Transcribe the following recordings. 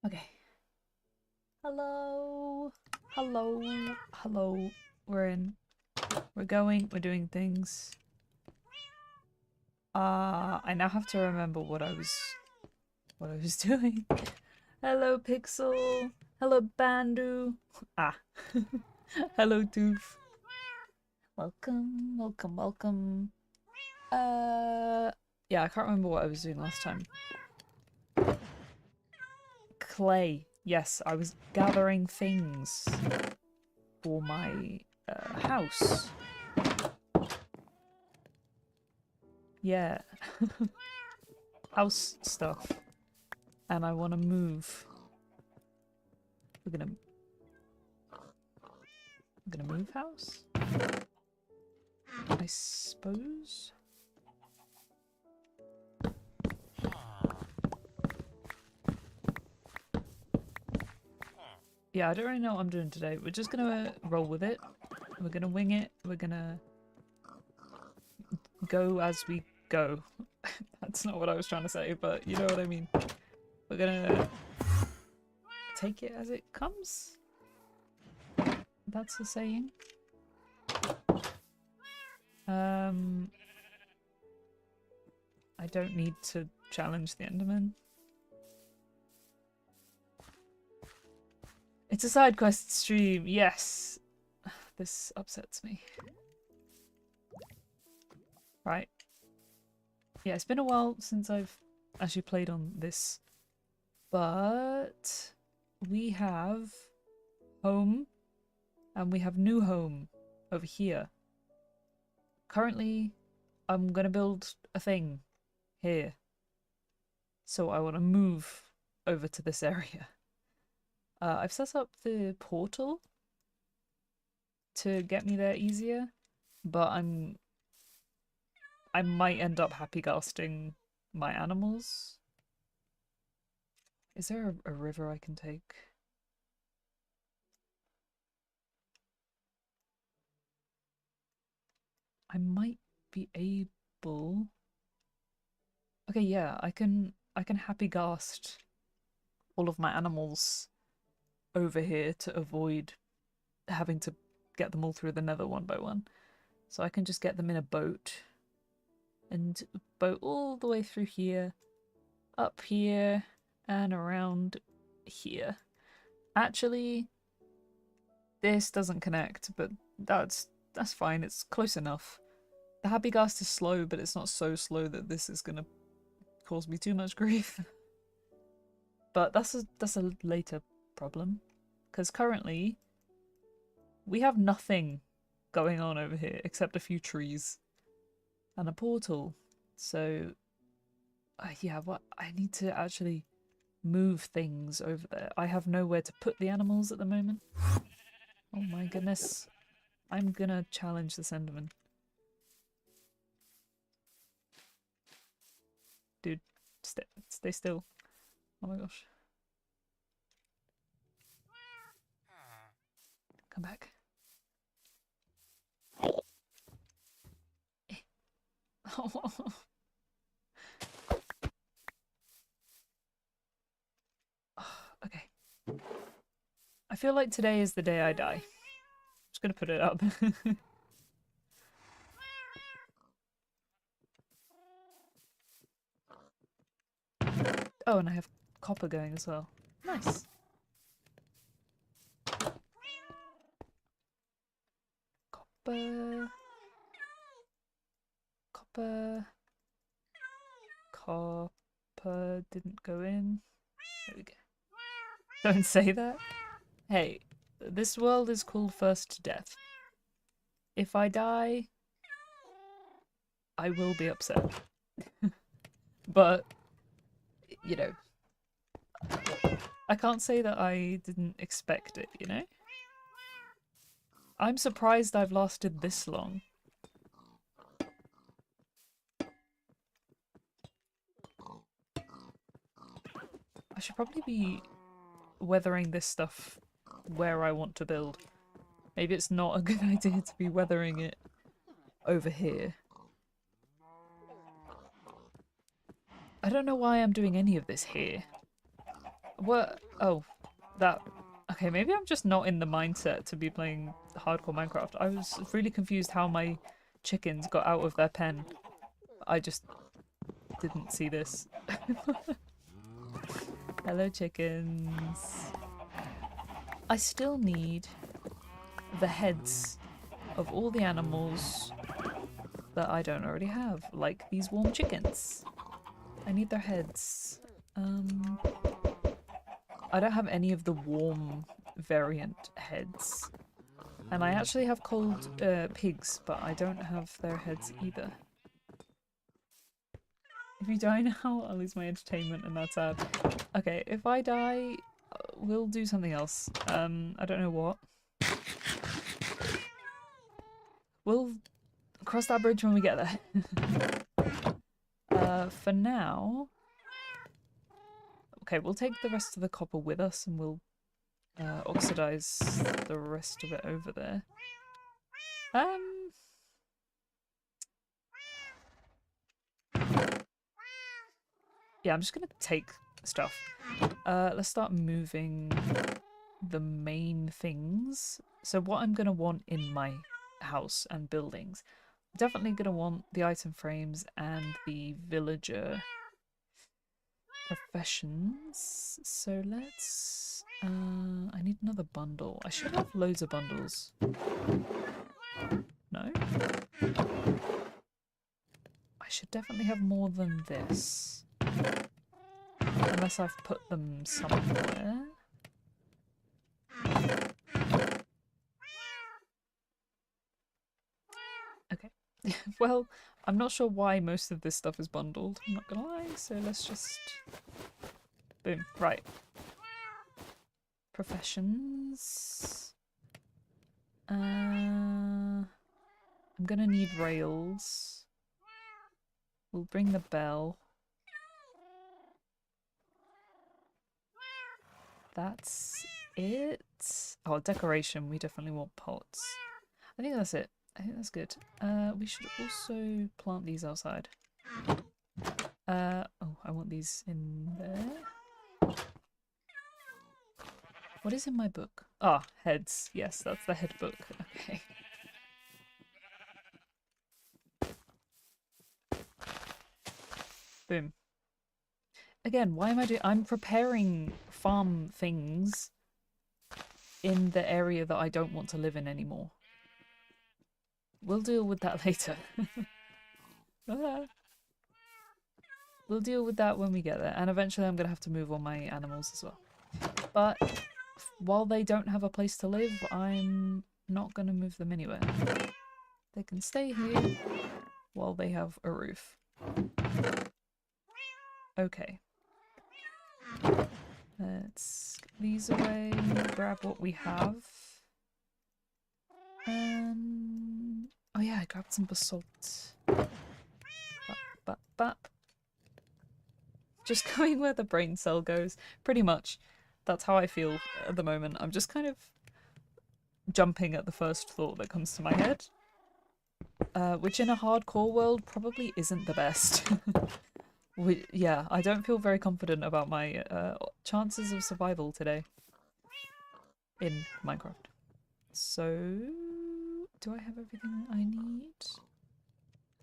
Okay. Hello. Hello. Hello. We're in. We're going. We're doing things. I now have to remember what I was doing. Hello, Pixel. Hello, Bandu. Ah. Hello, Tooth. Welcome, welcome, welcome. Yeah, I can't remember what I was doing last time. Clay. Yes, I was gathering things for my house. Yeah. House stuff. And I want to move. We're gonna move house? I suppose? Yeah, I don't really know what I'm doing today. We're just gonna roll with it. We're gonna wing it. We're gonna go as we go. That's not what I was trying to say, but you know what I mean. We're gonna take it as it comes. That's the saying. I don't need to challenge the Enderman. It's a side quest stream, yes. This upsets me. Right. Yeah, it's been a while since I've actually played on this. But we have home and we have new home over here. Currently, I'm gonna build a thing here. So I want to move over to this area. I've set up the portal to get me there easier, but I might end up happy casting my animals. Is there a river I can take? I might be able. Okay, yeah, I can happy cast all of my animals over here to avoid having to get them all through the nether one by one. So I can just get them in a boat and boat all the way through here, up here, and around here. Actually, this doesn't connect, but that's fine. It's close enough. The happy ghast is slow, but it's not so slow that this is gonna cause me too much grief. But that's a later problem, because currently we have nothing going on over here except a few trees and a portal. So yeah, what I need to actually move things over there. I have nowhere to put the animals at the moment. Oh my goodness. I'm gonna challenge this Enderman. Dude, stay still. Oh my gosh. Come back. Okay. I feel like today is the day I die. Just gonna put it up. Oh, and I have copper going as well. Nice. Copper. Copper. Copper didn't go in. There we go. Don't say that. Hey, this world is called First to Death. If I die, I will be upset. But, you know, I can't say that I didn't expect it, you know? I'm surprised I've lasted this long. I should probably be weathering this stuff where I want to build. Maybe it's not a good idea to be weathering it over here. I don't know why I'm doing any of this here. What? Oh, that... Okay, maybe I'm just not in the mindset to be playing hardcore Minecraft. I was really confused how my chickens got out of their pen. I just didn't see this. Hello, chickens. I still need the heads of all the animals that I don't already have, like these warm chickens. I need their heads. I don't have any of the warm variant heads. And I actually have cold pigs, but I don't have their heads either. If you die now, I'll lose my entertainment and that's sad. Okay, if I die, we'll do something else. I don't know what. We'll cross that bridge when we get there. For now... Okay, we'll take the rest of the copper with us and we'll oxidize the rest of it over there. Yeah, I'm just gonna take stuff. Let's start moving the main things. So what I'm gonna want in my house and buildings, definitely gonna want the item frames and the villager professions. So let's... I need another bundle. I should have loads of bundles. No? I should definitely have more than this. Unless I've put them somewhere. Okay. Well, I'm not sure why most of this stuff is bundled, I'm not gonna lie, so let's just... Boom. Right. Professions. I'm gonna need rails. We'll bring the bell. That's it. Oh, decoration. We definitely want pots. I think that's it. I think that's good. We should also plant these outside. Oh, I want these in there. What is in my book? Ah, heads. Yes, that's the head book. Okay. Boom. Again, why am I doing... I'm preparing farm things in the area that I don't want to live in anymore. We'll deal with that later. We'll deal with that when we get there. And eventually I'm going to have to move all my animals as well. But while they don't have a place to live, I'm not going to move them anywhere. They can stay here while they have a roof. Okay. Let's get these away, grab what we have. Oh yeah, I grabbed some basalt. Bap, bap, bap. Just going where the brain cell goes. Pretty much. That's how I feel at the moment. I'm just kind of jumping at the first thought that comes to my head. Which in a hardcore world probably isn't the best. Yeah, I don't feel very confident about my chances of survival today in Minecraft. So, do I have everything I need?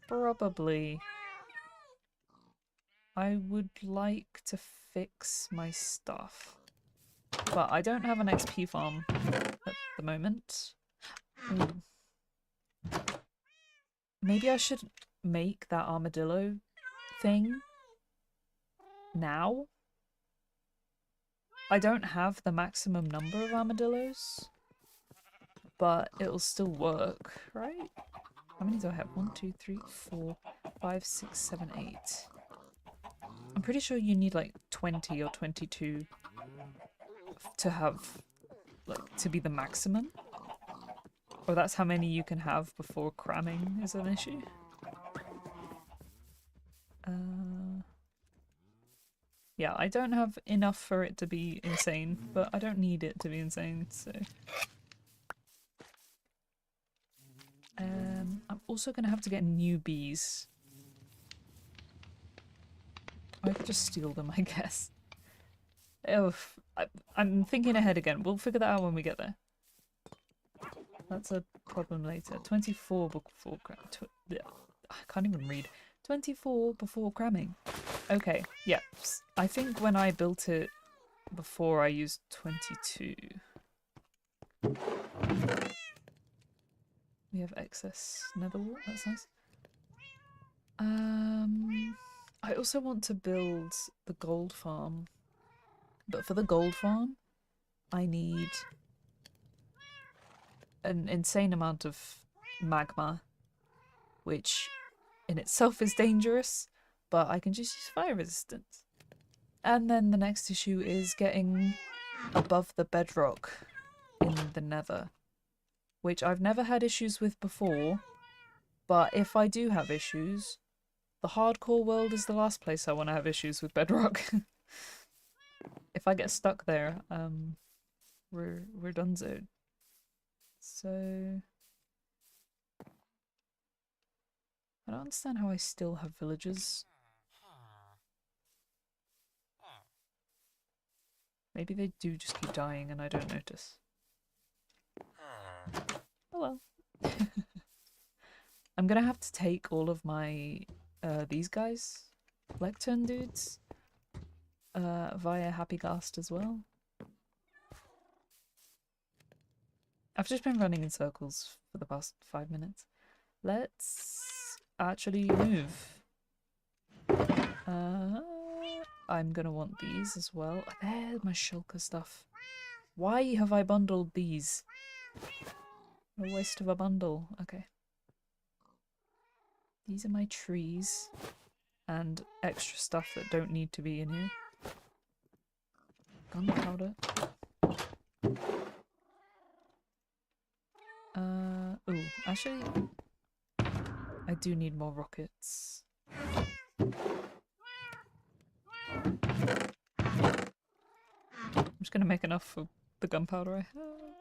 Probably. I would like to fix my stuff, but I don't have an XP farm at the moment. Ooh. Maybe I should make that armadillo thing now. I don't have the maximum number of armadillos, but it'll still work, right? How many do I have? 1, 2, 3, 4, 5, 6, 7, 8. I'm pretty sure you need like 20 or 22 to have, like, to be the maximum. Or that's how many you can have before cramming is an issue. Yeah, I don't have enough for it to be insane, but I don't need it to be insane, so... I'm also gonna have to get new bees. I could just steal them, I guess. Oh, I'm thinking ahead again. We'll figure that out when we get there. That's a problem later. 24 before I can't even read. 24 before cramming. Okay, yeah. I think when I built it before I used 22. We have excess netherwort, that's nice. I also want to build the gold farm. But for the gold farm, I need an insane amount of magma, which in itself is dangerous, but I can just use fire resistance. And then the next issue is getting above the bedrock in the nether, which I've never had issues with before, but if I do have issues, the hardcore world is the last place I want to have issues with bedrock. If I get stuck there, we're donezo. So I don't understand how I still have villagers. Maybe they do just keep dying and I don't notice. Oh well. I'm gonna have to take all of my these guys, lectern dudes, via Happy Ghast as well. I've just been running in circles for the past 5 minutes. Let's actually move. I'm gonna want these as well. There's my shulker stuff. Why have I bundled these? A waste of a bundle. Okay. These are my trees. And extra stuff that don't need to be in here. Gunpowder. Ooh, actually, I do need more rockets. I'm just gonna make enough for the gunpowder I have.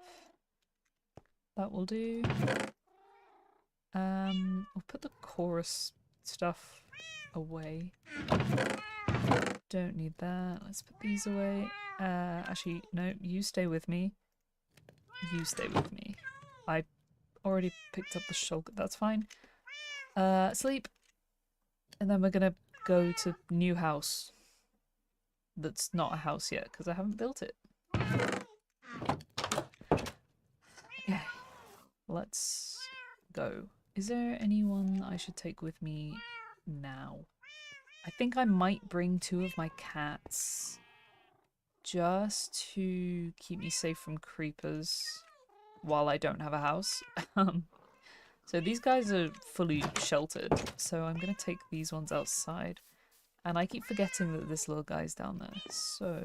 That will do. I'll put the chorus stuff away. Don't need that. Let's put these away. Actually, no, you stay with me. You stay with me. I already picked up the shulker. That's fine. Sleep. And then we're gonna go to new house. That's not a house yet, because I haven't built it. Okay. Let's go. Is there anyone I should take with me now? I think I might bring 2 of my cats just to keep me safe from creepers while I don't have a house. So these guys are fully sheltered, so I'm going to take these ones outside. And I keep forgetting that this little guy's down there. So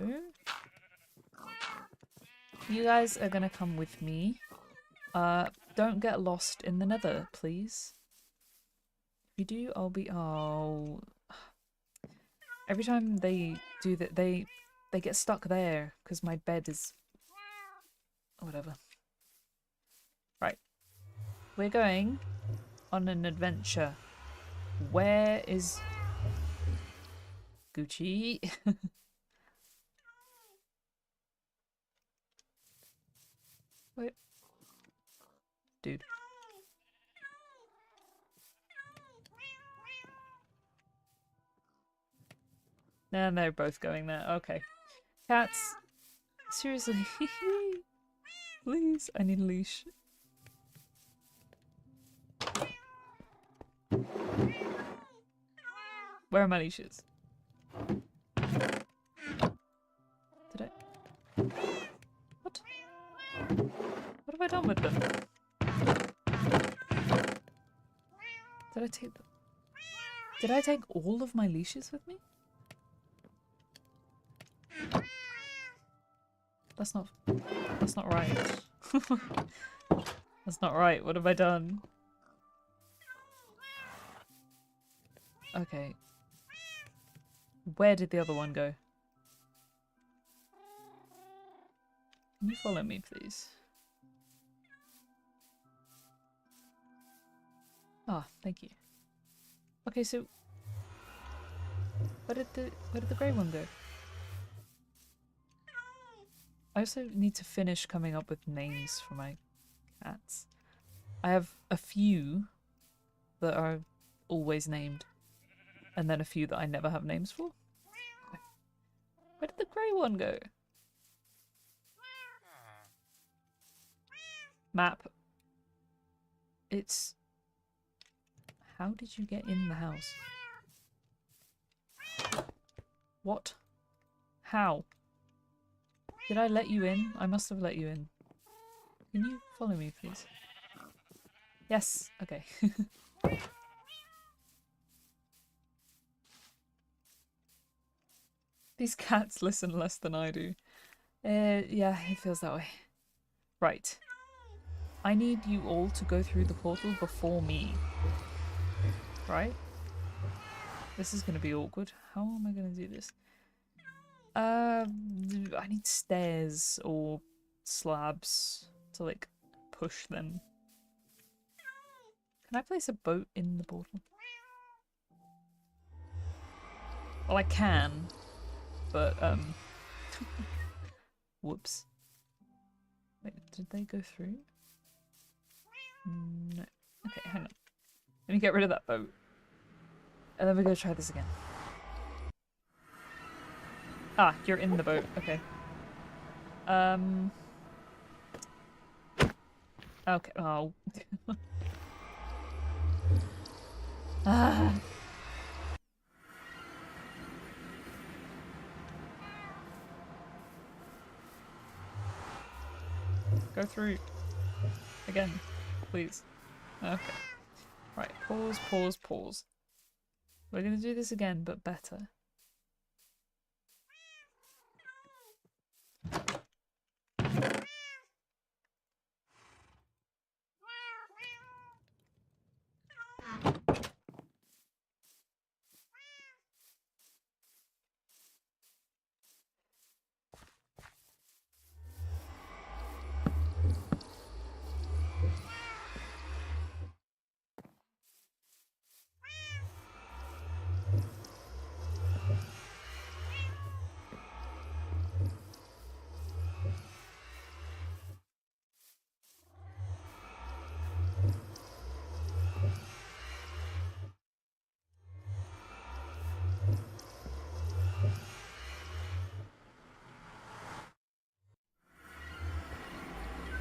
you guys are going to come with me. Don't get lost in the nether, please. If you do, I'll be... Oh... Every time they do that, they get stuck there because my bed is... Whatever. Right. We're going on an adventure. Where is... Gucci? Wait. Dude. And they're both going there. Okay. Cats. Seriously. Please. I need a leash. Where are my leashes? Did I... What? What have I done with them? Did I take them? Did I take all of my leashes with me? That's not right. That's not right. What have I done? Okay. Where did the other one go? Can you follow me, please? Ah, thank you. Okay, so where did the grey one go? I also need to finish coming up with names for my cats. I have a few that are always named, and then a few that I never have names for. Where did the grey one go? Map. It's... How did you get in the house? What? How? Did I let you in? I must have let you in. Can you follow me, please? Yes. Okay. These cats listen less than I do. Yeah, it feels that way. Right. I need you all to go through the portal before me. Right? This is going to be awkward. How am I going to do this? I need stairs or slabs to, like, push them. Can I place a boat in the portal? Well, I can, but, whoops. Wait, did they go through? No. Okay, hang on. Let me get rid of that boat. And then we're gonna try this again. Ah, you're in the boat. Okay. Okay. Oh. Ah. Go through. Again. Please. Okay. Right. Pause, pause, pause. We're gonna do this again, but better.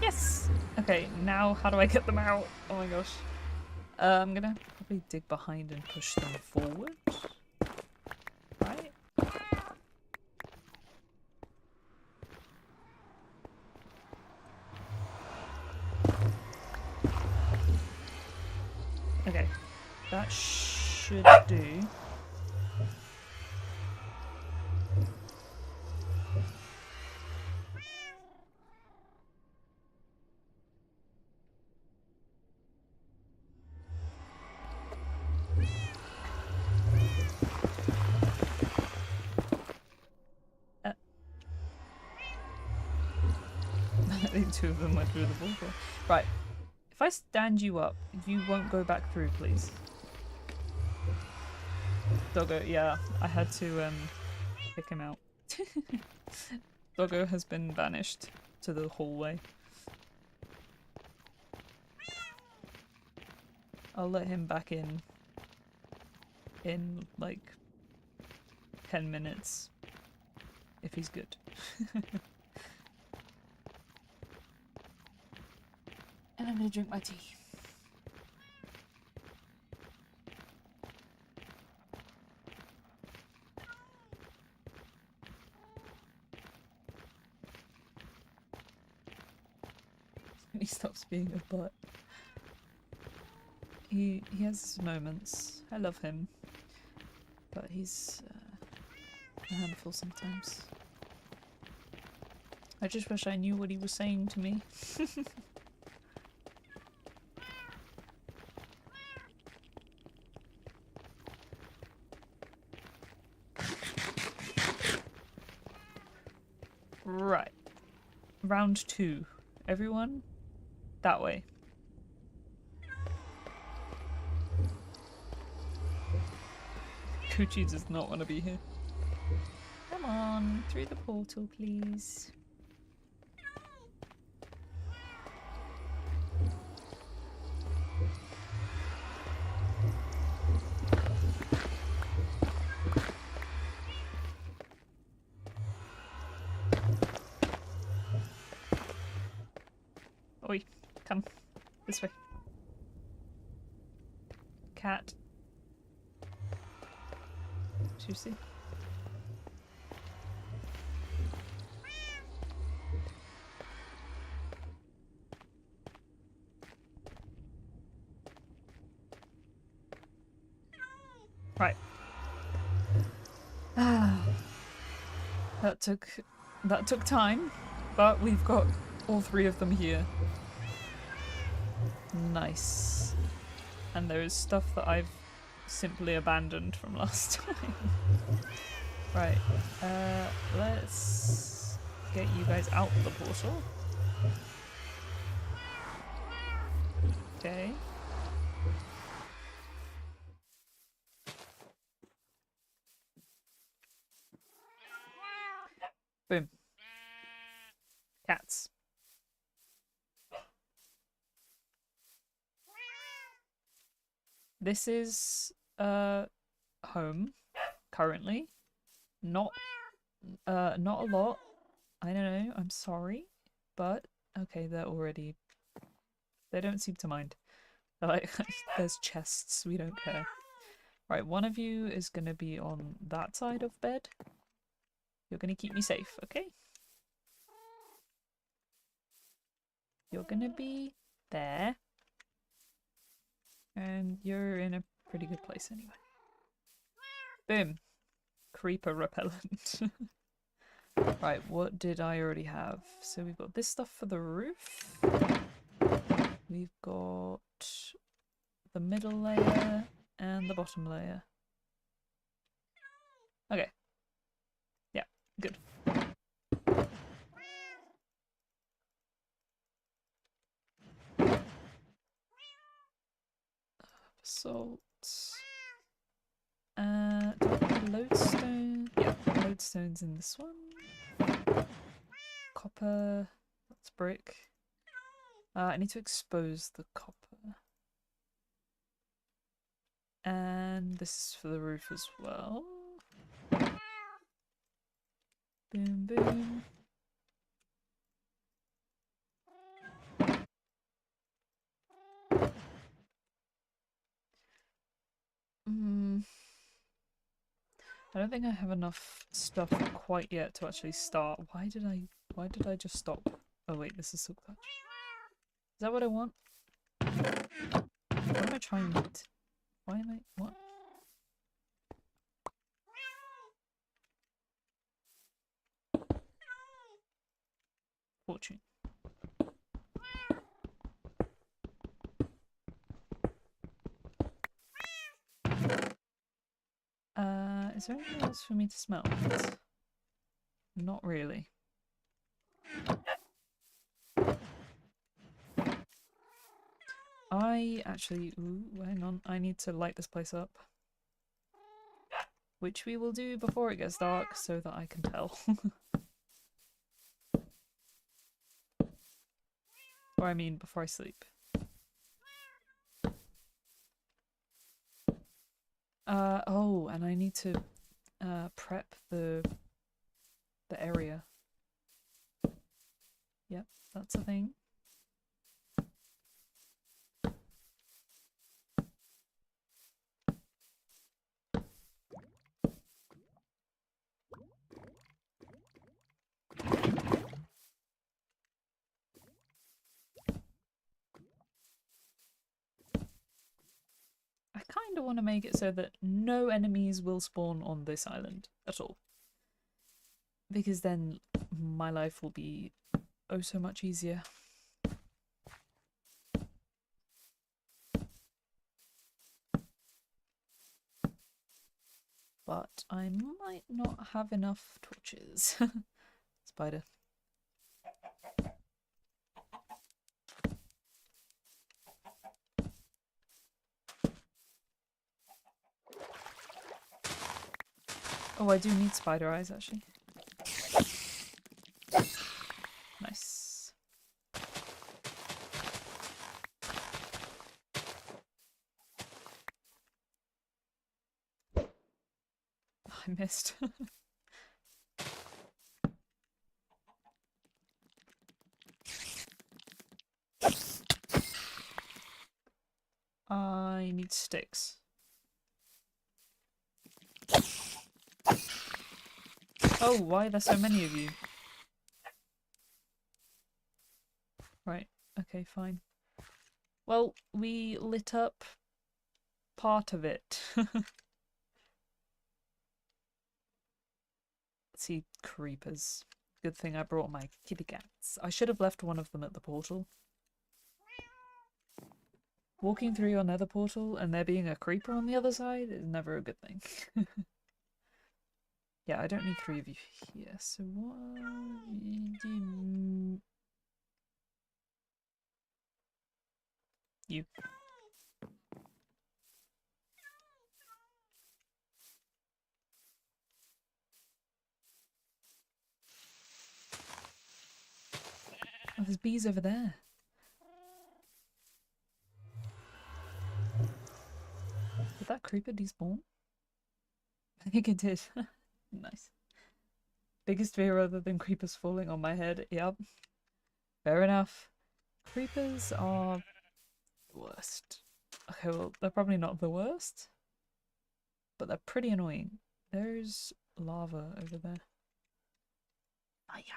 Yes! Okay, now how do I get them out? Oh my gosh. I'm gonna probably dig behind and push them forward. Right? Okay. That should do. I think two of them went through the portal. Right. If I stand you up, you won't go back through, please. Doggo, yeah, I had to pick him out. Doggo has been banished to the hallway. I'll let him back in like 10 minutes if he's good. And I'm gonna drink my tea. He stops being a butt. He has his moments. I love him, but he's a handful sometimes. I just wish I knew what he was saying to me. Right. Round 2. Everyone, that way. Coochie does not want to be here. Come on, through the portal, please. Come. This way. Cat. Juicy. Right. That took time, but we've got all three of them here. Nice. And there is stuff that I've simply abandoned from last time. Right. Let's get you guys out of the portal. Okay. Boom. Cats. This is home currently. Not a lot. I don't know, I'm sorry. But okay, they don't seem to mind. They're like there's chests, we don't care. Right, one of you is gonna be on that side of bed. You're gonna keep me safe, okay? You're gonna be there. And you're in a pretty good place anyway. Boom. Creeper repellent. Right, what did I already have? So we've got this stuff for the roof. We've got the middle layer and the bottom layer. Okay. Yeah, good. Salt. Do I have lodestone? Yeah, lodestone's in this one. Copper. That's brick. I need to expose the copper. And this is for the roof as well. Boom, boom. I don't think I have enough stuff quite yet to actually start. Why did I just stop? Oh wait, this is silk touch. Is that what I want? What am I trying to... Why am I... What? Fortune. Is there anything else for me to smell? Not really. I actually... Ooh, hang on. I need to light this place up. Which we will do before it gets dark so that I can tell. Or I mean, before I sleep. Oh, and I need to prep the area. Yep, that's a thing. I kind of want to make it so that no enemies will spawn on this island at all. Because then my life will be oh so much easier. But I might not have enough torches. Spider. Oh, I do need spider eyes actually. Nice. I missed. I need sticks. Oh, why are there so many of you? Right, okay, fine. Well, we lit up part of it. Let's see, creepers. Good thing I brought my kitty cats. I should have left one of them at the portal. Walking through your nether portal and there being a creeper on the other side is never a good thing. Yeah, I don't need 3 of you here, so what... You. Oh, there's bees over there. Did that creeper despawn? I think it did. Nice. Biggest fear other than creepers falling on my head. Yep. Fair enough. Creepers are the worst. Okay, well, they're probably not the worst, but they're pretty annoying. There's lava over there. Ah, yeah.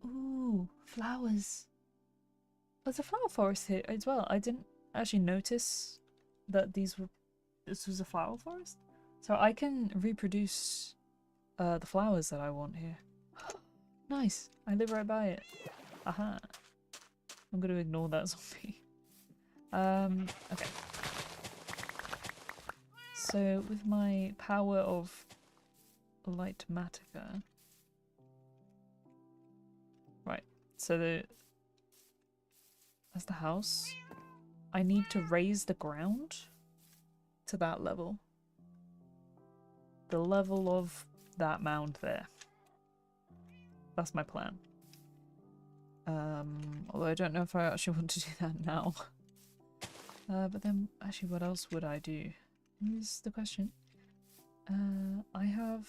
Ooh, flowers. There's a flower forest here as well. I didn't actually notice that this was a flower forest. So I can reproduce the flowers that I want here. Nice. I live right by it. Aha. I'm going to ignore that zombie. Okay. So with my power of light matica. Right. So that's the house. I need to raise the ground to that level. The level of that mound there. That's my plan. Although I don't know if I actually want to do that now. But then, actually, what else would I do? Is the question. I have...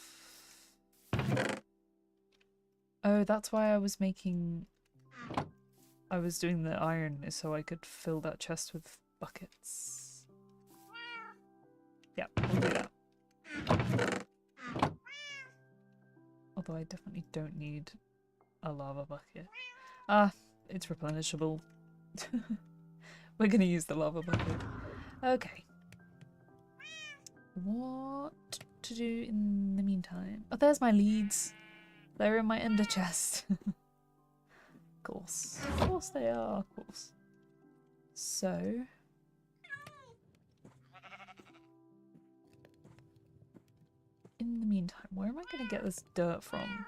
Oh, that's why I was making... I was doing the iron, is so I could fill that chest with buckets. Yeah, we'll do that. Although I definitely don't need a lava bucket. Ah, it's replenishable. We're gonna use the lava bucket. Okay. What to do in the meantime? Oh, there's my leads. They're in my ender chest. Of course. Of course they are, of course. So... in the meantime, where am I going to get this dirt from?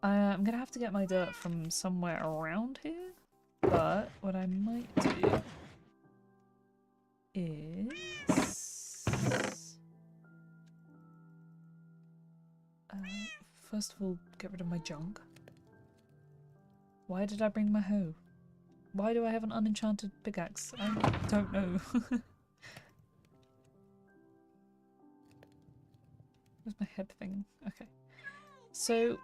I'm going to have to get my dirt from somewhere around here. But what I might do is... first of all, get rid of my junk. Why did I bring my hoe? Why do I have an unenchanted pickaxe? I don't know. Where's my head thing? Okay. So,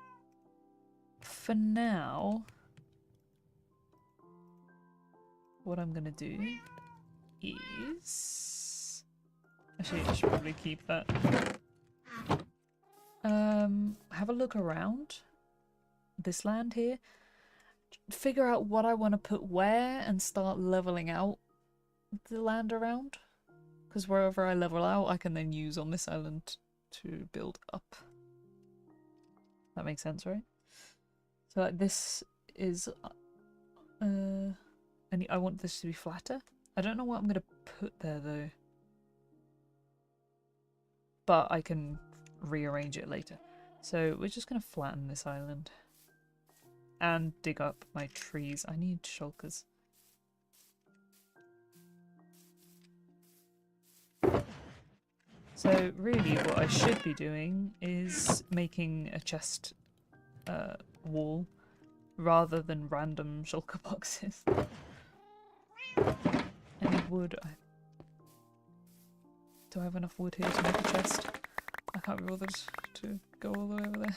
for now, what I'm gonna do is... Actually, I should probably keep that. Have a look around this land here. Figure out what I want to put where and start leveling out the land around. Because wherever I level out, I can then use on this island to build up. That makes sense, right? So like this is... and I want this to be flatter. I don't know what I'm going to put there though. But I can rearrange it later. So we're just going to flatten this island. And dig up my trees. I need shulkers. So really what I should be doing is making a chest wall rather than random shulker boxes. Any wood? Do I have enough wood here to make a chest? I can't be bothered to go all the way over there.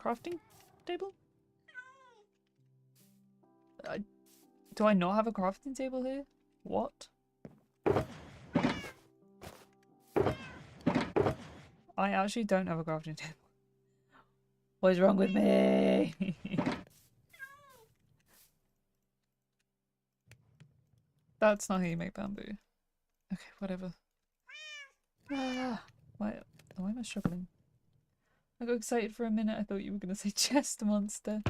crafting table? Do I not have a crafting table here? What? I actually don't have a crafting table. What is wrong with me? That's not how you make bamboo. Okay, whatever. Ah, why am I struggling? I got excited for a minute. I thought you were going to say chest monster.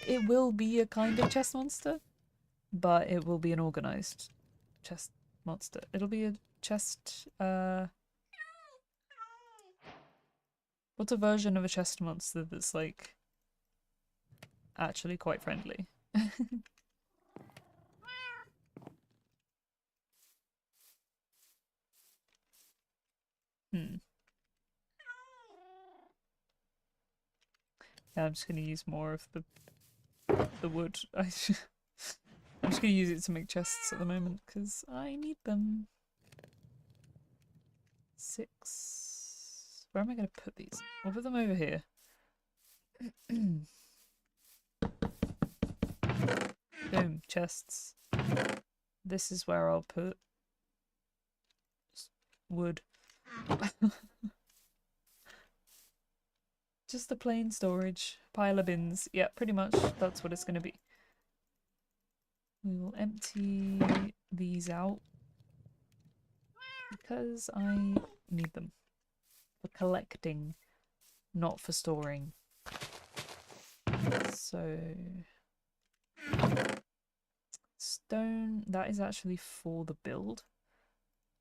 It will be a kind of chest monster, but it will be an organized chest monster. It'll be a chest, what's a version of a chest monster that's, like, actually quite friendly? Hmm. Yeah, I'm just gonna use more of the wood. I'm just gonna use it to make chests at the moment because I need them. 6. Where am I gonna put these? I'll put them over here. Boom, chests. This is where I'll put wood. Just a plain storage. Pile of bins. Yeah, pretty much that's what it's gonna be. We will empty these out because I need them for collecting, not for storing. So stone, that is actually for the build.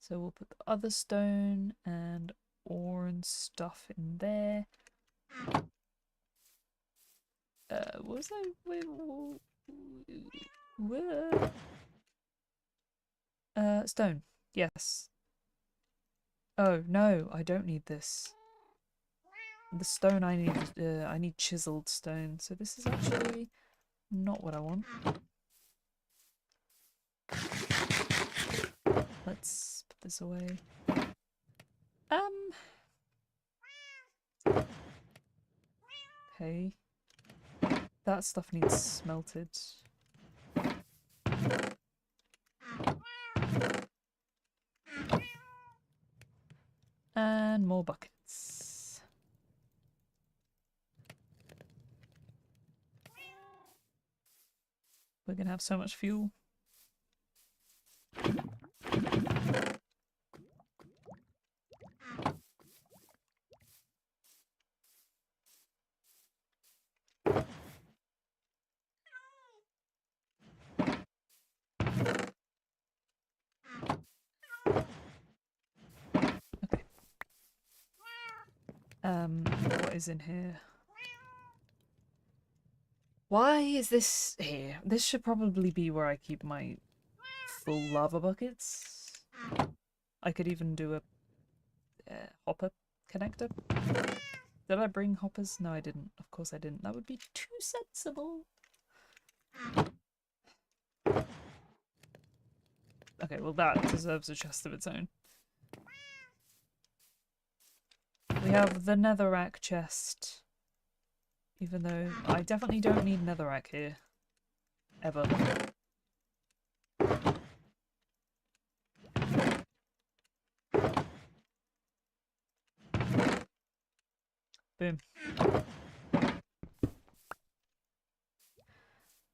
So we'll put the other stone and ore and stuff in there. What was I? Wait, what? Stone. Yes. Oh no, I don't need this. The stone I need chiseled stone. So this is actually not what I want. Let's put this away. Okay. That stuff needs smelted. And more buckets. We're gonna have so much fuel. Okay. What is in here? Why is this here? This should probably be where I keep my full lava buckets. I could even do a hopper connector. Did I bring hoppers? No, I didn't. Of course I didn't. That would be too sensible. Okay, well that deserves a chest of its own. We have the netherrack chest. Even though I definitely don't need netherrack here. Ever. Boom.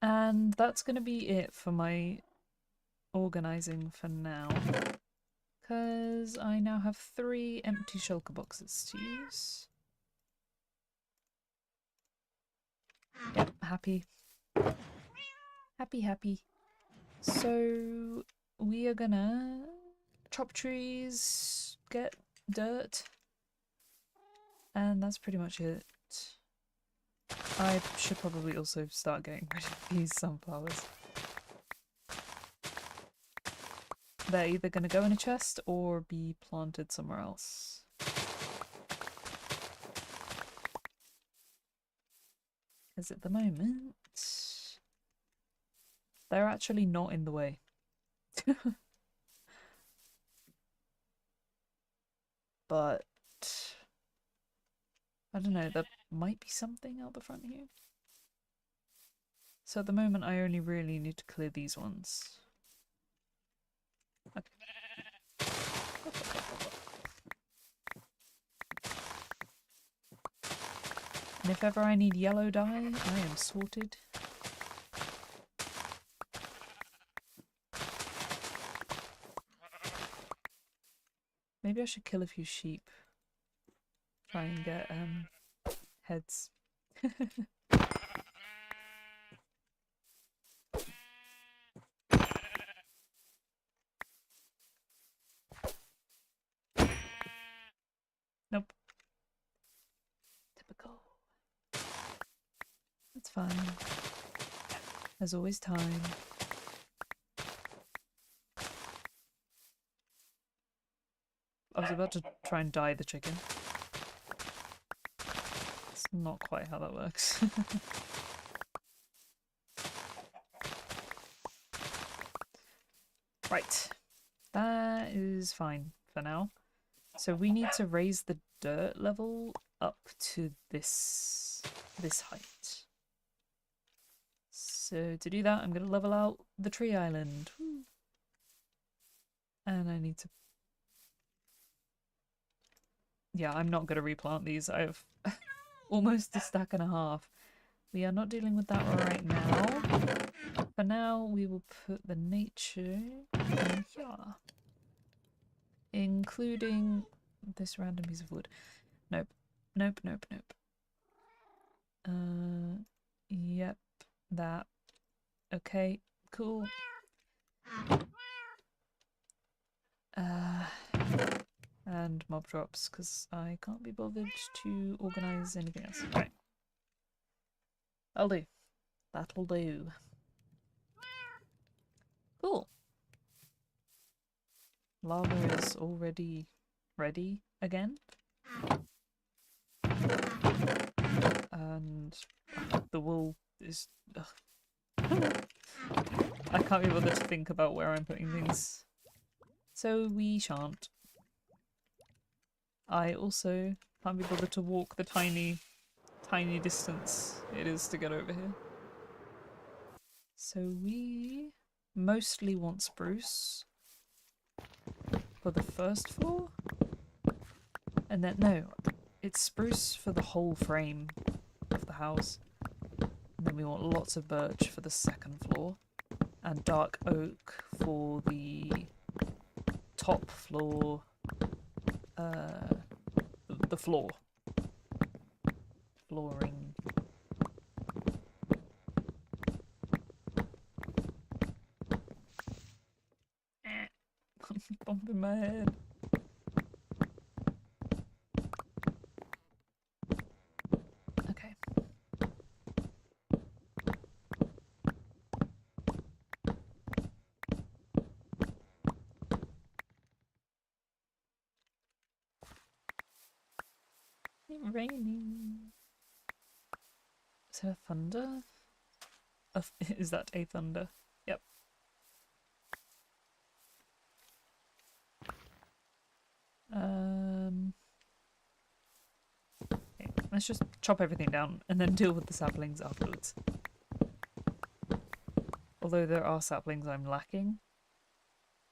And that's going to be it for my organising for now. Because I now have 3 empty shulker boxes to use. Yep, happy. Happy. So we are gonna chop trees, get dirt, and that's pretty much it. I should probably also start getting rid of these sunflowers. They're either going to go in a chest or be planted somewhere else. Because at the moment, they're actually not in the way. But I don't know, might be something out the front here. So at the moment I only really need to clear these ones. Okay. And if ever I need yellow dye, I am sorted. Maybe I should kill a few sheep. Try and get heads. Nope. Typical. That's fine. There's always time. I was about to try and dye the chicken. It's not quite how that works. Right. That is fine for now. So we need to raise the dirt level up to this height. So to do that, I'm going to level out the tree island. Woo. And I need to... Yeah, I'm not going to replant these. I have almost a stack and a half. We are not dealing with that right now. For now, we will put the nature in here. Including this random piece of wood. Nope. Nope, nope, nope. Yep. That. Okay, cool. And mob drops, because I can't be bothered to organise anything else. Right. I'll do. That'll do. Cool. Lava is already ready again. And the wool is... I can't be bothered to think about where I'm putting things. So we shan't. I also can't be bothered to walk the tiny distance it is to get over here. So we mostly want spruce for the first floor. And then, no, it's spruce for the whole frame of the house. And then we want lots of birch for the second floor. And dark oak for the top floor, the floor. Flooring. Bumping my head. Okay. It's raining. Is there thunder? Is that a thunder? Yep. Okay, let's just chop everything down and then deal with the saplings afterwards. Although there are saplings I'm lacking.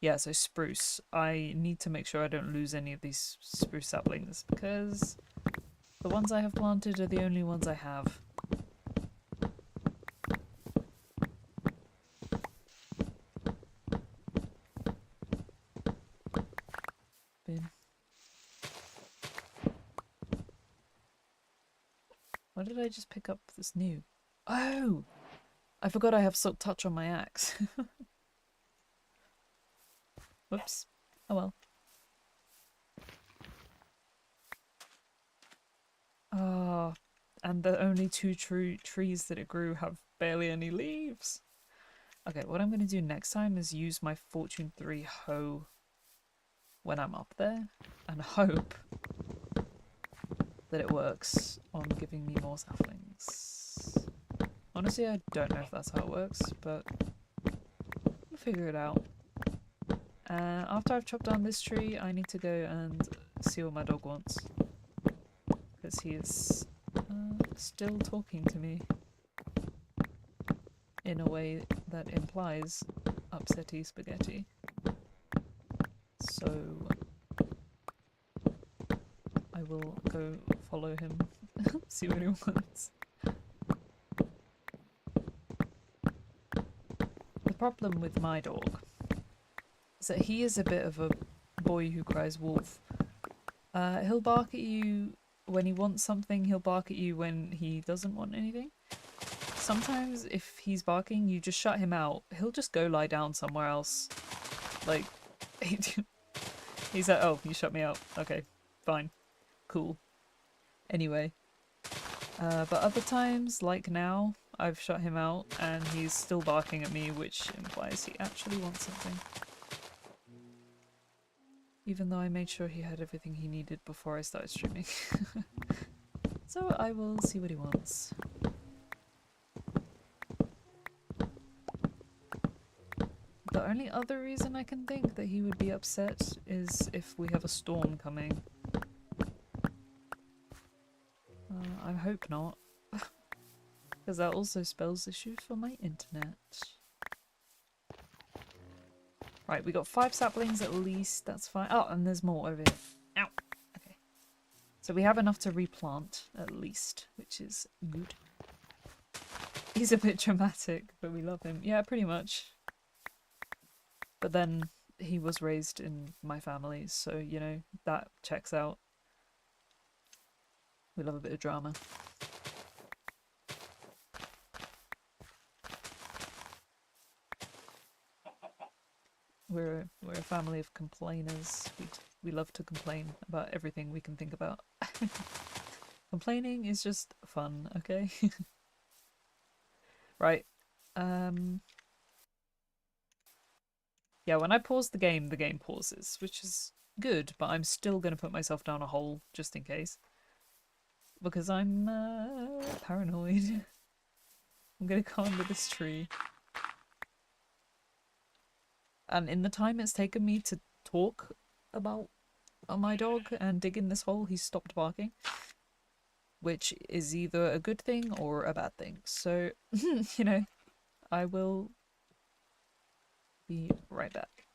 Yeah, so spruce. I need to make sure I don't lose any of these spruce saplings because the ones I have planted are the only ones I have. Why did I just pick up this new? Oh! I forgot I have Silk Touch on my axe. Whoops. Oh well. Ah, and the only two trees that it grew have barely any leaves. Okay, what I'm going to do next time is use my Fortune 3 hoe when I'm up there and hope that it works on giving me more saplings. Honestly, I don't know if that's how it works, but we'll figure it out. After I've chopped down this tree, I need to go and see what my dog wants. Because he is still talking to me in a way that implies upsetty spaghetti. So I will go follow him, see what he wants. The problem with my dog is that he is a bit of a boy who cries wolf. He'll bark at you when he wants something, he'll bark at you when he doesn't want anything. Sometimes if he's barking, you just shut him out. He'll just go lie down somewhere else. Like, he's like, oh, you shut me out. Okay, fine. Cool. Anyway. But other times, like now, I've shut him out and he's still barking at me, which implies he actually wants something. Even though I made sure he had everything he needed before I started streaming. So I will see what he wants. The only other reason I can think that he would be upset is if we have a storm coming. I hope not. Because that also spells issues for my internet. Right, we got 5 saplings at least, that's fine. Oh, and there's more over here. Ow! Okay. So we have enough to replant, at least, which is good. He's a bit dramatic, but we love him. Yeah, pretty much. But then he was raised in my family, so, you know, that checks out. We love a bit of drama. We're a family of complainers. We love to complain about everything we can think about. Complaining is just fun, okay? Right. Yeah, when I pause the game pauses, which is good, but I'm still gonna put myself down a hole just in case. Because I'm paranoid. I'm gonna go under this tree. And in the time it's taken me to talk about my dog and dig in this hole, he's stopped barking. Which is either a good thing or a bad thing. So, you know, I will be right back.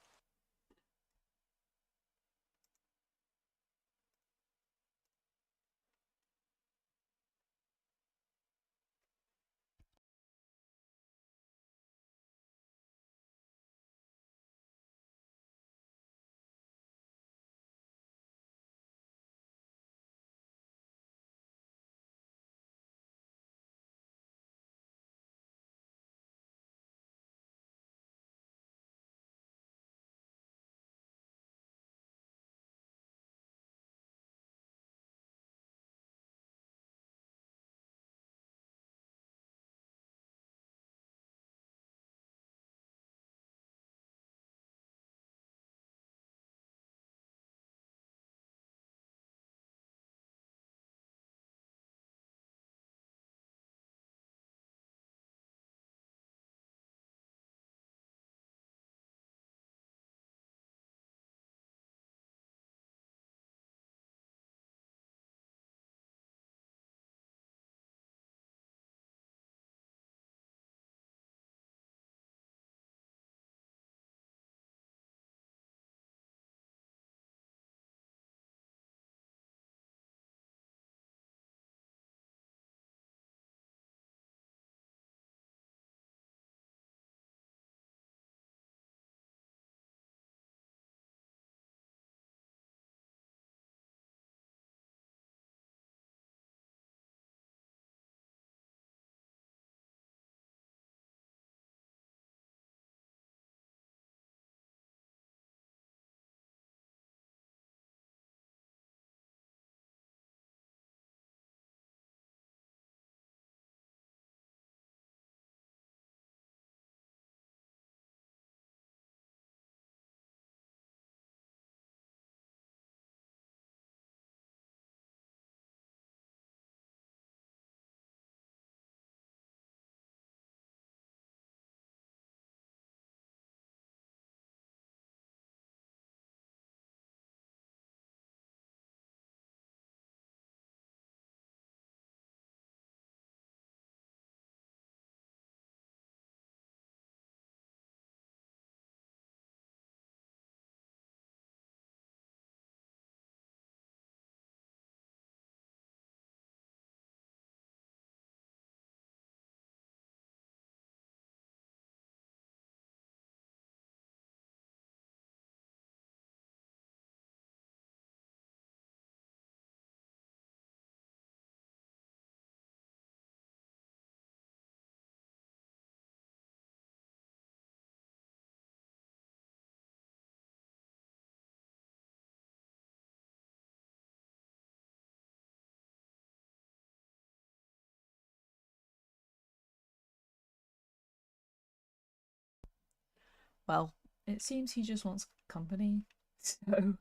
Well, it seems he just wants company, so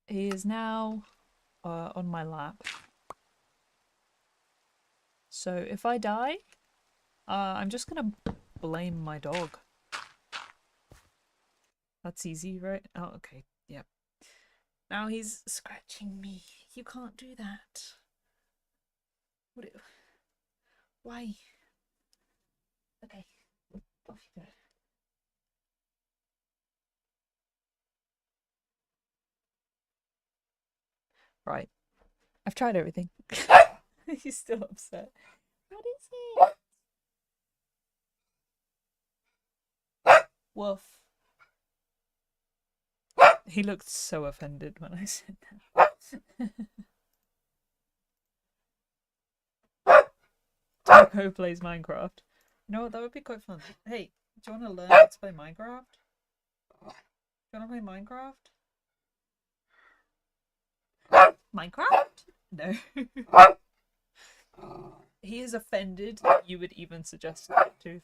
he is now on my lap. So if I die, I'm just gonna blame my dog. That's easy, right? Oh, okay. Yep. Now he's scratching me. You can't do that. What? Why? Okay. Off you go. Right. I've tried everything. He's still upset. What is it? Woof. He looked so offended when I said that. Taco plays Minecraft. You know what? That would be quite fun. Hey, do you want to learn how to play Minecraft? Do you want to play Minecraft? Minecraft? No. He is offended that you would even suggest it to.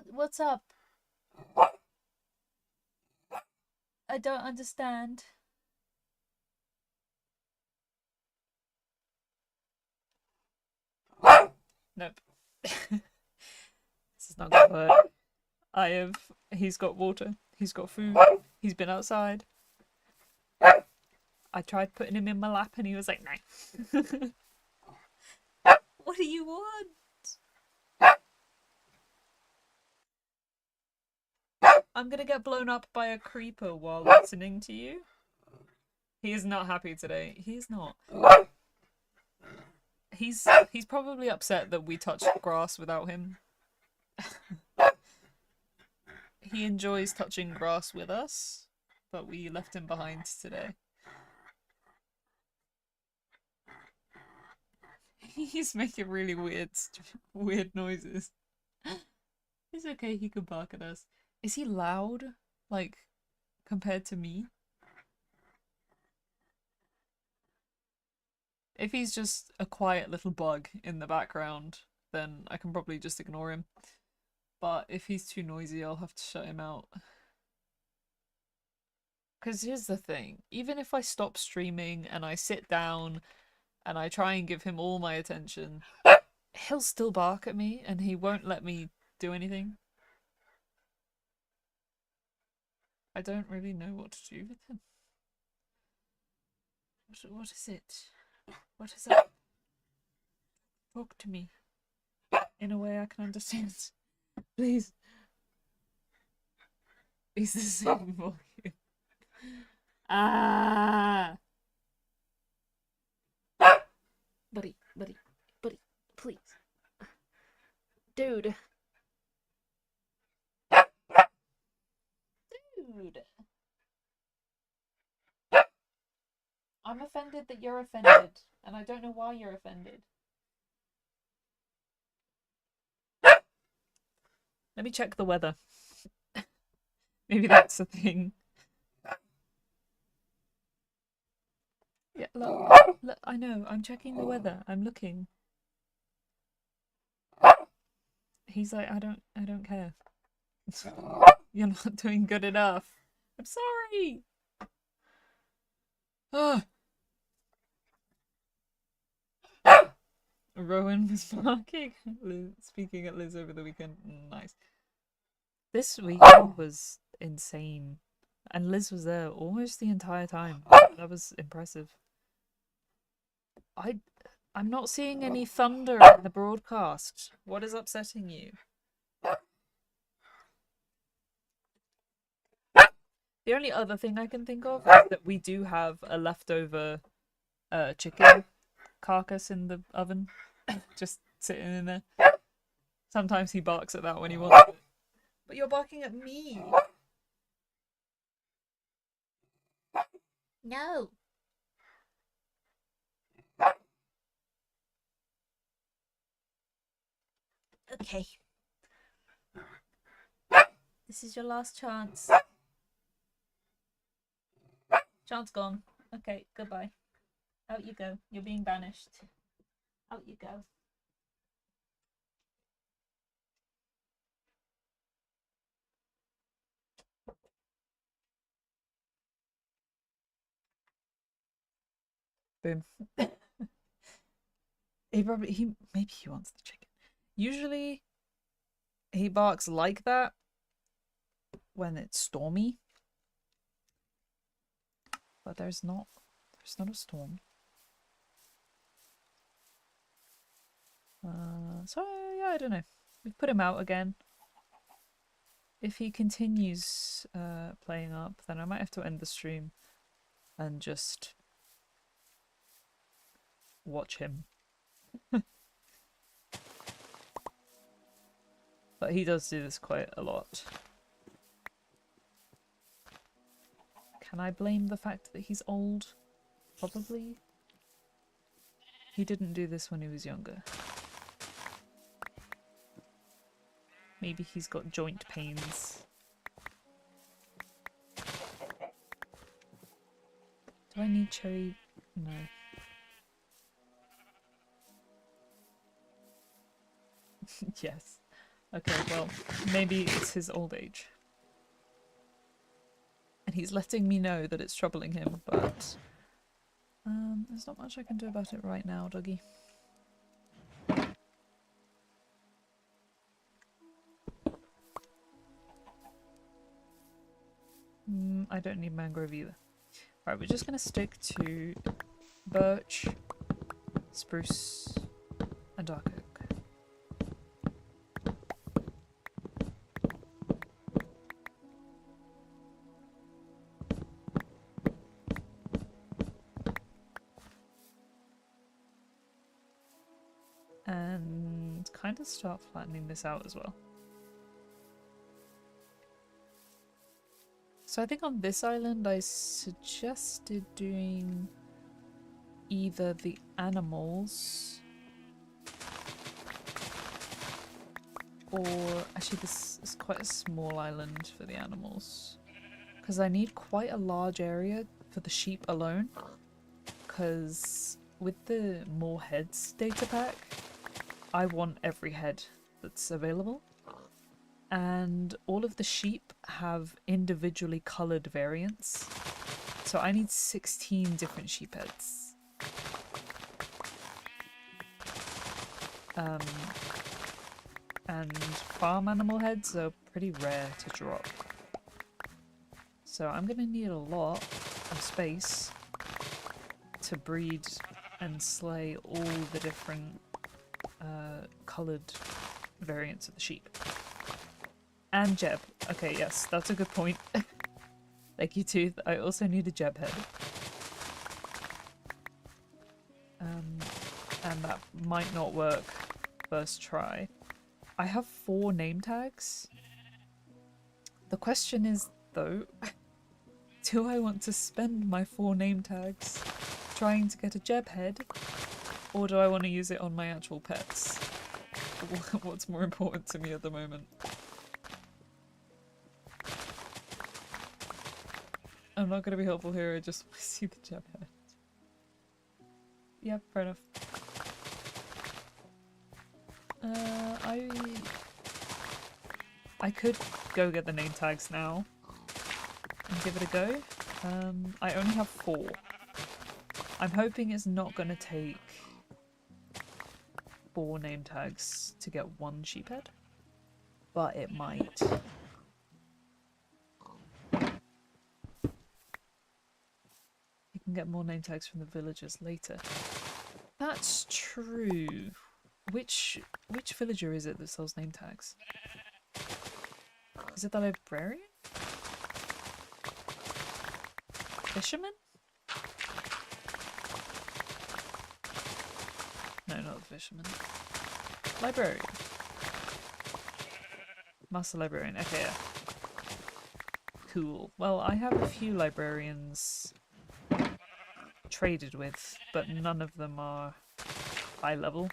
What's up? I don't understand. Nope. This is not gonna work. He's got water. He's got food. He's been outside. I tried putting him in my lap and he was like, no. What do you want? I'm gonna get blown up by a creeper while listening to you. He is not happy today. He's not. He's probably upset that we touched grass without him. He enjoys touching grass with us, but we left him behind today. He's making really weird noises. It's okay, he could bark at us. Is he loud? Like, compared to me? If he's just a quiet little bug in the background, then I can probably just ignore him. But if he's too noisy, I'll have to shut him out. Because here's the thing, even if I stop streaming and I sit down and I try and give him all my attention, he'll still bark at me and he won't let me do anything. I don't really know what to do with him. What is it? What is that? Talk to me in a way I can understand. Please. He's the same volume. Ah! Buddy, please. Dude. I'm offended that you're offended, and I don't know why you're offended. Let me check the weather. Maybe that's the thing. Yeah, look, I know, I'm checking the weather. I'm looking. He's like, I don't care. You're not doing good enough. I'm sorry. Ah. Rowan was barking. Speaking at Liz over the weekend. Nice. This weekend was insane. And Liz was there almost the entire time. That was impressive. I'm not seeing any thunder in the broadcast. What is upsetting you? The only other thing I can think of is that we do have a leftover chicken carcass in the oven. Just sitting in there. Sometimes he barks at that when he wants it. But you're barking at me. No. Okay. This is your last chance. Chance gone. Okay, goodbye. Out you go. You're being banished. Out you go. Boom. Maybe he wants the chicken. Usually he barks like that when it's stormy. But there's not a storm. So yeah, I don't know. We've put him out again. If he continues playing up, then I might have to end the stream and just watch him. But he does do this quite a lot. Can I blame the fact that he's old? Probably. He didn't do this when he was younger. Maybe he's got joint pains. Do I need cherry? No. Yes. Okay, well, maybe it's his old age. And he's letting me know that it's troubling him, but there's not much I can do about it right now, doggy. I don't need mangrove either. Right, we're just gonna stick to birch, spruce, and dark oak. And kind of start flattening this out as well. So I think on this island I suggested doing either the animals or actually this is quite a small island for the animals because I need quite a large area for the sheep alone because with the more heads data pack I want every head that's available. And all of the sheep have individually coloured variants. So I need 16 different sheep heads. And farm animal heads are pretty rare to drop. So I'm going to need a lot of space to breed and slay all the different coloured variants of the sheep. And Jeb. Okay, yes, that's a good point. Thank you, Tooth. I also need a Jeb head. And that might not work first try. I have 4 name tags. The question is, though, do I want to spend my 4 name tags trying to get a Jeb head, or do I want to use it on my actual pets? What's more important to me at the moment? I'm not going to be helpful here, I just want to see the Jeb head. Yeah, fair enough. I could go get the name tags now and give it a go. I only have 4. I'm hoping it's not going to take 4 name tags to get 1 sheephead, but it might. You can get more name tags from the villagers later. That's true. Which villager is it that sells name tags? Is it the librarian? Fisherman? No, not the fisherman. Librarian. Master librarian. Okay, yeah. Cool. Well, I have a few librarians traded with, but none of them are high level.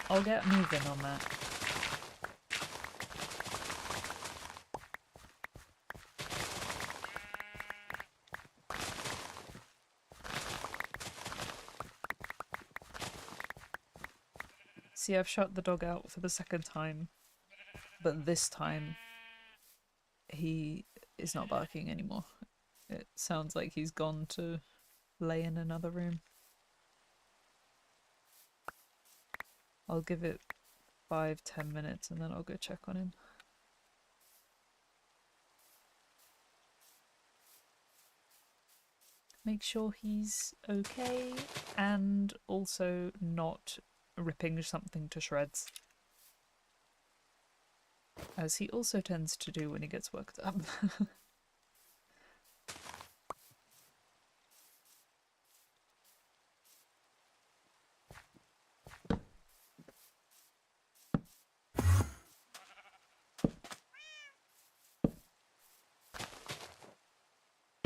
I'll get moving on that. See, I've shut the dog out for the 2nd time, but this time he is not barking anymore. It sounds like he's gone to lay in another room. I'll give it 5-10 minutes and then I'll go check on him. Make sure he's okay and also not ripping something to shreds. As he also tends to do when he gets worked up.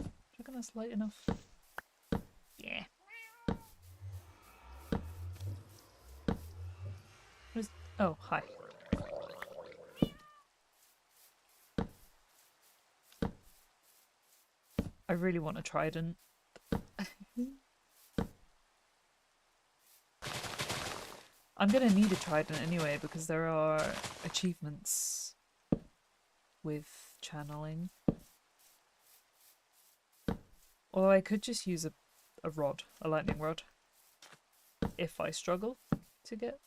Do you reckon that's light enough? Yeah. What is... Oh, hi. I really want a trident. I'm gonna need a trident anyway because there are achievements with channeling. Or I could just use a rod, a lightning rod, if I struggle to get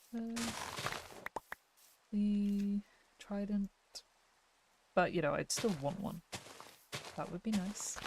the trident. But, you know, I'd still want one. That would be nice.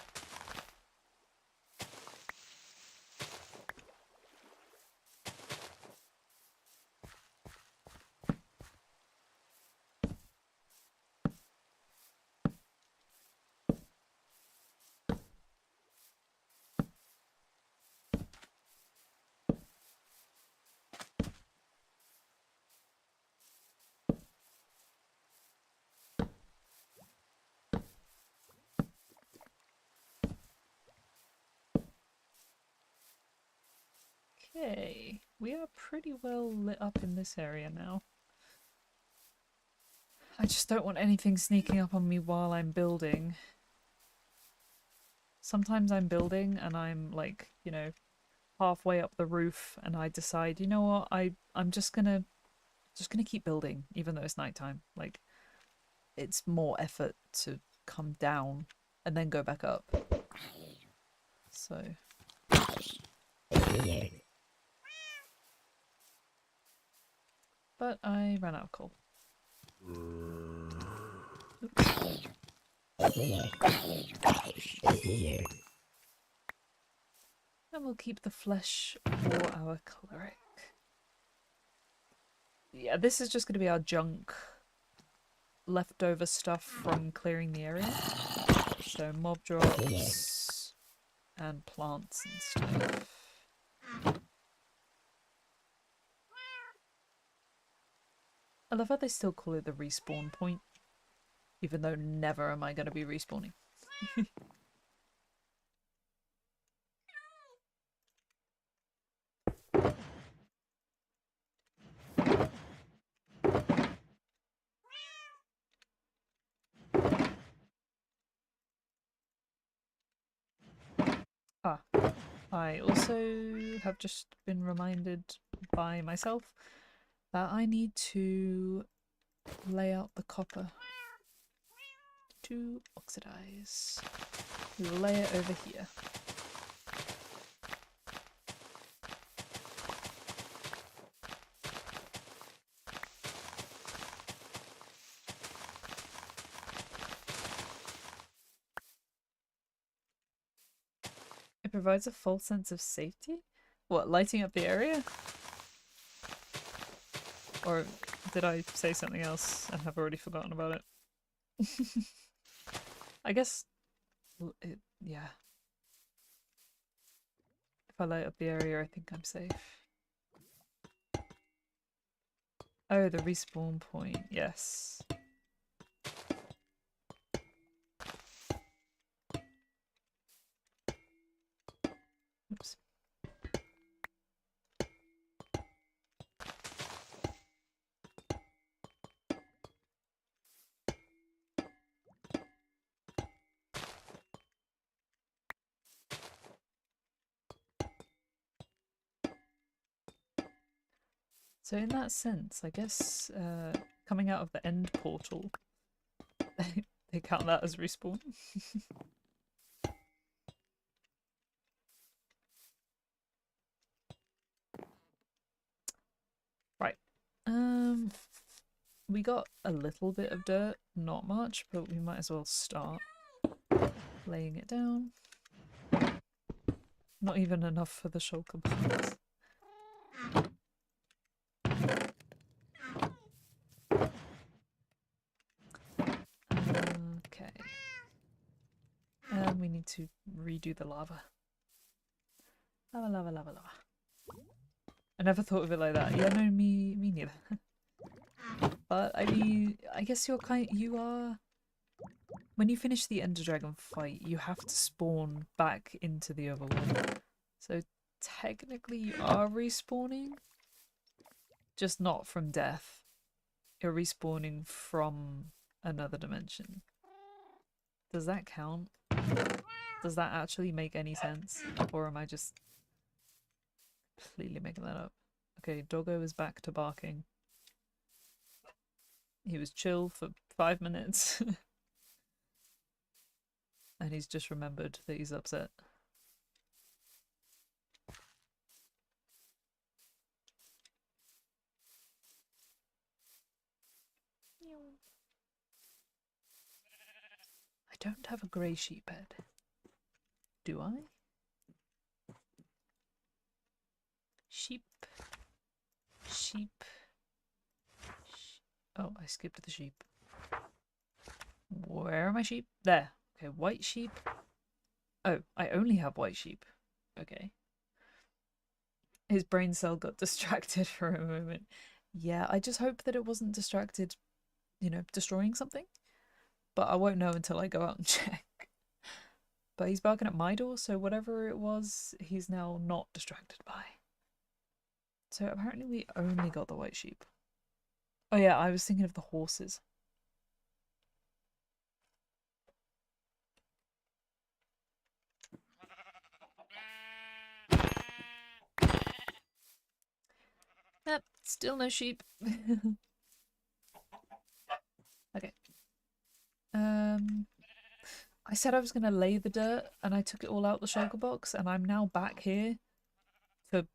Okay, we are pretty well lit up in this area now. I just don't want anything sneaking up on me while I'm building. Sometimes I'm building and I'm like, you know, halfway up the roof and I decide, you know what, I'm just gonna keep building even though it's nighttime. Like, it's more effort to come down and then go back up. So but I ran out of coal. And we'll keep the flesh for our cleric. Yeah, this is just going to be our junk, leftover stuff from clearing the area. So mob drops and plants and stuff. I love how they still call it the respawn point, even though never am I going to be respawning. Ah, I also have just been reminded by myself that I need to lay out the copper to oxidize. We will lay it over here. It provides a false sense of safety? What, lighting up the area? Or did I say something else and have already forgotten about it? I guess, yeah. If I light up the area, I think I'm safe. Oh, the respawn point, yes. Oops. So in that sense, I guess coming out of the end portal, they count that as respawn. we got a little bit of dirt, not much, but we might as well start laying it down. Not even enough for the shulker bugs. Okay. And we need to redo the lava. Lava, lava, lava, lava. I never thought of it like that. Yeah, no, me neither. But I mean, I guess you are. When you finish the Ender Dragon fight, you have to spawn back into the overworld. So technically, you are respawning, just not from death. You're respawning from another dimension. Does that count? Does that actually make any sense? Or am I just completely making that up? Okay, Doggo is back to barking. He was chill for 5 minutes. And he's just remembered that he's upset. I don't have a grey sheep head. Do I? Sheep. Sheep. Oh, I skipped the sheep. Where are my sheep? There. Okay, white sheep. Oh, I only have white sheep. Okay. His brain cell got distracted for a moment. Yeah, I just hope that it wasn't distracted, you know, destroying something. But I won't know until I go out and check. But he's barking at my door, so whatever it was, he's now not distracted by. So apparently we only got the white sheep. Oh yeah, I was thinking of the horses. Yep, still no sheep. Okay. I said I was going to lay the dirt, and I took it all out the shulker box, and I'm now back here to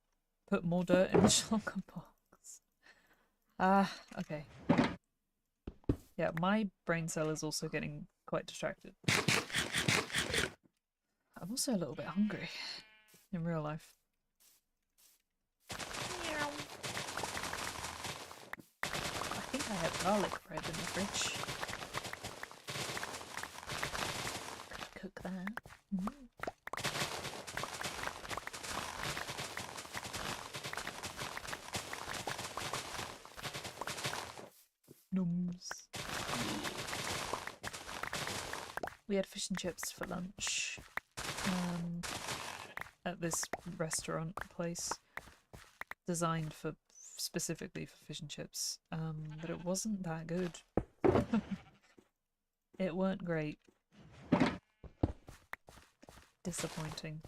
put more dirt in the shulker box. Okay. Yeah, my brain cell is also getting quite distracted. I'm also a little bit hungry in real life. I think I have garlic bread in the fridge. Could cook that. Nums. We had fish and chips for lunch at this restaurant place designed for specifically for fish and chips, but it wasn't that good. It weren't great. Disappointing.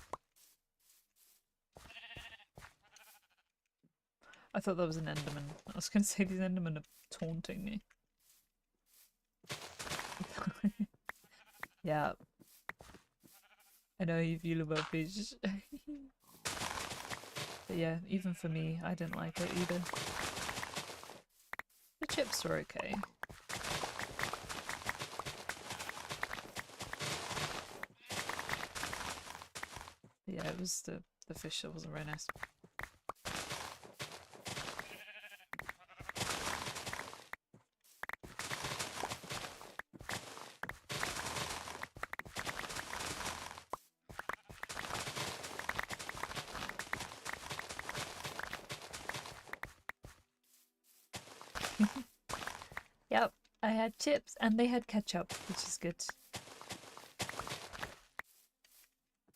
I thought that was an Enderman. I was going to say these Endermen are taunting me. Yeah. I know you feel about fish. But yeah, even for me, I didn't like it either. The chips were okay. But yeah, it was the fish that wasn't very nice. Yep, I had chips and they had ketchup, which is good.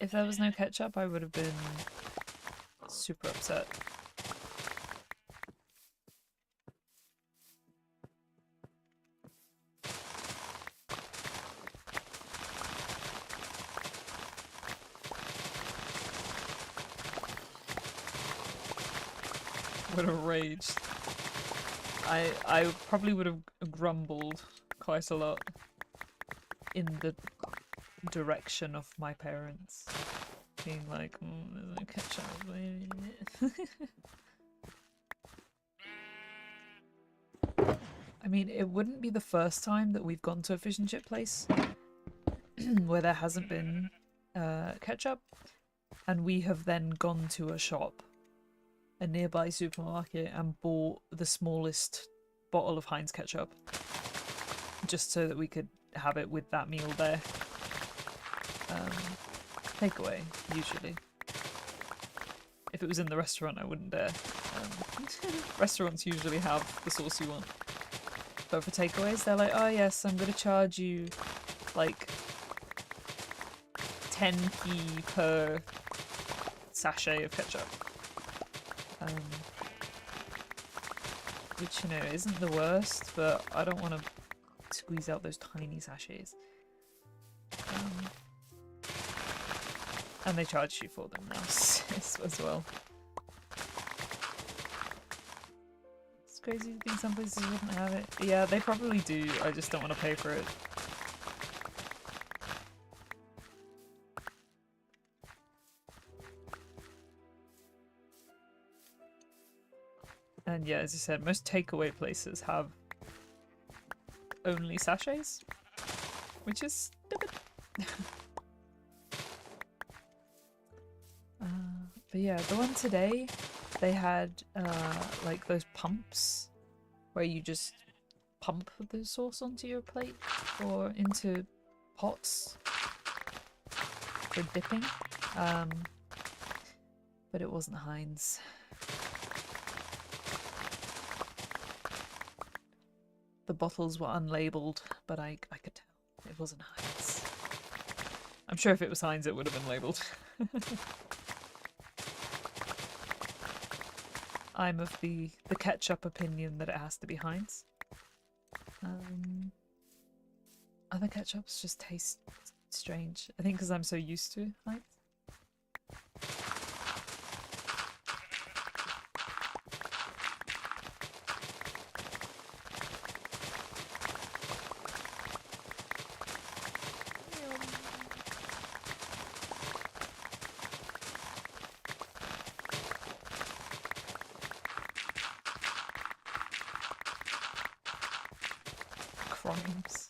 If there was no ketchup, I would have been super upset. Would have raged. I probably would have grumbled quite a lot in the direction of my parents, being like, there's no ketchup. I mean, it wouldn't be the first time that we've gone to a fish and chip place where there hasn't been ketchup, and we have then gone to a shop, a nearby supermarket, and bought the smallest bottle of Heinz ketchup just so that we could have it with that meal there. Takeaway, usually. If it was in the restaurant, I wouldn't dare. Restaurants usually have the sauce you want. But for takeaways, they're like, oh yes, I'm going to charge you like 10p per sachet of ketchup. Which, you know, isn't the worst, but I don't want to squeeze out those tiny sachets. And they charge you for them now as well. It's crazy to think some places wouldn't have it. Yeah, they probably do, I just don't want to pay for it. And yeah, as I said, most takeaway places have only sachets, which is stupid. But yeah, the one today, they had like those pumps where you just pump the sauce onto your plate or into pots for dipping. But it wasn't Heinz. The bottles were unlabeled, but I could tell it wasn't Heinz. I'm sure if it was Heinz, it would have been labeled. I'm of the ketchup opinion that it has to be Heinz. Other ketchups just taste strange. I think because I'm so used to Heinz. Crimes.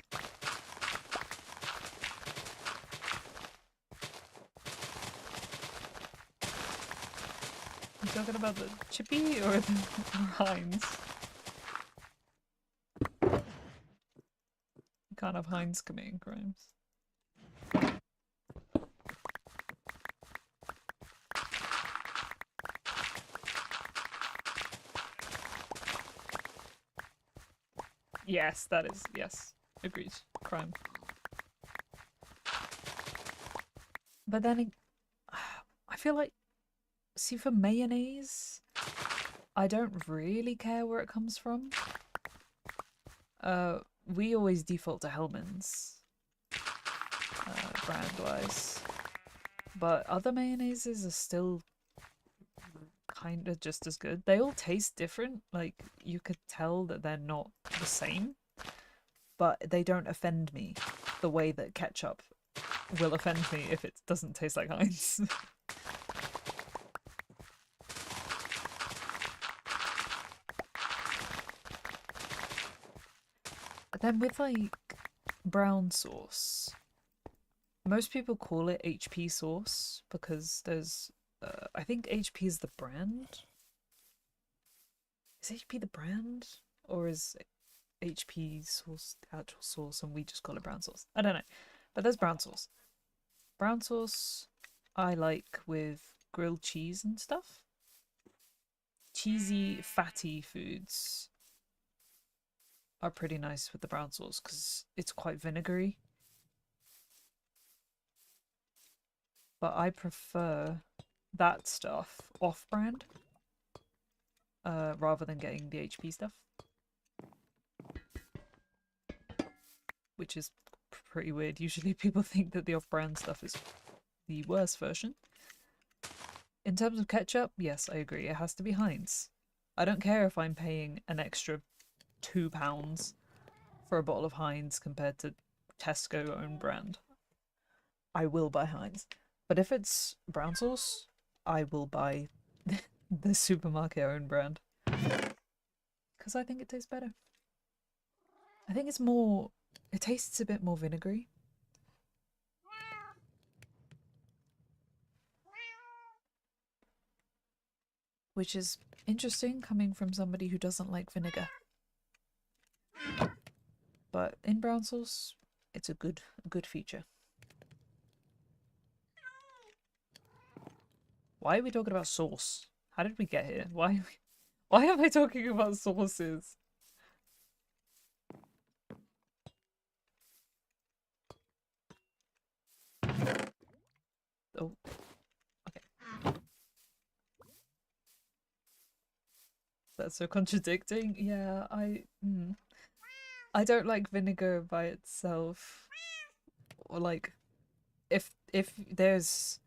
You talking about the Chippy or the Heinz? You can't have Heinz committing crimes. Yes, that is, yes. Agreed. Crime. But then, I feel like, see, for mayonnaise, I don't really care where it comes from. We always default to Hellmann's, brand-wise. But other mayonnaises are still kind of just as good. They all taste different. Like, you could tell that they're not the same. But they don't offend me the way that ketchup will offend me if it doesn't taste like Heinz. But then with like brown sauce, most people call it HP sauce because there's, I think HP is the brand. Is HP the brand? Or is HP sauce the actual sauce and we just call it brown sauce? I don't know. But there's brown sauce. Brown sauce I like with grilled cheese and stuff. Cheesy, fatty foods are pretty nice with the brown sauce because it's quite vinegary. But I prefer that stuff off-brand rather than getting the HP stuff. Which is pretty weird. Usually people think that the off-brand stuff is the worst version. In terms of ketchup, yes, I agree. It has to be Heinz. I don't care if I'm paying an extra £2 for a bottle of Heinz compared to Tesco own brand. I will buy Heinz. But if it's brown sauce, I will buy the supermarket own brand. Because I think it tastes better. I think it's more... It tastes a bit more vinegary. Which is interesting coming from somebody who doesn't like vinegar. But in brown sauce, it's a good feature. Why are we talking about sauce? How did we get here? Why am I talking about sauces? Oh, okay. That's so contradicting. Yeah, I don't like vinegar by itself. Or like, if there's...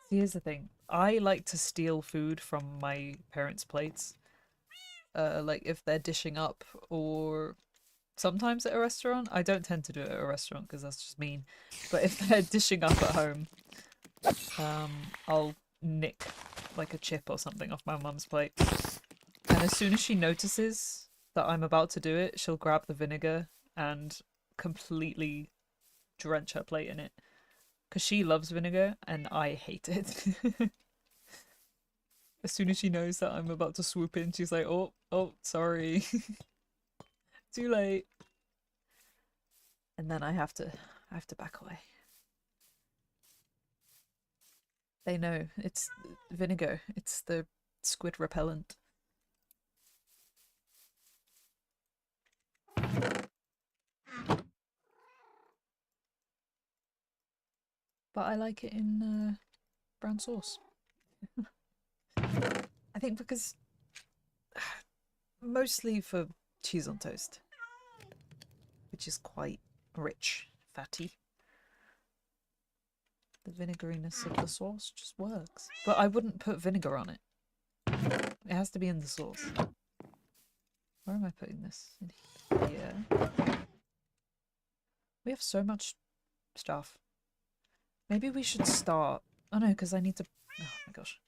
Here's the thing. I like to steal food from my parents' plates. Like if they're dishing up, or sometimes at a restaurant. I don't tend to do it at a restaurant because that's just mean. But if they're dishing up at home, I'll nick like a chip or something off my mum's plate. And as soon as she notices that I'm about to do it, she'll grab the vinegar and completely drench her plate in it. Because she loves vinegar and I hate it. As soon as she knows that I'm about to swoop in, she's like, oh, sorry. Too late. And then I have to back away. They know it's vinegar. It's the squid repellent. But I like it in brown sauce. I think because mostly for cheese on toast, which is quite rich, fatty. The vinegarariness of the sauce just works. But I wouldn't put vinegar on it. It has to be in the sauce. Where am I putting this? In here. We have so much stuff. Maybe we should start... Oh no, because I need to... Oh my gosh.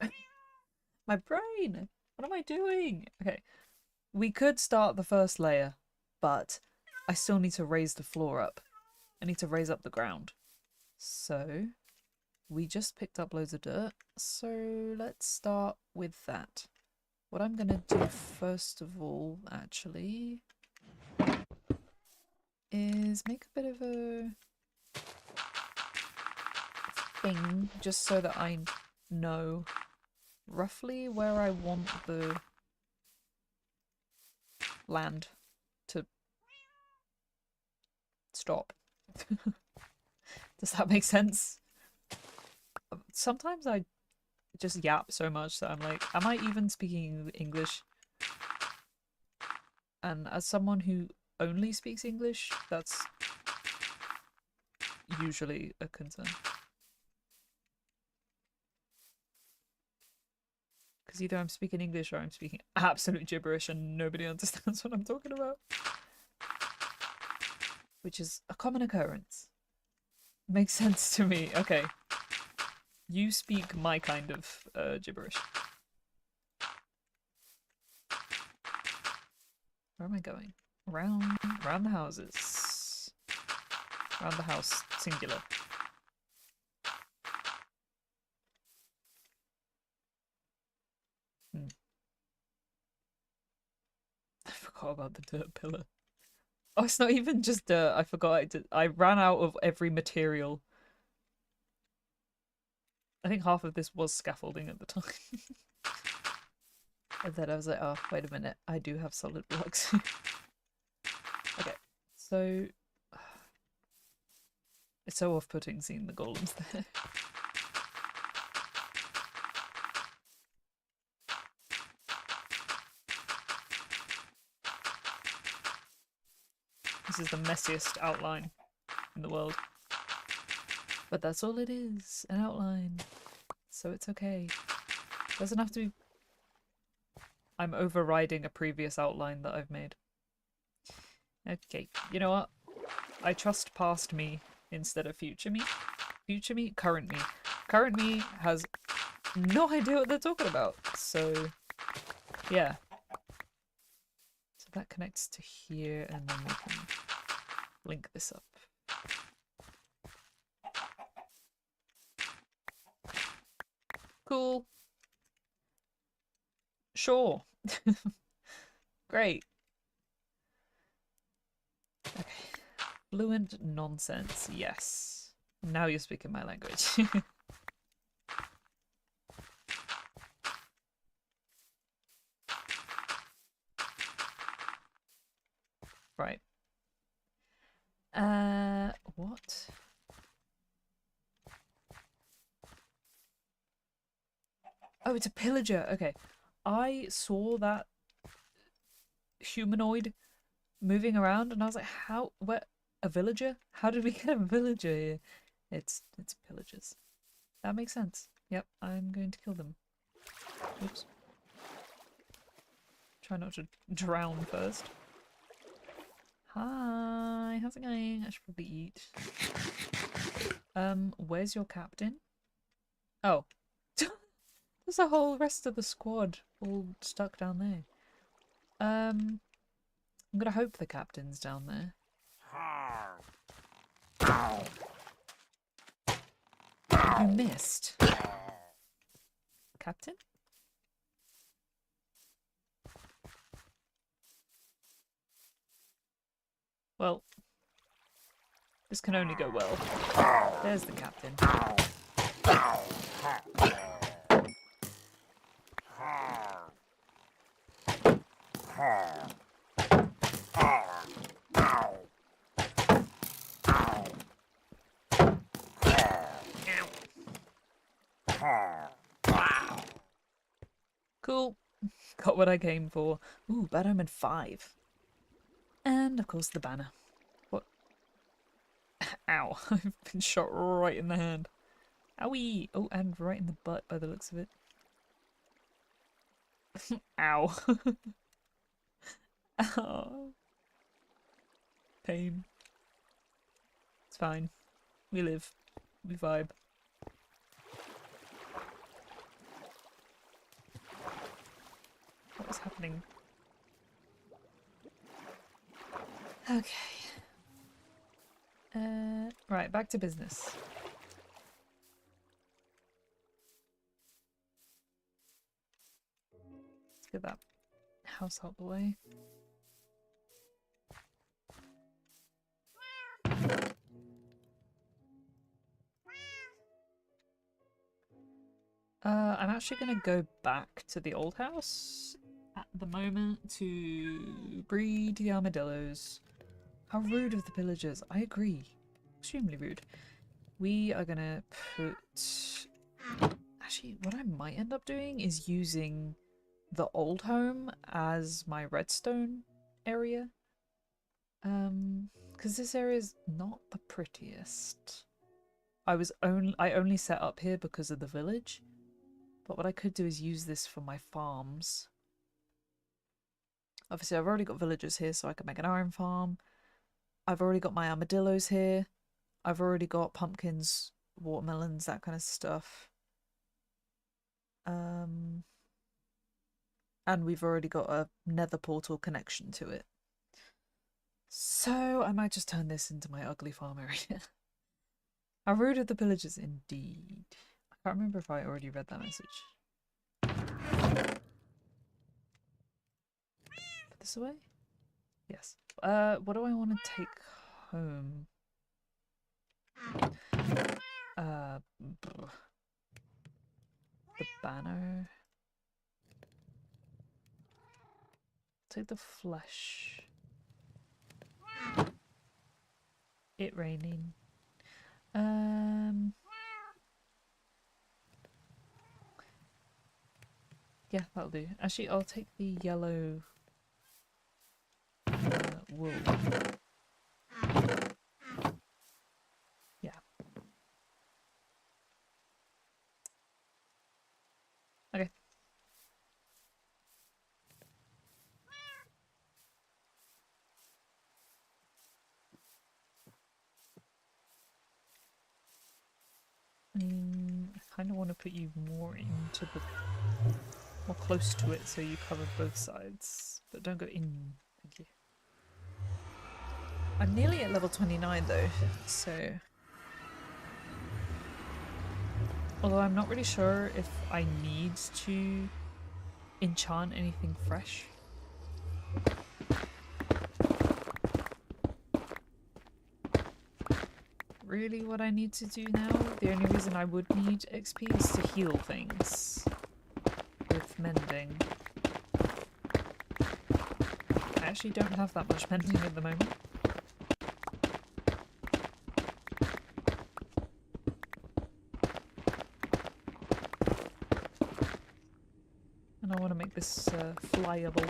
My brain! What am I doing? Okay. We could start the first layer, but I still need to raise the floor up. I need to raise up the ground. So, we just picked up loads of dirt, so let's start with that. What I'm gonna do first of all, actually, is make a bit of a thing, just so that I know roughly where I want the land to stop. Does that make sense? Sometimes I just yap so much that I'm like, am I even speaking English? And as someone who only speaks English, that's usually a concern. Because either I'm speaking English or I'm speaking absolute gibberish and nobody understands what I'm talking about. Which is a common occurrence. Makes sense to me. Okay. You speak my kind of gibberish. Where am I going? Around the houses. Around the house, singular. I forgot about the dirt pillar. Oh, it's not even just dirt. I forgot. I ran out of every material. I think half of this was scaffolding at the time. And then I was like, oh, wait a minute. I do have solid blocks. Okay, so... It's so off-putting seeing the golems there. This is the messiest outline in the world. But that's all it is, an outline. So it's okay. It doesn't have to be... I'm overriding a previous outline that I've made. Okay, you know what? I trust past me instead of future me. Future me? Current me. Current me has no idea what they're talking about. So, yeah. So that connects to here, and then we can link this up. Cool. Sure. Great. Okay. Fluent nonsense. Yes. Now you're speaking my language. Right. What? Oh, it's a pillager. Okay. I saw that humanoid moving around and I was like, how, where, a villager? How did we get a villager here? It's pillagers. That makes sense. Yep, I'm going to kill them. Oops. Try not to drown first. Hi, how's it going? I should probably eat. Where's your captain? Oh. There's a whole rest of the squad all stuck down there. I'm gonna hope the captain's down there. You missed. Captain? Well, this can only go well. There's the captain. Cool. Got what I came for. Ooh, Bad Omen 5. And, of course, the banner. What? Ow. I've been shot right in the hand. Owie! Oh, and right in the butt by the looks of it. Ow. Ow. Pain. It's fine. We live. We vibe. What was happening? Okay. Right, back to business. Let's get that house out the way. I'm actually going to go back to the old house at the moment to breed the armadillos. How rude of the pillagers. I agree. Extremely rude. We are going to put... Actually, what I might end up doing is using the old home as my redstone area. Because this area is not the prettiest. I only set up here because of the village. But what I could do is use this for my farms. Obviously, I've already got villagers here, so I can make an iron farm. I've already got my armadillos here. I've already got pumpkins, watermelons, that kind of stuff. And we've already got a nether portal connection to it. So I might just turn this into my ugly farm area. How rude of the pillagers indeed. I can't remember if I already read that message. Put this away? Yes. What do I want to take home? The banner. Take the flesh. It raining. Yeah, that'll do. Actually, I'll take the yellow wool. Yeah. Okay. I kind of want to put you more into the... more close to it so you cover both sides. But don't go in I'm nearly at level 29 though, so... Although I'm not really sure if I need to enchant anything fresh. Really what I need to do now? The only reason I would need XP is to heal things with mending. I actually don't have that much mending at the moment. And I want to make this flyable.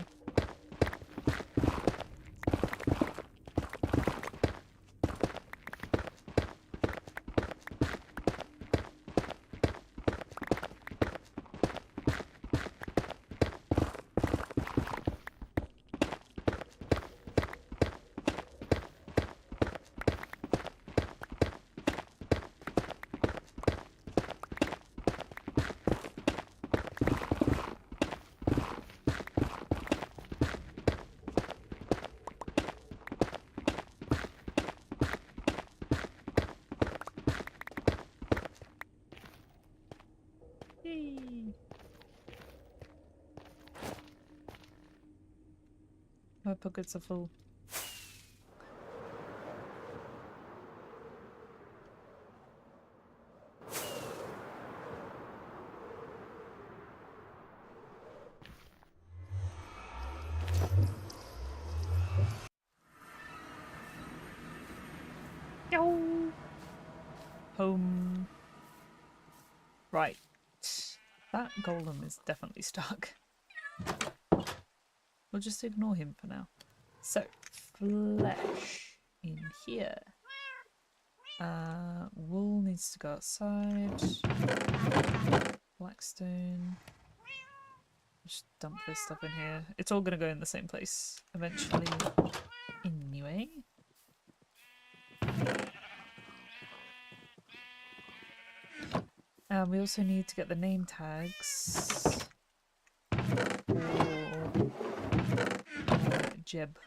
Yay! My pockets are full. Yo! Home. Right. That golem is definitely stuck. We'll just ignore him for now. So, flesh in here. Wool needs to go outside. Blackstone. Just dump this stuff in here. It's all gonna go in the same place eventually. Anyway. We also need to get the name tags for Jeb.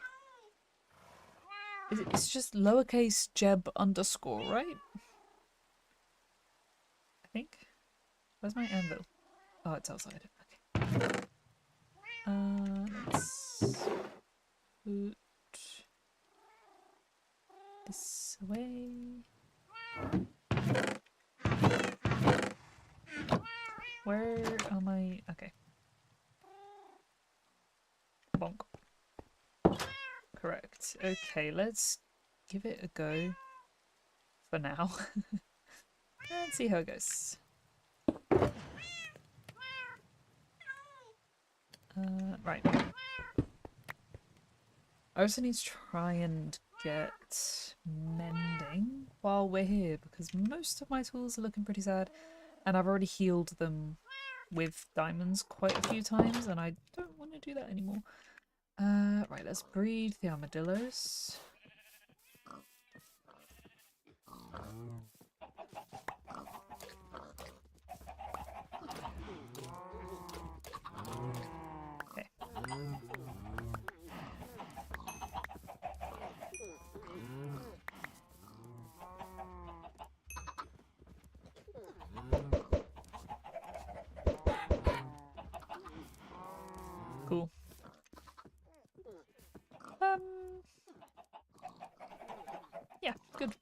It's just lowercase Jeb underscore, right? I think. Where's my anvil? Oh, it's outside. Okay. Let's put this away. Where am I? Okay. Bonk. Correct. Okay, let's give it a go for now. And see how it goes. Right. I also need to try and get mending while we're here because most of my tools are looking pretty sad and I've already healed them with diamonds quite a few times and I don't want to do that anymore. Right, let's breed the armadillos. Okay. Cool. Yeah, good.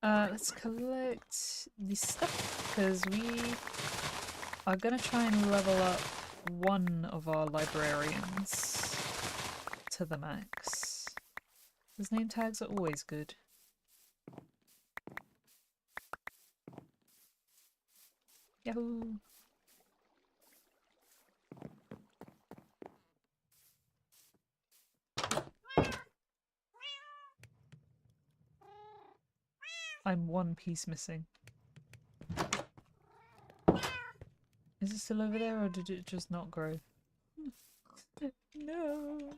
Let's collect this stuff because we are gonna try and level up one of our librarians to the max. His name tags are always good. Yahoo! I'm one piece missing. Is it still over there or did it just not grow? No!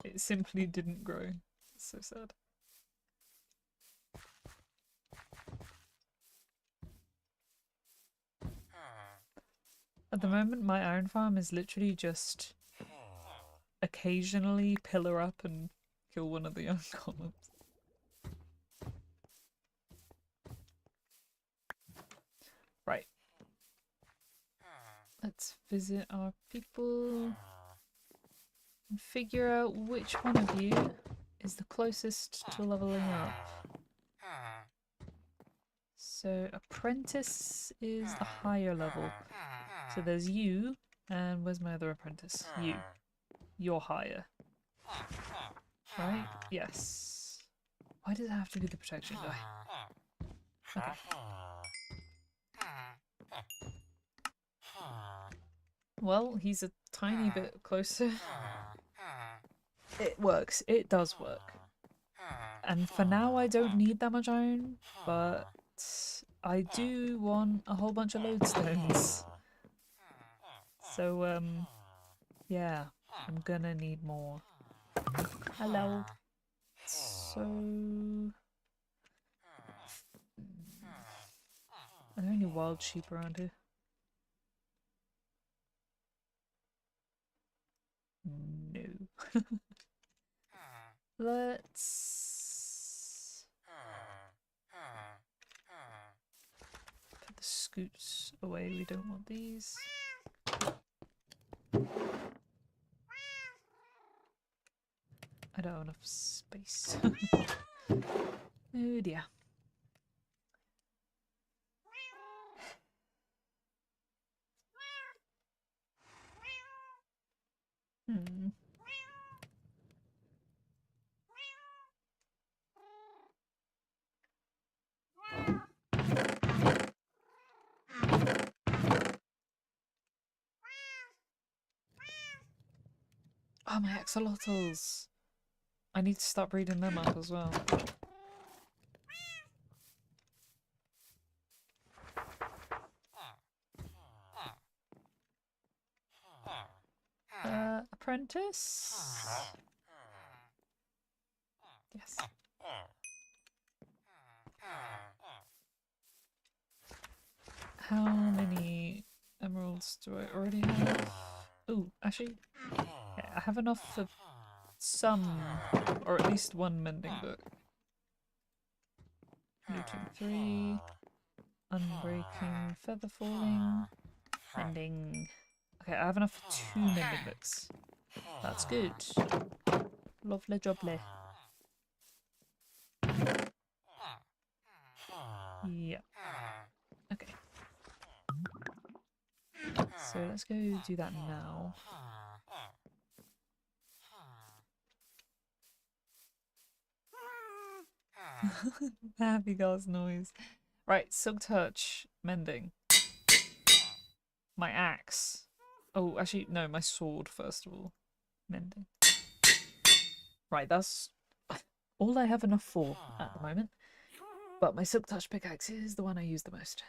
It simply didn't grow. It's so sad. At the moment, my iron farm is literally just occasionally pillar up and kill one of the uncommons. Right. Let's visit our people and figure out which one of you is the closest to leveling up. So apprentice is the higher level. So there's you, and where's my other apprentice? You. You're higher. Right? Yes. Why does it have to be the protection guy? Okay. Well, he's a tiny bit closer. It works. It does work. And for now I don't need that much iron, but I do want a whole bunch of lodestones. So, yeah, I'm gonna need more. Hello. So... Are there any wild sheep around here? No. Let's... put the scoots away, we don't want these. I don't have enough space. Oh dear. Hmm. Oh, my axolotls! I need to start breeding them up as well. Apprentice? Yes. How many emeralds do I already have? Ooh, actually, yeah, I have enough for some, or at least one mending book. Looting 3, unbreaking, feather falling, mending. Okay, I have enough for 2 mending books. That's good. Lovely jubbly. Yeah. Okay. So let's go do that now. Happy girl's noise. Right, silk touch, mending. My axe. Oh, actually, no, my sword first of all. Mending. Right, that's all I have enough for at the moment. But my silk touch pickaxe is the one I use the most.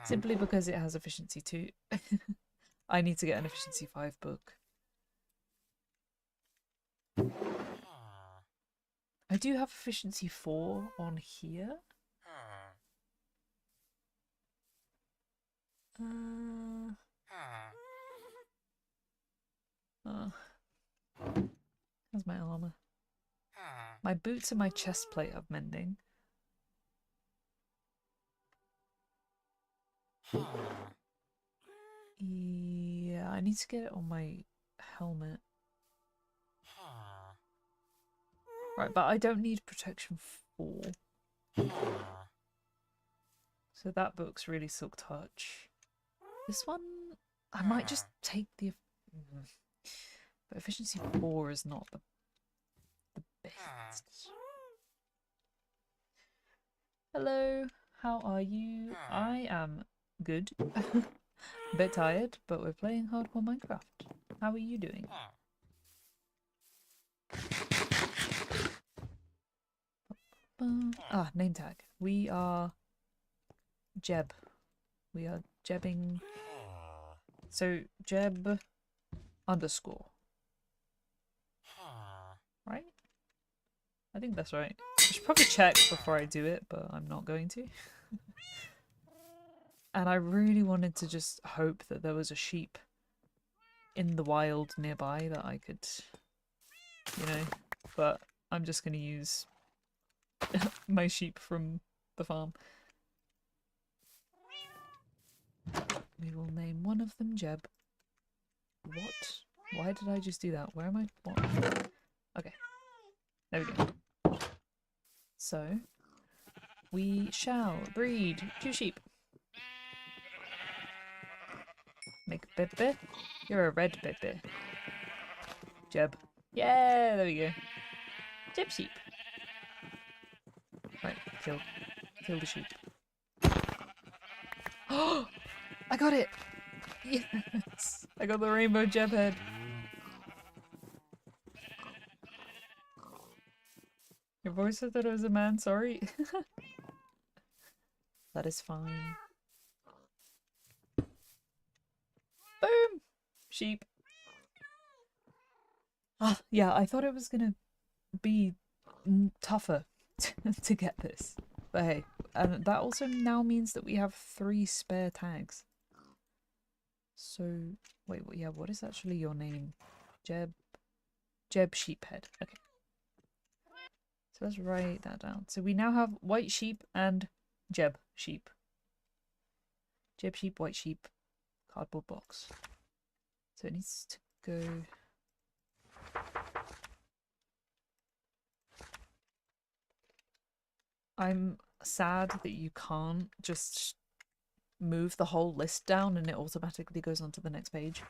Simply because it has efficiency 2. I need to get an efficiency 5 book. I do have efficiency 4 on here. How's my armor? My boots and my chest plate have mending. Yeah, I need to get it on my helmet. Right, but I don't need protection 4. So that book's really silk touch. This one, I might just take the... But efficiency 4 is not the best. Hello, how are you? I am good. A bit tired, but we're playing hardcore Minecraft. How are you doing? Ah, name tag. We are Jeb. We are Jebbing. So, Jeb underscore. Right? I think that's right. I should probably check before I do it, but I'm not going to. And I really wanted to just hope that there was a sheep in the wild nearby that I could, you know, but I'm just going to use my sheep from the farm. We will name one of them Jeb. What? Why did I just do that? Where am I? What? Okay. There we go. So, we shall breed 2 sheep. Make Bebe. You're a red Bebe. Jeb. Yeah, there we go. Jeb sheep. Right, kill the sheep. Oh! I got it! Yes! I got the rainbow Jeb head. Your voice said that it was a man, sorry. That is fine. Boom! Sheep. Ah, yeah, I thought it was gonna be tougher to get this. But hey, and that also now means that we have 3 spare tags. So, wait, yeah, what is actually your name? Jeb Sheephead. Okay. So let's write that down. So we now have white sheep and Jeb sheep. Jeb sheep, white sheep, cardboard box. So it needs to go... I'm sad that you can't just move the whole list down and it automatically goes onto the next page.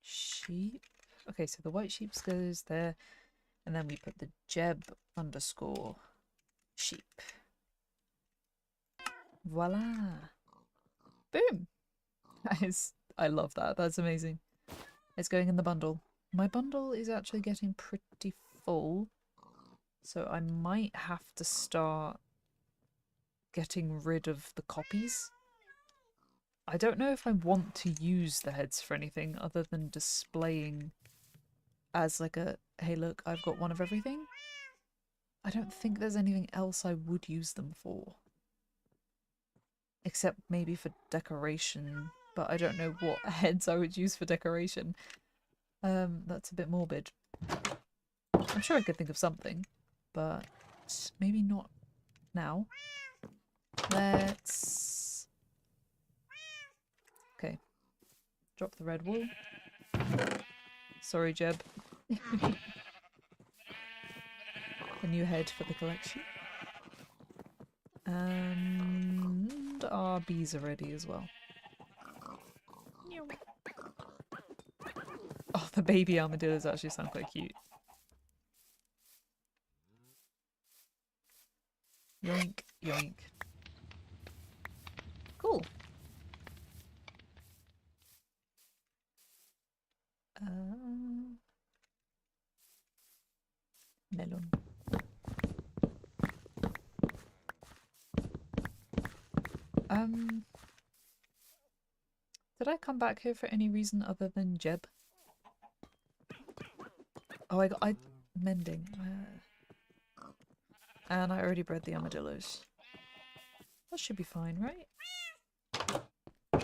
Sheep. Okay, so the white sheep goes there, and then we put the Jeb underscore sheep. Voila. Boom. I love that. That's amazing. It's going in the bundle. My bundle is actually getting pretty full, so I might have to start getting rid of the copies. I don't know if I want to use the heads for anything other than displaying as like a, hey look, I've got one of everything. I don't think there's anything else I would use them for. Except maybe for decoration, but I don't know what heads I would use for decoration. That's a bit morbid. I'm sure I could think of something, but maybe not now. Let's... Okay. Drop the red wool. Sorry, Jeb. A new head for the collection. And our bees are ready as well. Oh, the baby armadillos actually sound quite cute. Yoink, yoink. Cool. Melon. Did I come back here for any reason other than Jeb? Oh, I mending. And I already bred the armadillos. That should be fine, right? Is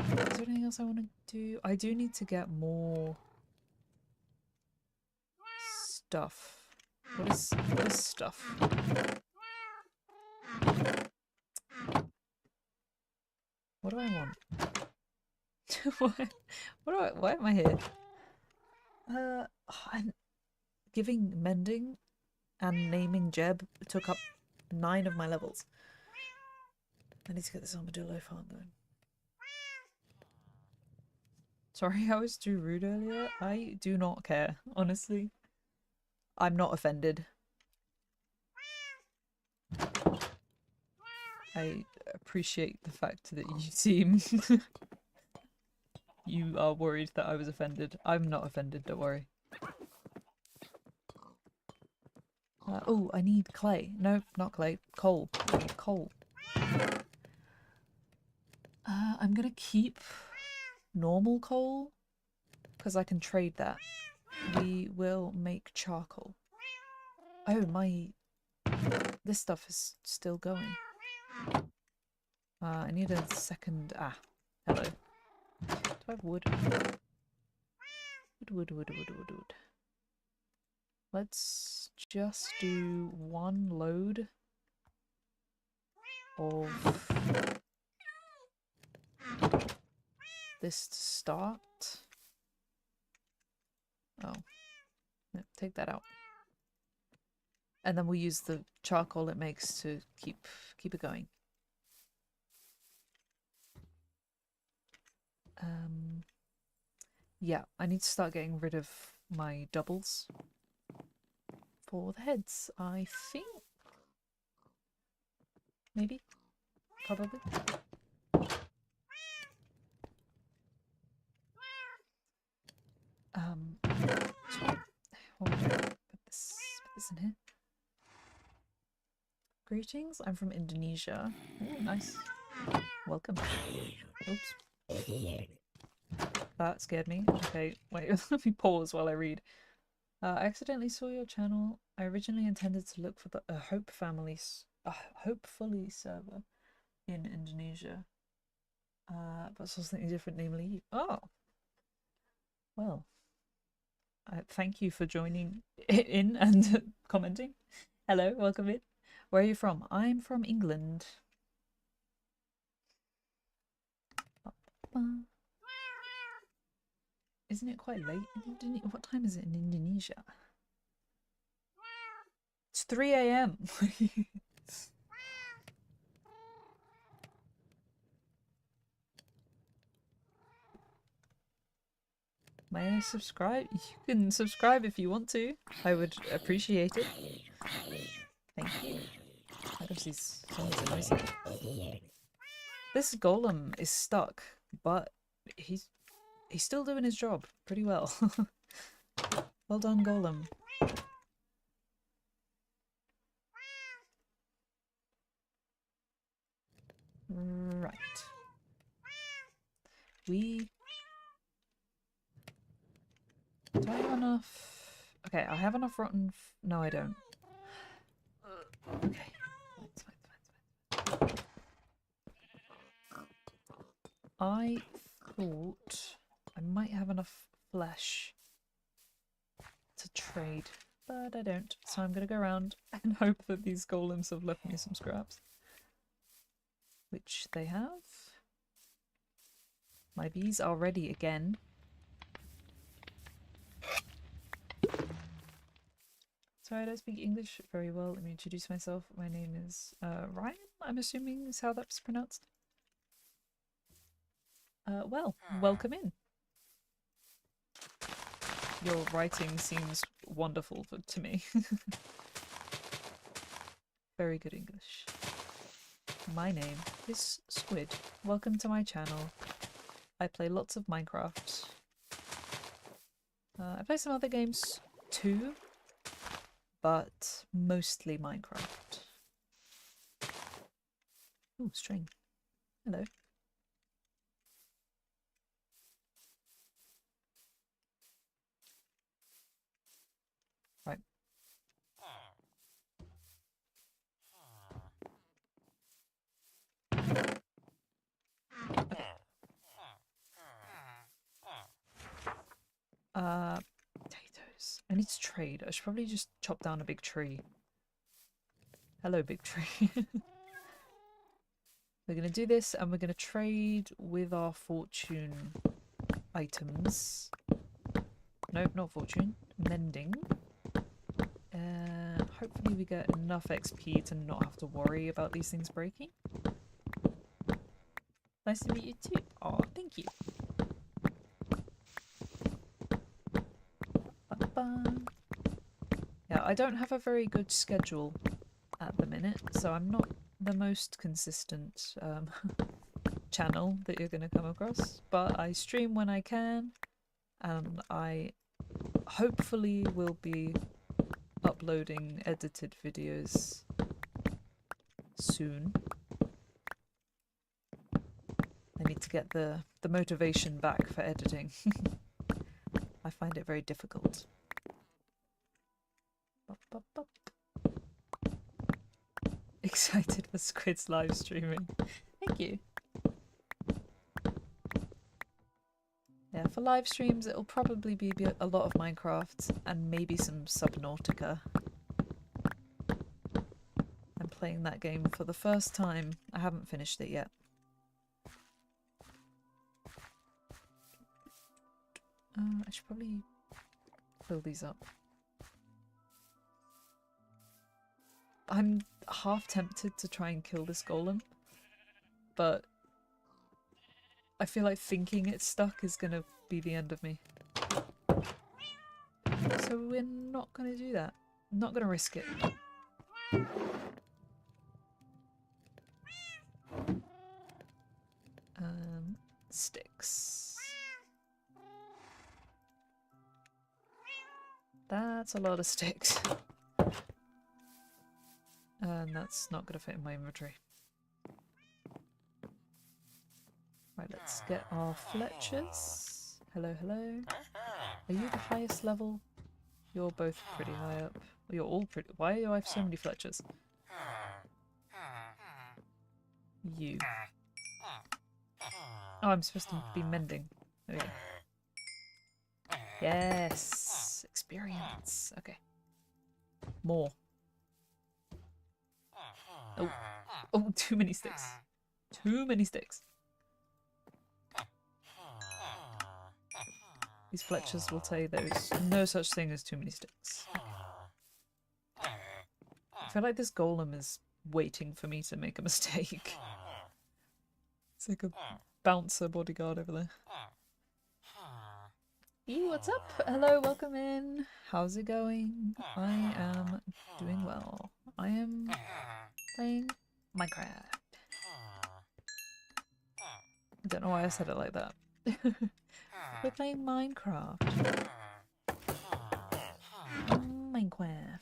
there anything else I want to do? I do need to get more stuff. What is stuff? What do I want? Why am I here? I'm giving mending and naming Jeb took up 9 of my levels. I need to get this armadillo farm going. Sorry, I was too rude earlier. I do not care, honestly. I'm not offended. I appreciate the fact that you seem... you are worried that I was offended. I'm not offended, don't worry. Oh, I need clay. No, not clay. Coal. I need coal. I'm gonna keep normal coal because I can trade that. We will make charcoal. Oh, this stuff is still going. I need a second. Ah, hello. Do I have wood? Wood. Let's just do one load of this to start. Oh, no, take that out. And then we'll use the charcoal it makes to keep it going. Yeah, I need to start getting rid of my doubles for the heads, I think. Maybe? Probably. What would I put this in here? Greetings, I'm from Indonesia. Oh, nice. Welcome. Oops. That scared me. Okay, wait, let me pause while I read. I accidentally saw your channel. I originally intended to look for the Hopefully server in Indonesia. But saw something different, namely. Oh! Well. Thank you for joining in and commenting. Hello, welcome in. Where are you from? I'm from England. Isn't it quite late in Indonesia? What time is it in Indonesia? It's 3 AM. May I subscribe? You can subscribe if you want to. I would appreciate it. Thank you. My gosh, these zombies are noisy. This golem is stuck, but he's still doing his job pretty well. Well done, golem. Right. Do I have enough? Okay, I have enough rotten. No, I don't. Okay. It's fine. I thought I might have enough flesh to trade, but I don't. So I'm gonna go around and hope that these golems have left me some scraps. Which they have. My bees are ready again. Sorry, I don't speak English very well. Let me introduce myself. My name is Ryan, I'm assuming is how that's pronounced. Well, welcome in. Your writing seems wonderful to me. Very good English. My name is Squid. Welcome to my channel. I play lots of Minecraft. I play some other games too, but mostly Minecraft. Ooh, string. Hello. Right. Potatoes. I need to trade. I should probably just chop down a big tree. Hello, big tree. We're going to do this and we're going to trade with our fortune items. Nope, not fortune. Mending. Hopefully we get enough XP to not have to worry about these things breaking. Nice to meet you too. Oh, thank you. Yeah, I don't have a very good schedule at the minute, so I'm not the most consistent channel that you're going to come across, but I stream when I can, and I hopefully will be uploading edited videos soon. I need to get the motivation back for editing. I find it very difficult. Excited for Squid's live streaming. Thank you. Yeah, for live streams it'll probably be a lot of Minecraft and maybe some Subnautica. I'm playing that game for the first time. I haven't finished it yet. I should probably fill these up. I'm half tempted to try and kill this golem, but I feel like thinking it's stuck is gonna be the end of me. So we're not gonna do that. Not gonna risk it. Sticks. That's a lot of sticks. And that's not gonna fit in my inventory. Right, let's get our Fletchers. Hello, hello. Are you the highest level? You're both pretty high up. You're all pretty... Why do I have so many Fletchers? You. Oh, I'm supposed to be mending. There we go. Yes! Experience. Okay. More. Oh. Oh, too many sticks. Too many sticks. These Fletchers will tell you there's no such thing as too many sticks. I feel like this golem is waiting for me to make a mistake. It's like a bouncer bodyguard over there. Eee, what's up? Hello, welcome in. How's it going? I am doing well. I am playing Minecraft. I don't know why I said it like that. We're playing Minecraft. Minecraft.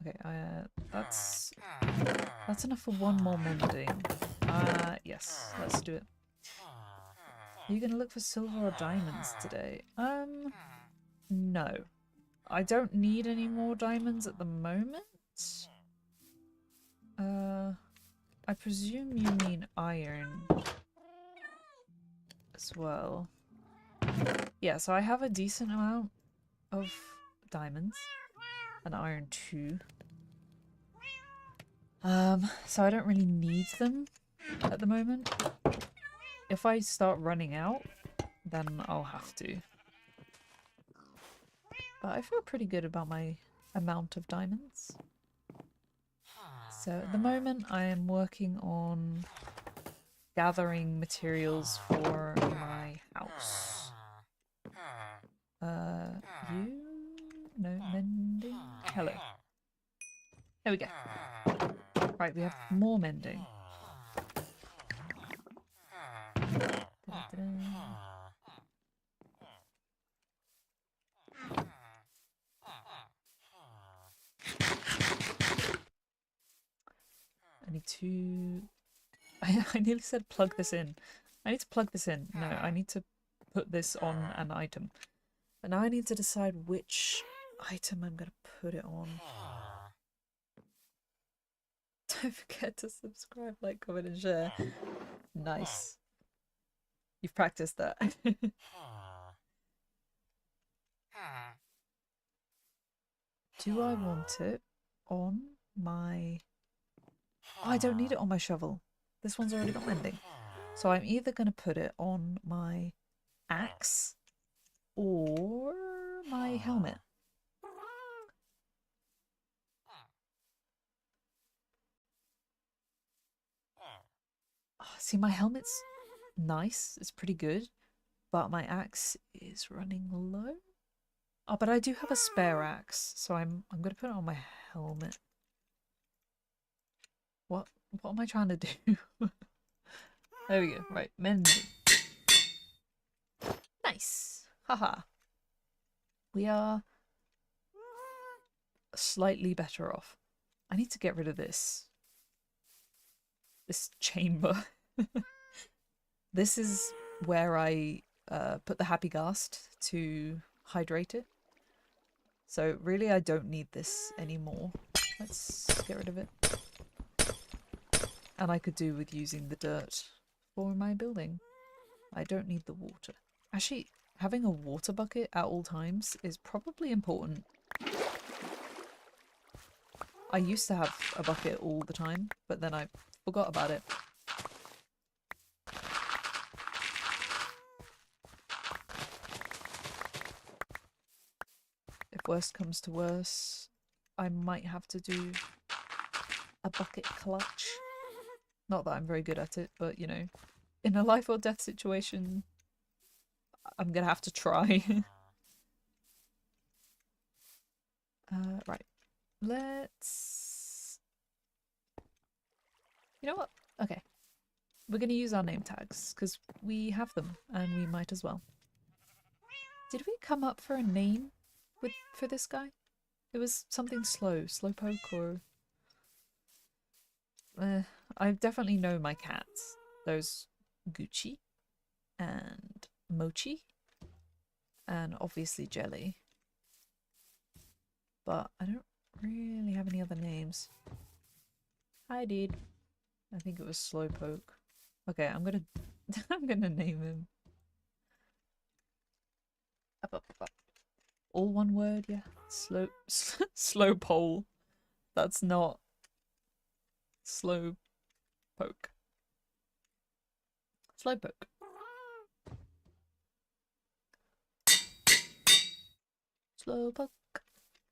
Okay, that's enough for one more mending. Yes, let's do it. Are you gonna look for silver or diamonds today? No. I don't need any more diamonds at the moment. I presume you mean iron as well. Yeah, so I have a decent amount of diamonds and iron too. So I don't really need them at the moment. If I start running out, then I'll have to. But I feel pretty good about my amount of diamonds. So at the moment I am working on gathering materials for my house. You? No, mending? Hello. There we go. Right, we have more mending. I need to... I nearly said plug this in. I need to plug this in. No, I need to put this on an item. But now I need to decide which item I'm going to put it on. Don't forget to subscribe, like, comment and share. Nice. You've practiced that. Do I want it on my... Oh, I don't need it on my shovel. This one's already got mending. So I'm either going to put it on my axe or my helmet. Oh, see, my helmet's nice. It's pretty good. But my axe is running low. Oh, but I do have a spare axe. So I'm going to put it on my helmet. What am I trying to do? There we go. Right, mending. Nice. Haha. We are slightly better off. I need to get rid of this chamber. This is where I put the Happy Ghast to hydrate it. So really I don't need this anymore. Let's get rid of it. And I could do with using the dirt for my building. I don't need the water. Actually, having a water bucket at all times is probably important. I used to have a bucket all the time, but then I forgot about it. If worst comes to worst, I might have to do a bucket clutch. Not that I'm very good at it, but you know, in a life or death situation, I'm gonna have to try. Right. Let's... You know what? Okay. We're gonna use our name tags, because we have them, and we might as well. Did we come up for a name for this guy? It was something slow. Slowpoke or... I definitely know my cats. There's Gucci and Mochi and obviously Jelly. But I don't really have any other names. Hi, dude. I think it was Slowpoke. Okay, I'm gonna I'm gonna name him. Up. All one word, yeah. Slowpole. That's not Slowpoke. Slowpoke. Slowpoke.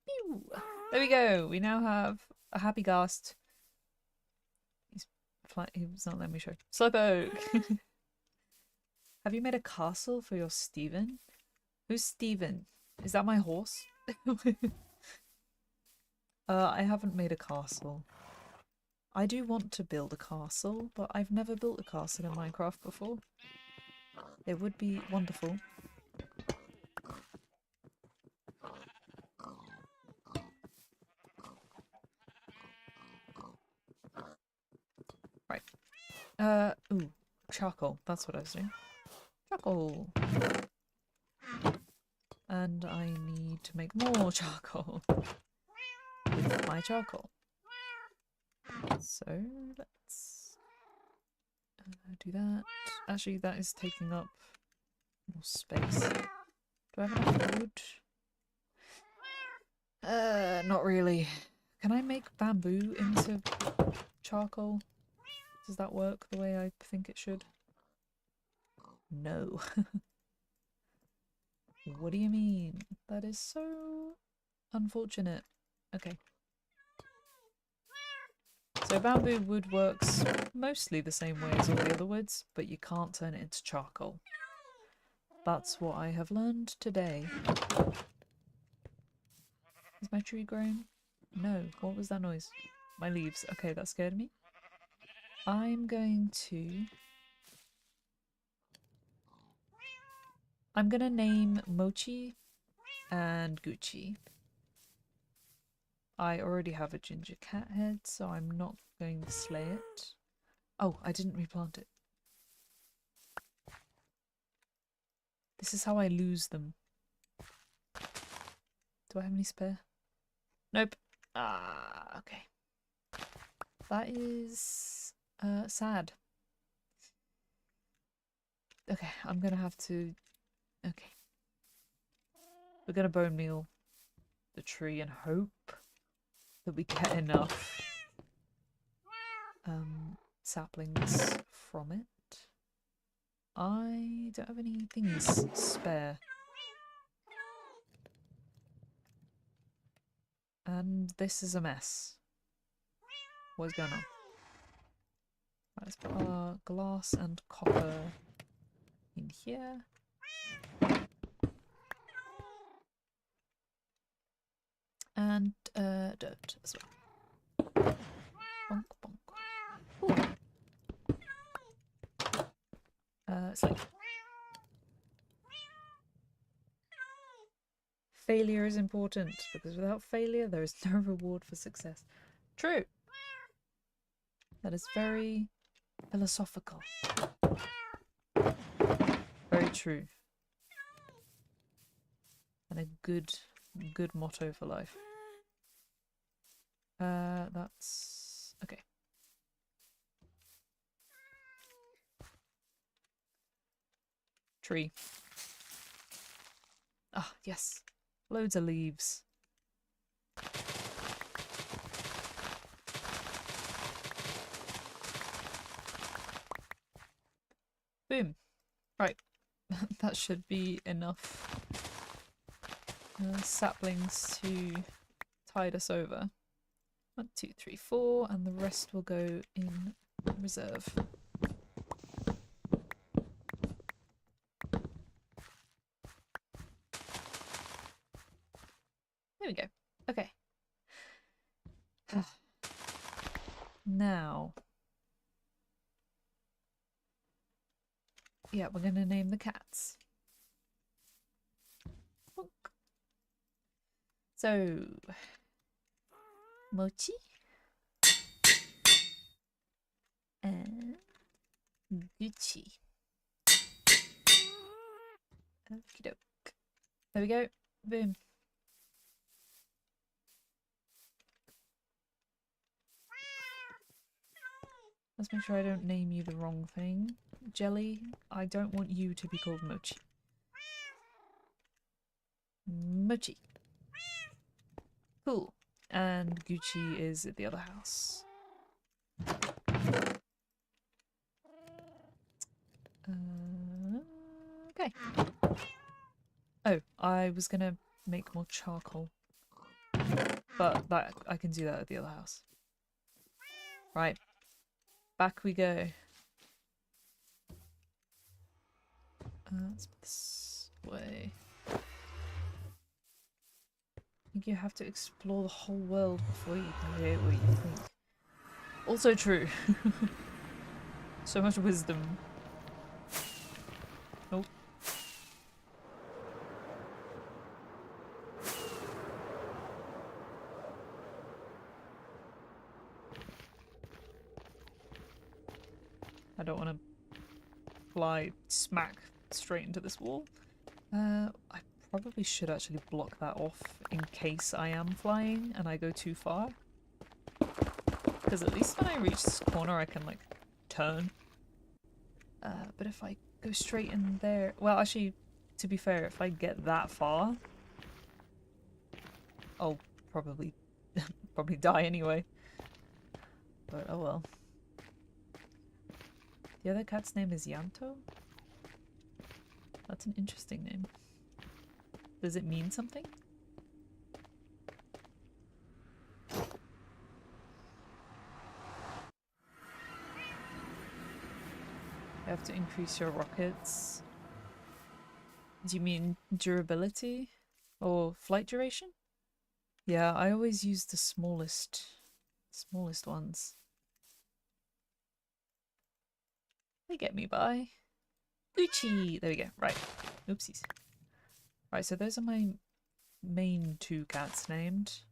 Pew! There we go. We now have a happy Ghast. He's not letting me show. Slowpoke. Have you made a castle for your Steven? Who's Steven? Is that my horse? I haven't made a castle. I do want to build a castle, but I've never built a castle in Minecraft before. It would be wonderful. Right. Ooh, charcoal. That's what I was doing. Charcoal. And I need to make more charcoal with my charcoal. So let's do that. Actually, that is taking up more space. Do I have enough wood? Not really. Can I make bamboo into charcoal? Does that work the way I think it should? No. What do you mean? That is so unfortunate. Okay. So bamboo wood works mostly the same way as all the other woods, but you can't turn it into charcoal. That's what I have learned today. Is my tree growing? No. What was that noise? My leaves. Okay, that scared me. I'm going to name Mochi and Gucci. I already have a ginger cat head, so I'm not going to slay it. Oh, I didn't replant it. This is how I lose them. Do I have any spare? Nope. Ah, okay. That is sad. Okay, I'm gonna have to... Okay. We're gonna bone meal the tree and hope that we get enough saplings from it. I don't have any things spare. And this is a mess. What's going on? Right, let's put our glass and copper in here. And dirt as well. Bonk, bonk. Slate. Failure is important, because without failure there is no reward for success. True. That is very philosophical. Very true. And a good good motto for life. That's okay. Tree. Ah, yes. Loads of leaves. Boom. Right. That should be enough saplings to tide us over. 1, 2, 3, 4, and the rest will go in reserve. There we go. Okay. Now. Yeah, we're gonna name the cats. So, Mochi and Gucci. Okie doke. There we go. Boom. Let's make sure I don't name you the wrong thing. Jelly, I don't want you to be called Mochi. Mochi. Cool. And Gucci is at the other house. Okay. Oh, I was gonna make more charcoal. But that I can do that at the other house. Right. Back we go. Let's put this way. I think you have to explore the whole world before you can create what you think. Also true. So much wisdom. Nope. I don't want to fly smack straight into this wall. I probably should actually block that off in case I am flying and I go too far. Because at least when I reach this corner I can, like, turn. But if I go straight in there... Well, actually, to be fair, if I get that far... I'll probably die anyway. But oh well. The other cat's name is Yanto? That's an interesting name. Does it mean something? You have to increase your rockets. Do you mean durability? Or flight duration? Yeah, I always use the smallest ones. They get me by. Gucci! There we go. Right. Oopsies. Right, so those are my main 2 cats named.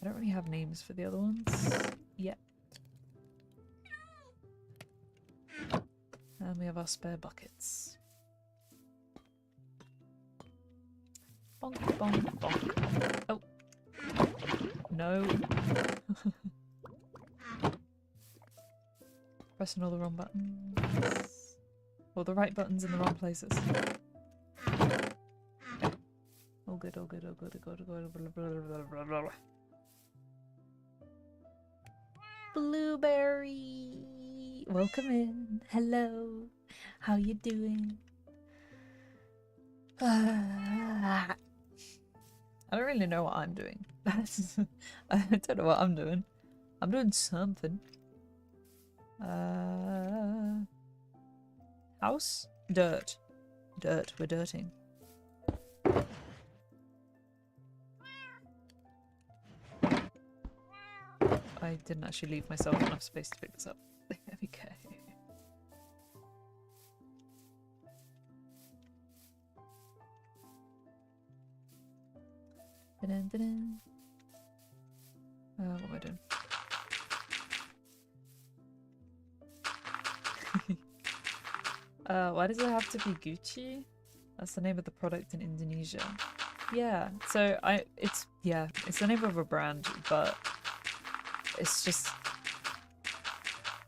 I don't really have names for the other ones yet. And we have our spare buckets. Bonk, bonk, bonk. Oh. No. Pressing all the wrong buttons. Or the right buttons in the wrong places. Okay. All good, all good, all good, all good, all good. Blah, blah, blah, blah, blah. Blueberry! Welcome in. Hello. How you doing? I don't really know what I'm doing. I don't know what I'm doing. I'm doing something. House? Dirt. Dirt. We're dirting. I didn't actually leave myself enough space to pick this up. There we go. Dun, dun, dun. What am I doing? Why does it have to be Gucci? That's the name of the product in Indonesia. Yeah, so it's the name of a brand, but it's just,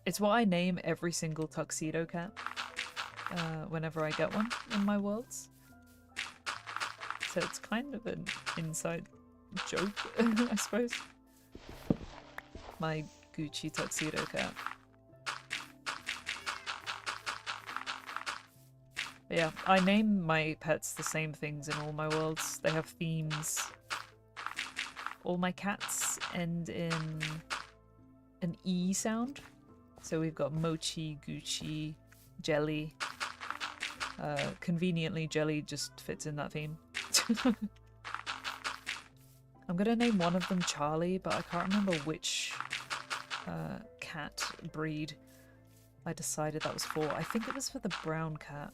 it's what I name every single tuxedo cat whenever I get one in my worlds. So it's kind of an inside joke, I suppose. My Gucci tuxedo cat. But yeah, I name my pets the same things in all my worlds. They have themes. All my cats end in an E sound. So we've got Mochi, Gucci, Jelly. Conveniently, Jelly just fits in that theme. I'm gonna name one of them Charlie, but I can't remember which cat breed I decided that was for. I think it was for the brown cat.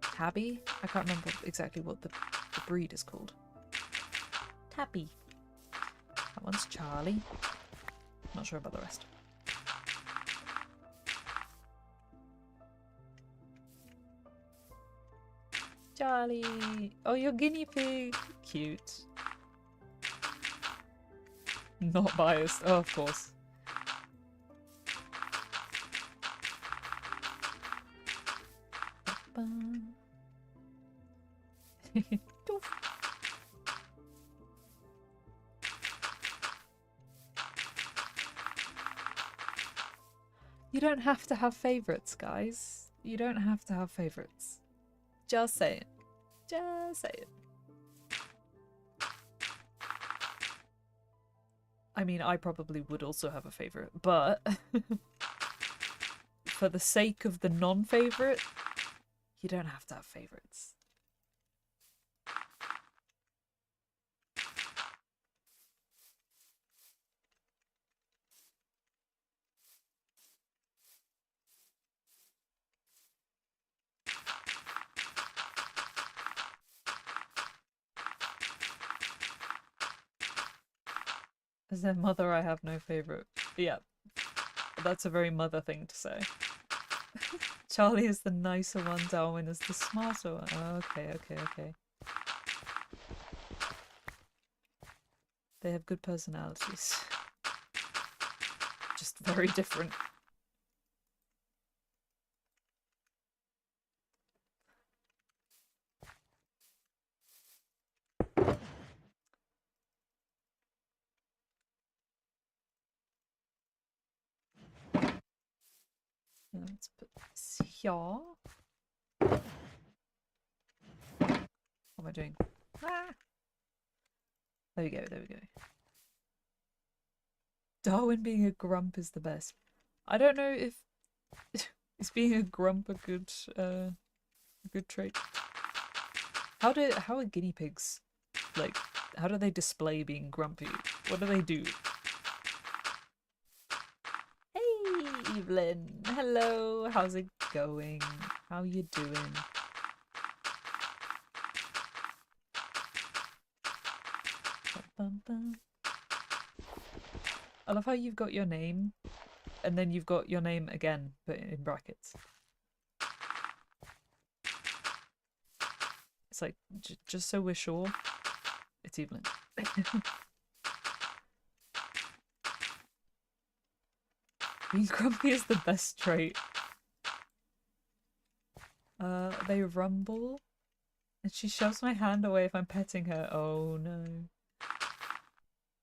Tabby? I can't remember exactly what the breed is called. Tabby. That one's Charlie. Not sure about the rest. Charlie! Oh, your guinea pig! Cute. Not biased. Oh, of course. You don't have to have favourites, guys. You don't have to have favourites. Just say it. Just say it. I mean, I probably would also have a favourite, but for the sake of the non-favourite, you don't have to have favourites. As their mother, I have no favourite. Yeah, that's a very mother thing to say. Charlie is the nicer one, Darwin is the smarter one. Oh, okay, okay, okay. They have good personalities. Just very different. Let's put this here. What am I doing? Ah! There we go, there we go. Darwin being a grump is the best. I don't know if is being a grump a good trait. How are guinea pigs, like, how do they display being grumpy? What do they do? Hey, Evelyn. Hello. How's it going? How you doing? Bum, bum. I love how you've got your name, and then you've got your name again, but in brackets. It's like, just so we're sure, it's Evelyn. Being grumpy is the best trait. They rumble, and she shoves my hand away if I'm petting her. Oh no.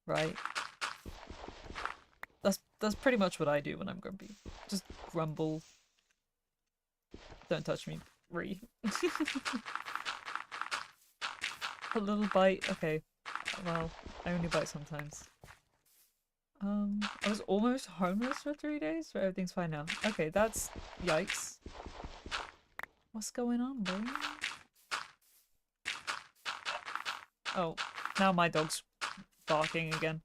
Right. That's pretty much what I do when I'm grumpy. Just grumble. Don't touch me, Ree. A little bite. Okay. Well, I only bite sometimes. I was almost homeless for 3 days, but everything's fine now. Okay, that's yikes. What's going on, bro? Oh, now my dog's barking again.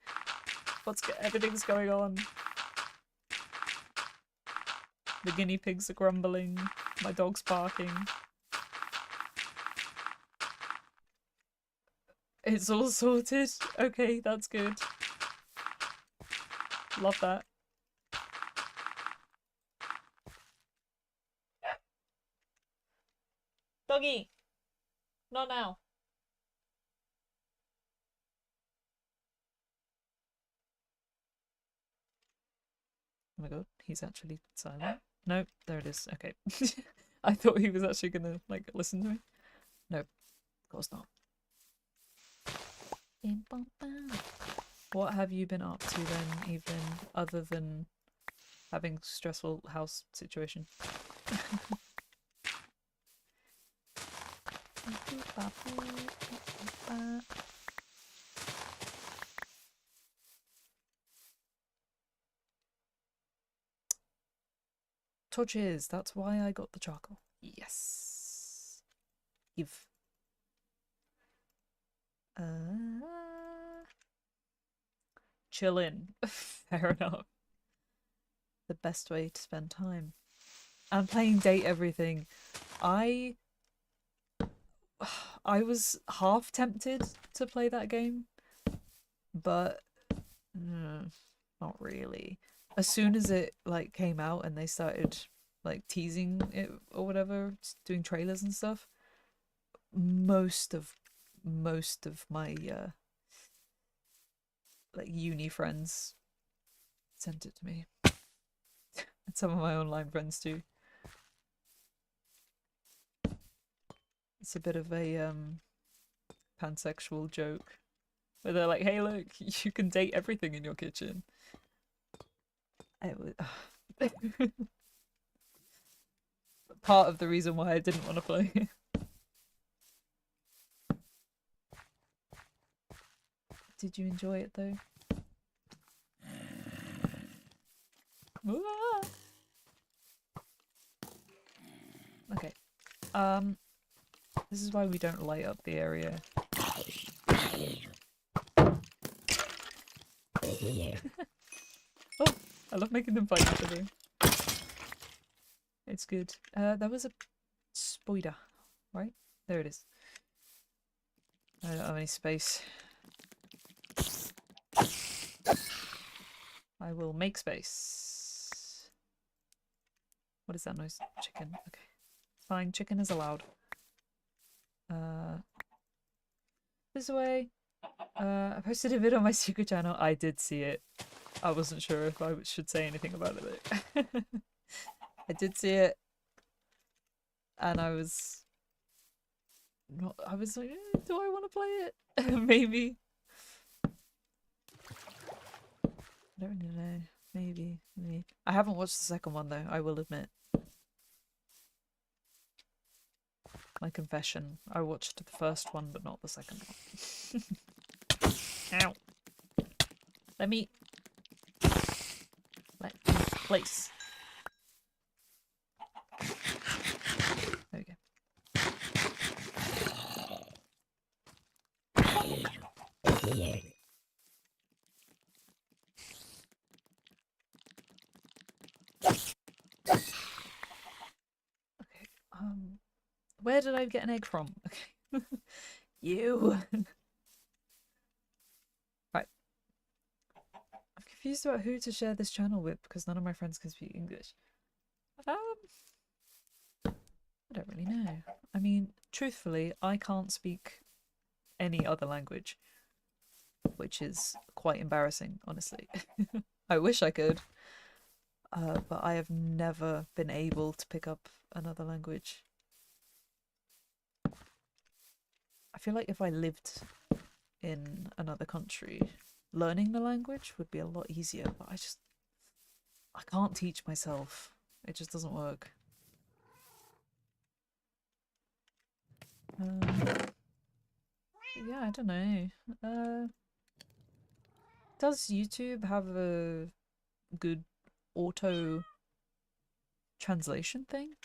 Everything's going on. The guinea pigs are grumbling. My dog's barking. It's all sorted. Okay, that's good. Love that. Doggy! Not now. my god, he's actually silent. No, there it is. Okay. I thought he was actually gonna, like, listen to me. Nope, of course not. What have you been up to then, Evelyn, other than having stressful house situation? Torches, that's why I got the charcoal. Yes. Give. Chillin'. Fair enough. The best way to spend time. And playing Date Everything. I was half tempted to play that game, but not really. As soon as it like came out and they started like teasing it or whatever, doing trailers and stuff, most of my like uni friends sent it to me. And some of my online friends too. It's a bit of a pansexual joke where they're like, hey look, you can date everything in your kitchen. It was part of the reason why I didn't want to play. Did you enjoy it though? Okay. This is why we don't light up the area. Oh, I love making them fight each other. It's good. There was a spider, right? There it is. I don't have any space. I will make space. What is that noise? Chicken. Okay. Fine, chicken is allowed. This way. I posted a video on my secret channel. I did see it. I wasn't sure if I should say anything about it though. I did see it. And I was like, do I want to play it? Maybe. I don't really know. Maybe. I haven't watched the second one though, I will admit. My confession. I watched the first one, but not the second one. Ow. Let me place. There we go. Okay. Where did I get an egg from? Okay. You. Right. I'm confused about who to share this channel with because none of my friends can speak English. I don't really know. I mean, truthfully, I can't speak any other language, which is quite embarrassing, honestly. I wish I could, but I have never been able to pick up another language. I feel like if I lived in another country, learning the language would be a lot easier, but I can't teach myself. It just doesn't work. Yeah, I don't know. Does YouTube have a good auto translation thing?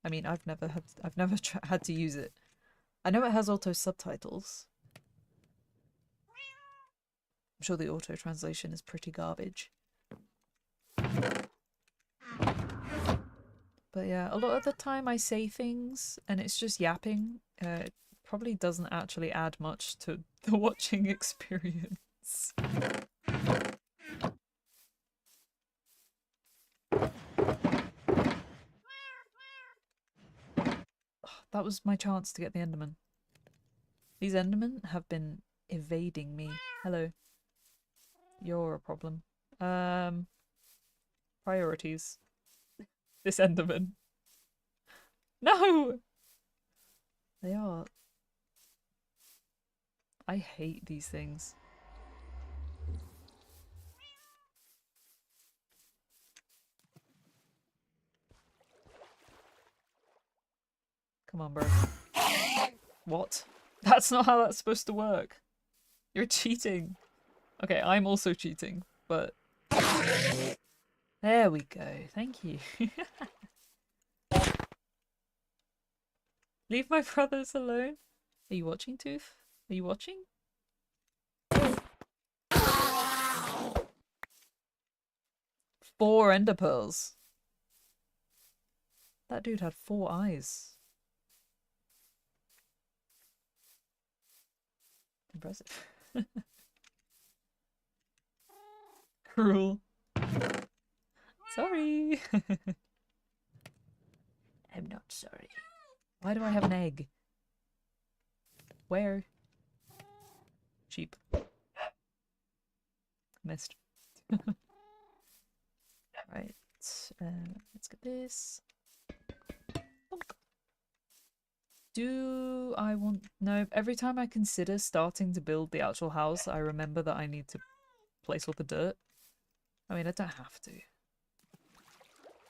I mean, I've never had to use it. I know it has auto subtitles. I'm sure the auto translation is pretty garbage. But yeah, a lot of the time I say things and it's just yapping. It probably doesn't actually add much to the watching experience. That was my chance to get the Enderman. These Endermen have been evading me. Hello. You're a problem. Priorities. This Enderman. No! They are... I hate these things. Come on, bro. What? That's not how that's supposed to work. You're cheating. Okay, I'm also cheating, but... There we go. Thank you. Leave my brothers alone. Are you watching, Tooth? Are you watching? 4 ender pearls. That dude had 4 eyes. Impressive. Cruel. Sorry. I'm not sorry. Why do I have an egg? Where? Sheep. Missed. Right. Let's get this. Bonk. Do I want... No, every time I consider starting to build the actual house, I remember that I need to place all the dirt. I mean, I don't have to.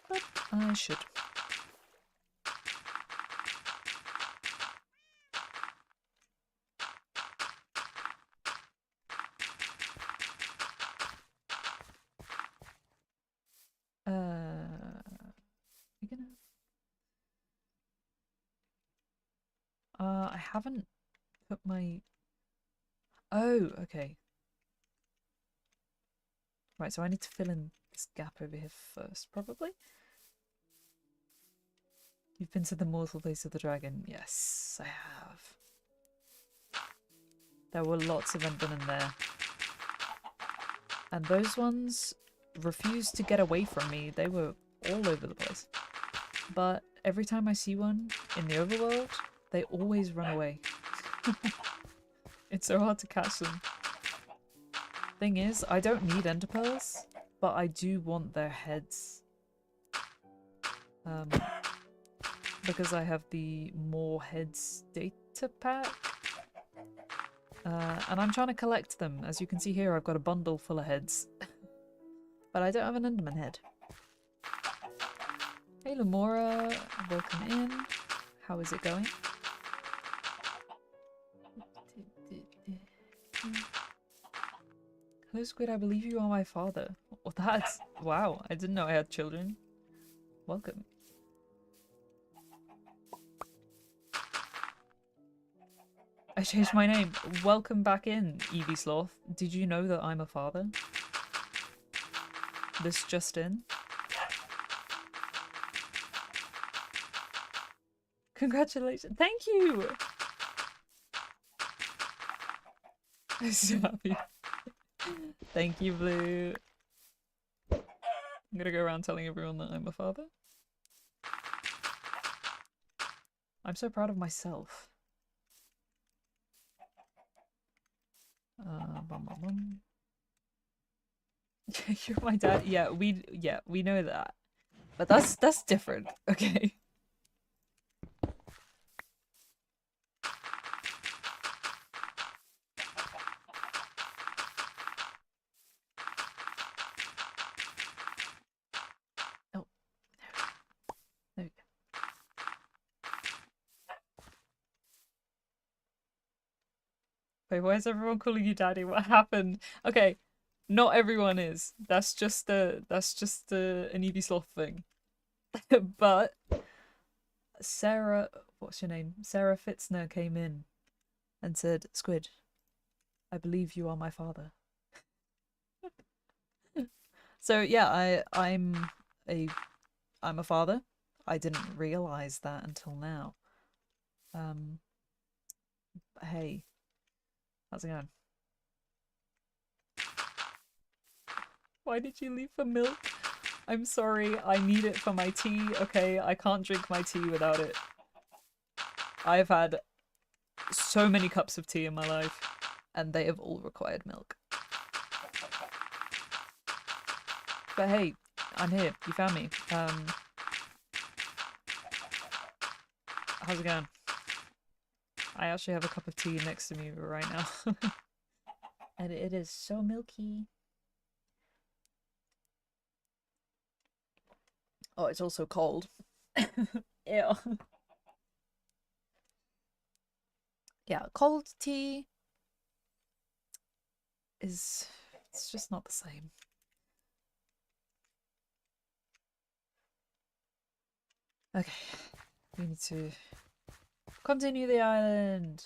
But I should. We're gonna... I haven't put my... Oh, okay. Right, so I need to fill in this gap over here first, probably. You've been to the mortal place of the dragon. Yes, I have. There were lots of Endermen there. And those ones refused to get away from me. They were all over the place. But every time I see one in the overworld, they always run away. It's so hard to catch them. Thing is, I don't need ender pearls, but I do want their heads. Because I have the more heads data pack. And I'm trying to collect them. As you can see here, I've got a bundle full of heads. But I don't have an enderman head. Hey Lamora, welcome in. How is it going? Hello Squid, I believe you are my father. Well, that's... Wow, I didn't know I had children. Welcome. I changed my name. Welcome back in, Evie Sloth. Did you know that I'm a father? This just in. Congratulations. Thank you! I'm so happy. Thank you, Blue. I'm gonna go around telling everyone that I'm a father. I'm so proud of myself. Bum, bum, bum. You're my dad. Yeah, we know that. But that's different, okay? Oh, there we go. Wait, why is everyone calling you daddy? What happened? Okay, not everyone is. That's just an Evie Sloth thing. But Sarah, what's your name? Sarah Fitzner came in and said, Squid, I believe you are my father. So yeah, I'm a father. I didn't realize that until now. Hey, how's it going? Why did you leave for milk? I'm sorry, I need it for my tea, okay? I can't drink my tea without it. I've had so many cups of tea in my life, and they have all required milk. But hey, I'm here. You found me. How's it going? I actually have a cup of tea next to me right now. And it is so milky. Oh, it's also cold. Ew. Yeah, cold tea is... it's just not the same. Okay, we need to continue the island.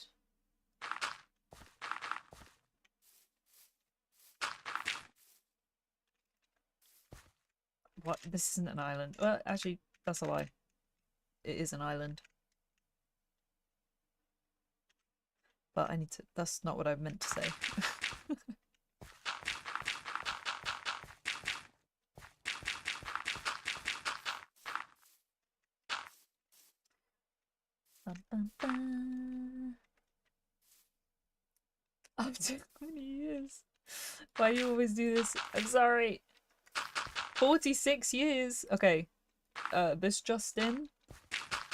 What? This isn't an island. Well, actually, that's a lie. It is an island. But I need to... that's not what I meant to say. Bum, bum, bum. After 20 years. Why do you always do this? I'm sorry. 46 years. Okay. This just in.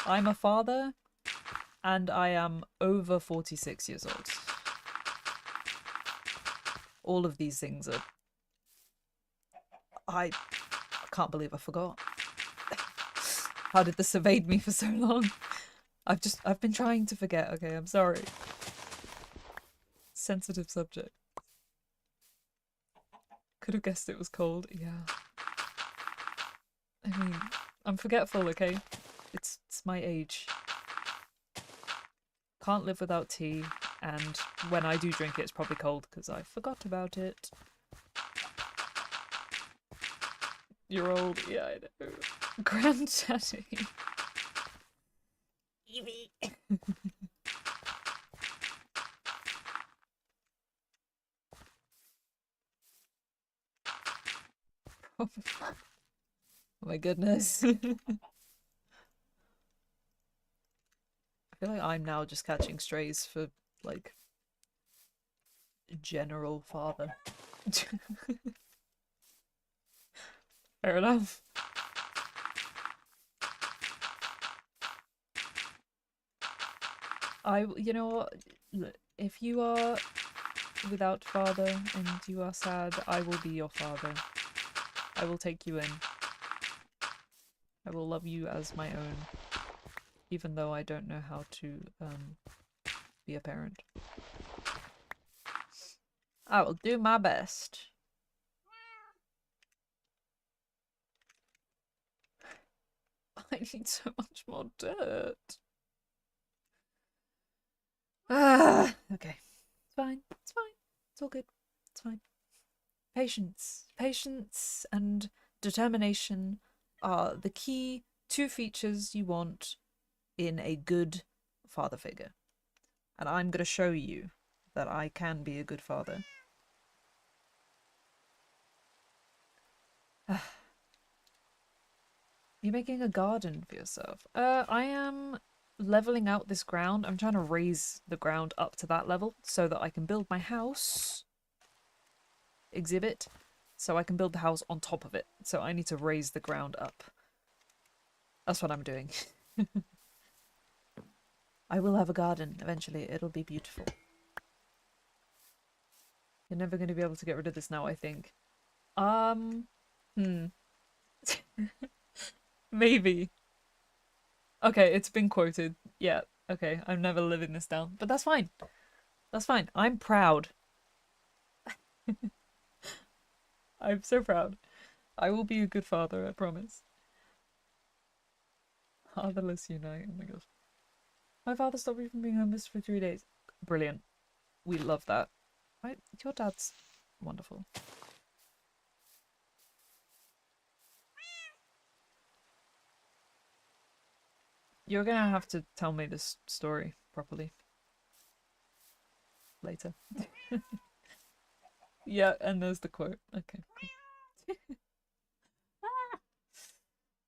I'm a father. And I am over 46 years old. All of these things are... I can't believe I forgot. How did this evade me for so long? I've been trying to forget. Okay, I'm sorry. Sensitive subject. Could have guessed it was cold. Yeah. I mean, I'm forgetful, okay? It's my age. Can't live without tea, and when I do drink it, it's probably cold because I forgot about it. You're old. Yeah, I know. Granddaddy. Evie. Oh my goodness. I feel like I'm now just catching strays for, like, general father. Fair enough. You know what? If you are without father and you are sad, I will be your father. I will take you in. I will love you as my own, even though I don't know how to be a parent. I will do my best. I need so much more dirt. Ah, okay. It's fine. It's fine. It's all good. It's fine. Patience. Patience and determination are the key two features you want in a good father figure. And I'm going to show you that I can be a good father. You're making a garden for yourself. I am leveling out this ground. I'm trying to raise the ground up to that level so that I can build my house. Exhibit. So I can build the house on top of it. So I need to raise the ground up. That's what I'm doing. I will have a garden eventually. It'll be beautiful. You're never going to be able to get rid of this now, I think. Maybe. Okay, it's been quoted. Yeah, okay, I'm never living this down. But that's fine. That's fine. I'm proud. I'm so proud. I will be a good father, I promise. Fatherless unite. Oh my gosh. My father stopped me from being homeless for 3 days. Brilliant. We love that. Right? Your dad's wonderful. You're gonna have to tell me this story properly later. Yeah, and there's the quote. Okay, cool.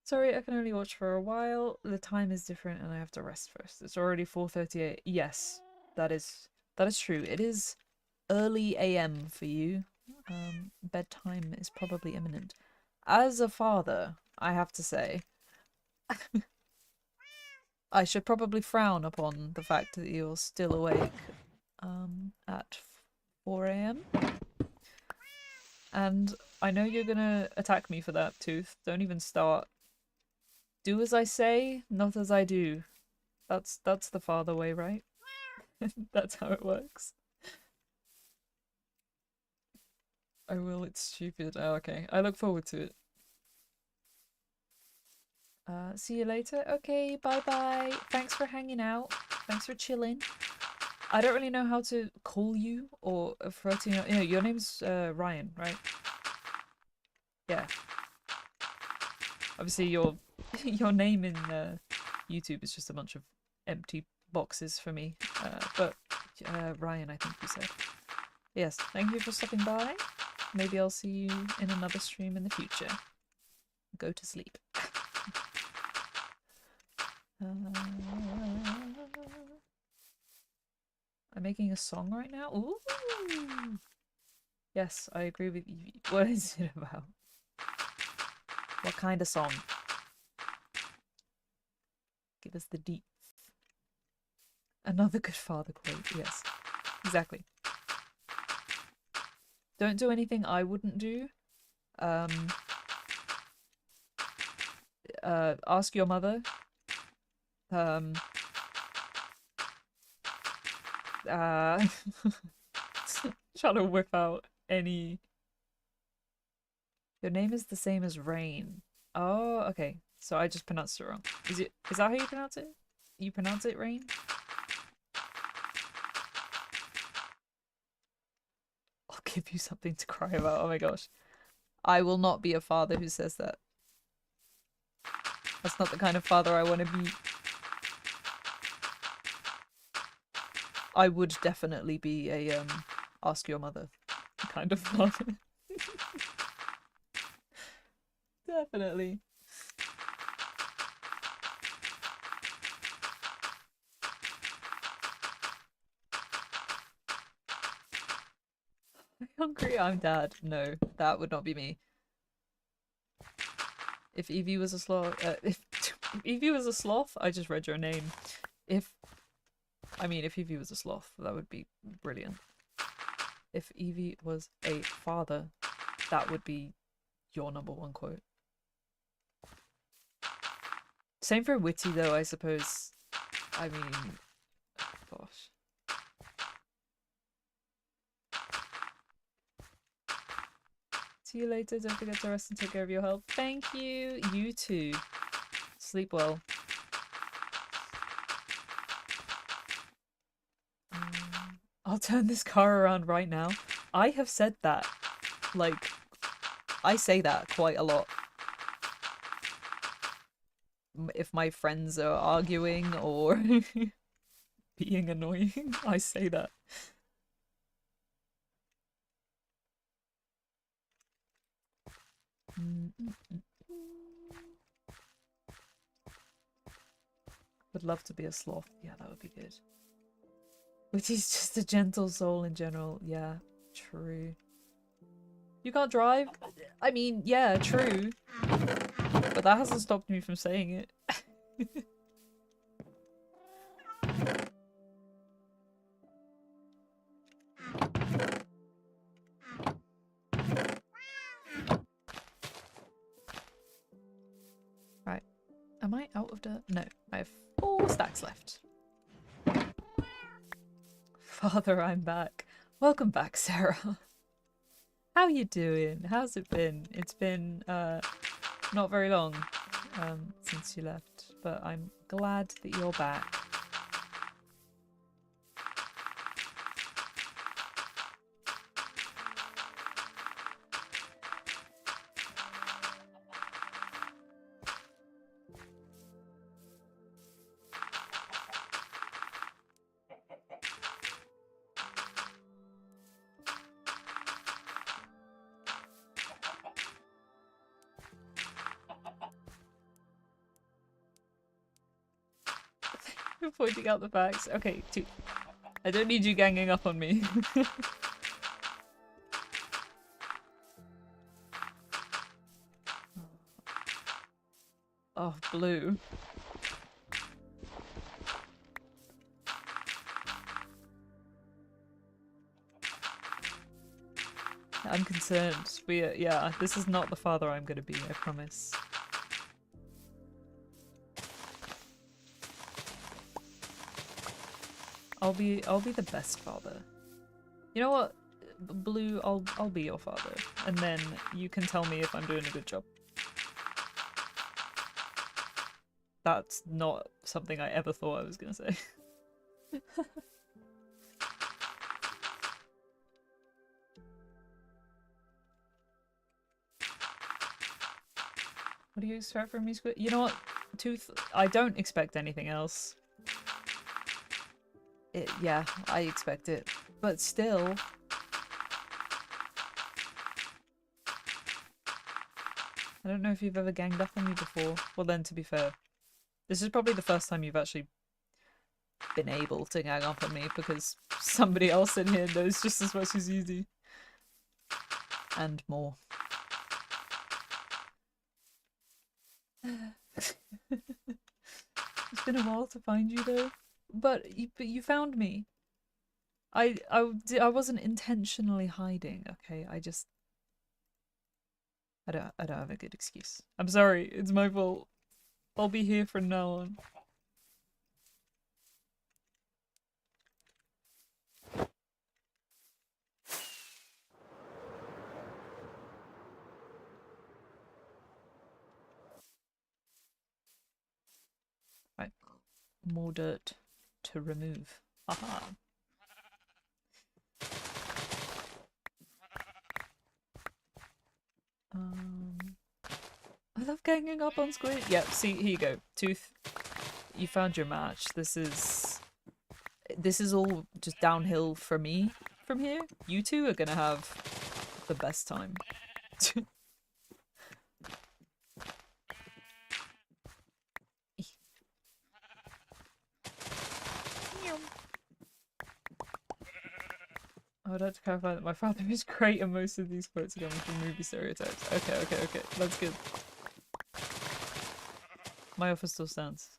Sorry, I can only watch for a while. The time is different and I have to rest first. It's already 4:38. Yes, that is true. It is early AM for you. Bedtime is probably imminent. as a father, I have to say, I should probably frown upon the fact that you're still awake at 4 a.m. And I know you're gonna attack me for that, Tooth. Don't even start. Do as I say, not as I do. That's the father way, right? That's how it works. I will, it's stupid. Oh, okay. I look forward to it. See you later. Okay, bye-bye. Thanks for hanging out. Thanks for chilling. I don't really know how to call you or refer to you. Yeah, your name's Ryan, right? Yeah. Obviously, your name in YouTube is just a bunch of empty boxes for me. But Ryan, I think you said. Yes, thank you for stopping by. Maybe I'll see you in another stream in the future. Go to sleep. I'm making a song right now. Ooh. Yes, I agree with you. What is it about? What kind of song? Give us the deep. Another good father quote. Yes, exactly. Don't do anything I wouldn't do. Ask your mother. Trying to whip out any. Your name is the same as Rain. Oh, okay. So I just pronounced it wrong. Is that how you pronounce it? You pronounce it Rain? I'll give you something to cry about. Oh my gosh. I will not be a father who says that. That's not the kind of father I want to be. I would definitely be a ask your mother kind of father. Definitely. I'm hungry, I'm dad. No, that would not be me. If Evie was a sloth, if Evie was a sloth, I just read your name. If Evie was a sloth, that would be brilliant. If Evie was a father, that would be your #1 quote. Same for witty though, I suppose. I mean, gosh. See you later. Don't forget to rest and take care of your health. Thank you. You too. Sleep well. I'll turn this car around right now. I have said that. Like, I say that quite a lot. If my friends are arguing or being annoying, I say that. Would love to be a sloth. Yeah, that would be good. Witty's just a gentle soul in general. Yeah, true. You can't drive? I mean, yeah, true. But that hasn't stopped me from saying it. Right. Am I out of dirt? No, I have 4 stacks left. Father, I'm back. Welcome back, Sarah. How you doing? How's it been? It's been not very long since you left, but I'm glad that you're back. Pointing out the facts. Okay, 2. I don't need you ganging up on me. Oh, Blue. I'm concerned. Yeah, this is not the father I'm gonna be, I promise. I'll be the best father. You know what? Blue, I'll be your father. And then you can tell me if I'm doing a good job. That's not something I ever thought I was gonna say. What do you expect from me, Squid? You know what, Tooth? I don't expect anything else. Yeah, I expect it. But still... I don't know if you've ever ganged up on me before. Well then, to be fair, this is probably the first time you've actually been able to gang up on me, because somebody else in here knows just as much as you do. And more. It's been a while to find you though. But you found me. I wasn't intentionally hiding, okay? I don't have a good excuse. I'm sorry, it's my fault. I'll be here from now on. Right. More dirt to remove. Haha. I love ganging up on Squid. Yep, see, here you go. Tooth, you found your match. This is all just downhill for me from here. You two are gonna have the best time. I would like to clarify that my father is great and most of these quotes are coming from movie stereotypes. Okay. That's good. My offer still stands.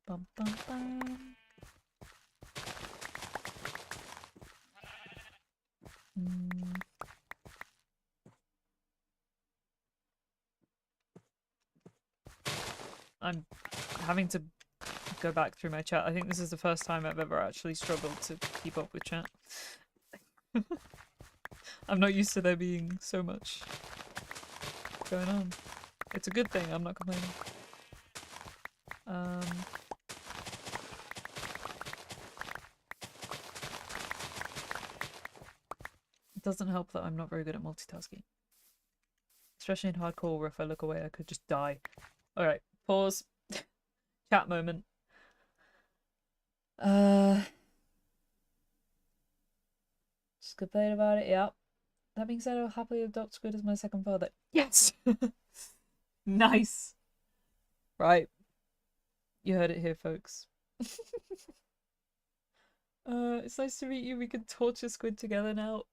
Bum, bum, bum. I'm having to go back through my chat. I think this is the first time I've ever actually struggled to keep up with chat. I'm not used to there being so much going on. It's a good thing, I'm not complaining. It doesn't help that I'm not very good at multitasking. Especially in hardcore where if I look away I could just die. Alright, pause. Chat moment. Just complain about it, yep. That being said, I'll happily adopt Squid as my second father. Yes! Nice! Right. You heard it here, folks. It's nice to meet you. We can torture Squid together now.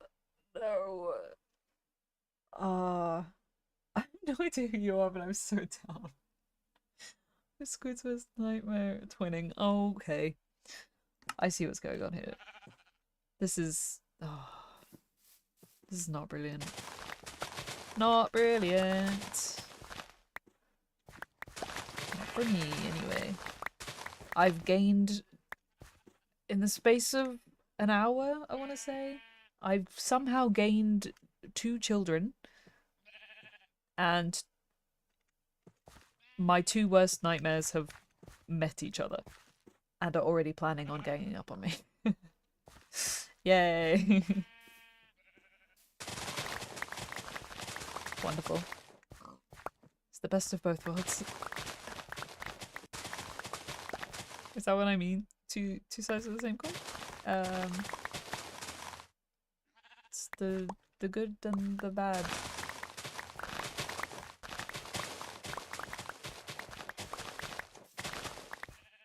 No. I have no idea who you are, but I'm so down. Squid's worst nightmare twinning. Okay. I see what's going on here. This is... Oh, this is not brilliant. Not brilliant. Not for me, anyway. I've gained... In the space of an hour, I want to say, I've somehow gained 2 children. And my 2 worst nightmares have met each other. And are already planning on ganging up on me. Yay! Wonderful. It's the best of both worlds. Is that what I mean? Two sides of the same coin? It's the good and the bad.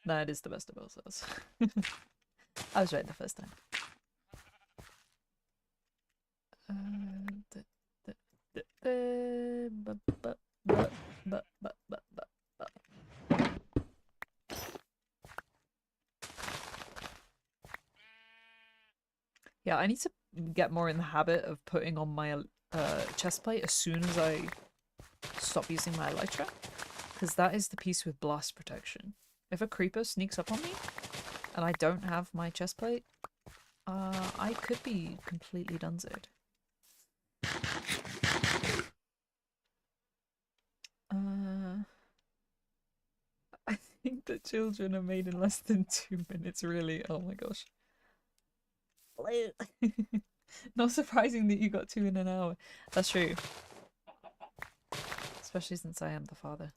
No, it is the best of both worlds. I was right the first time. Yeah, I need to get more in the habit of putting on my chest plate as soon as I stop using my elytra, because that is the piece with blast protection. If a creeper sneaks up on me and I don't have my chest plate, I could be completely donezoed. I think that children are made in less than 2 minutes, really. Oh my gosh. Not surprising that you got 2 in an hour. That's true. Especially since I am the father.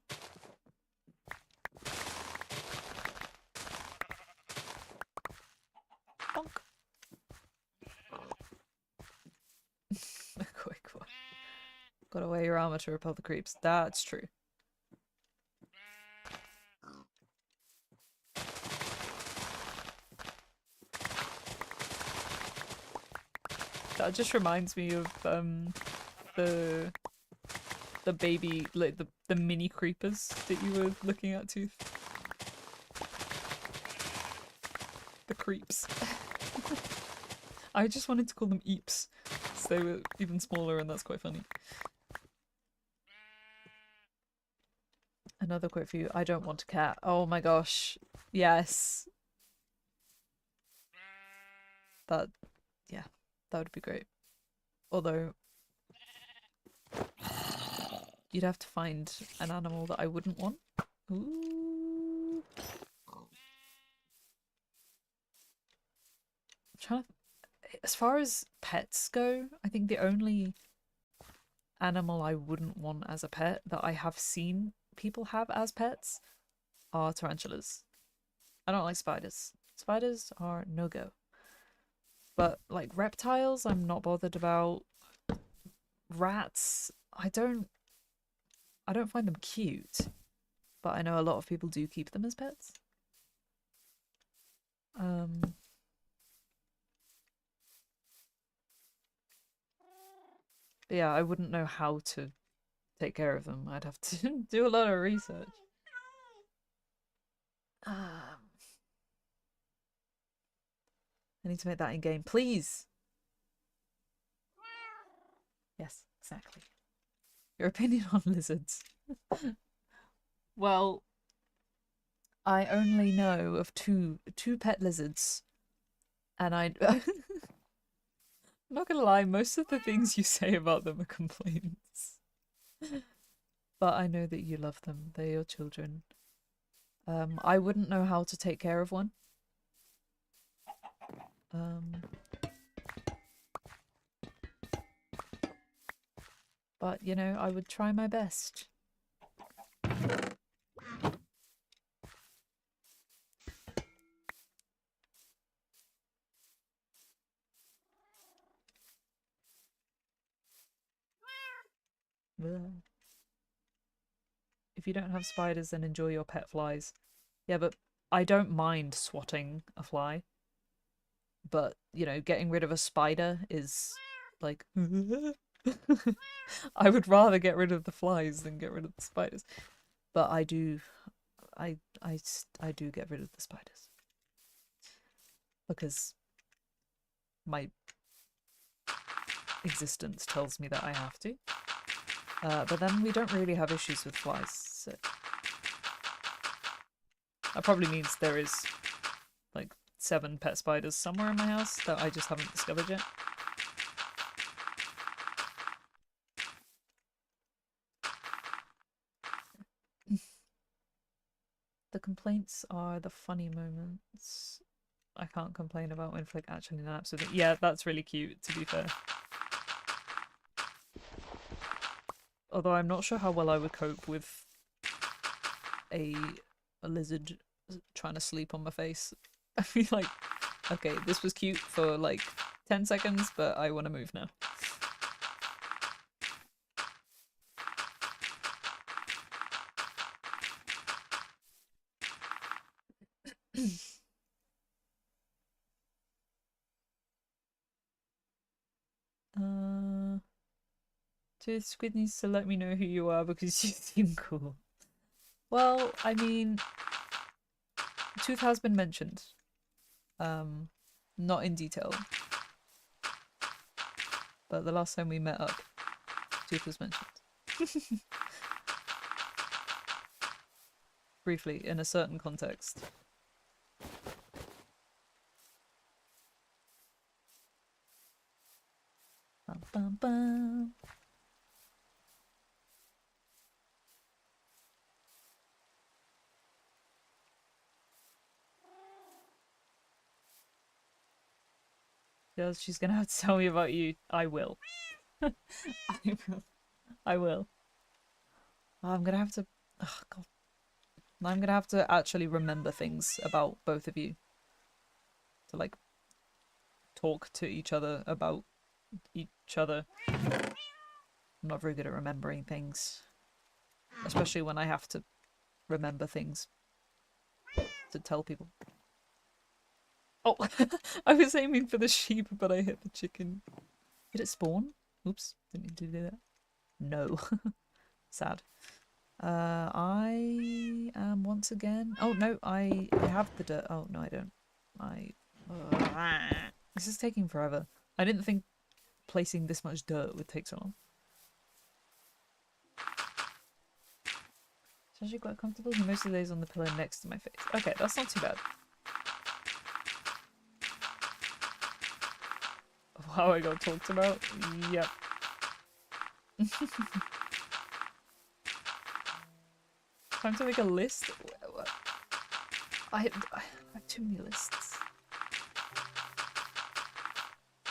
Bonk. A quick one. Gotta wear your armor to repel the creeps. That's true. That just reminds me of the baby, like the mini creepers that you were looking at, Tooth. The creeps. I just wanted to call them eeps, so they were even smaller, and that's quite funny. Another quote for you. I don't want a cat. Oh my gosh. Yes. That, yeah, that would be great. Although, you'd have to find an animal that I wouldn't want. Ooh. I'm trying to... As far as pets go, I think the only animal I wouldn't want as a pet that I have seen people have as pets are tarantulas. I don't like spiders. Spiders are no-go. But like reptiles, I'm not bothered about. Rats, I don't find them cute, but I know a lot of people do keep them as pets. But yeah, I wouldn't know how to take care of them. I'd have to do a lot of research. I need to make that in game, please. Yes, exactly. Your opinion on lizards. Well, I only know of two pet lizards, and I'm not gonna lie, most of the things you say about them are complaints. But I know that you love them. They're your children. I wouldn't know how to take care of one. But, you know, I would try my best. If you don't have spiders, then enjoy your pet flies. Yeah, but I don't mind swatting a fly. But, you know, getting rid of a spider is like... I would rather get rid of the flies than get rid of the spiders. But I do... I do get rid of the spiders. Because my existence tells me that I have to. But then we don't really have issues with flies, so... That probably means there is, like, 7 pet spiders somewhere in my house that I just haven't discovered yet. The complaints are the funny moments. I can't complain about when Flick actually naps with it. Yeah, that's really cute, to be fair. Although I'm not sure how well I would cope with a lizard trying to sleep on my face. I feel like, okay, this was cute for like 10 seconds, but I want to move now. Squid needs to let me know who you are because you seem cool. Well, I mean, Tooth has been mentioned. Not in detail. but the last time we met up, Tooth was mentioned. Briefly, in a certain context. Bum, bum, bum. Yes, she's gonna have to tell me about you. I will. I will. I will. Oh, I'm gonna have to. Oh, God. I'm gonna have to actually remember things about both of you. To, like, talk to each other about each other. I'm not very good at remembering things. Especially when I have to remember things to tell people. Oh, I was aiming for the sheep, but I hit the chicken. Did it spawn? Oops, didn't need to do that. No. Sad. I am once again. Oh no, I have the dirt. Oh no, I don't. This is taking forever. I didn't think placing this much dirt would take so long. It's actually quite comfortable. He mostly lays on the pillow next to my face. Okay, that's not too bad. Wow, I got talked about. Yep. Time to make a list. I have too many lists.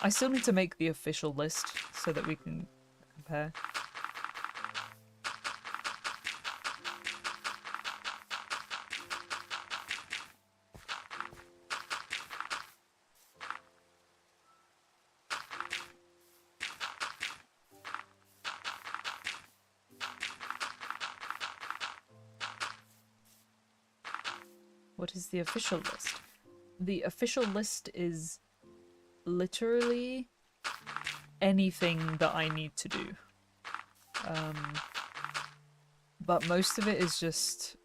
I still need to make the official list so that we can compare. What is the official list? The official list is literally anything that I need to do. But most of it is just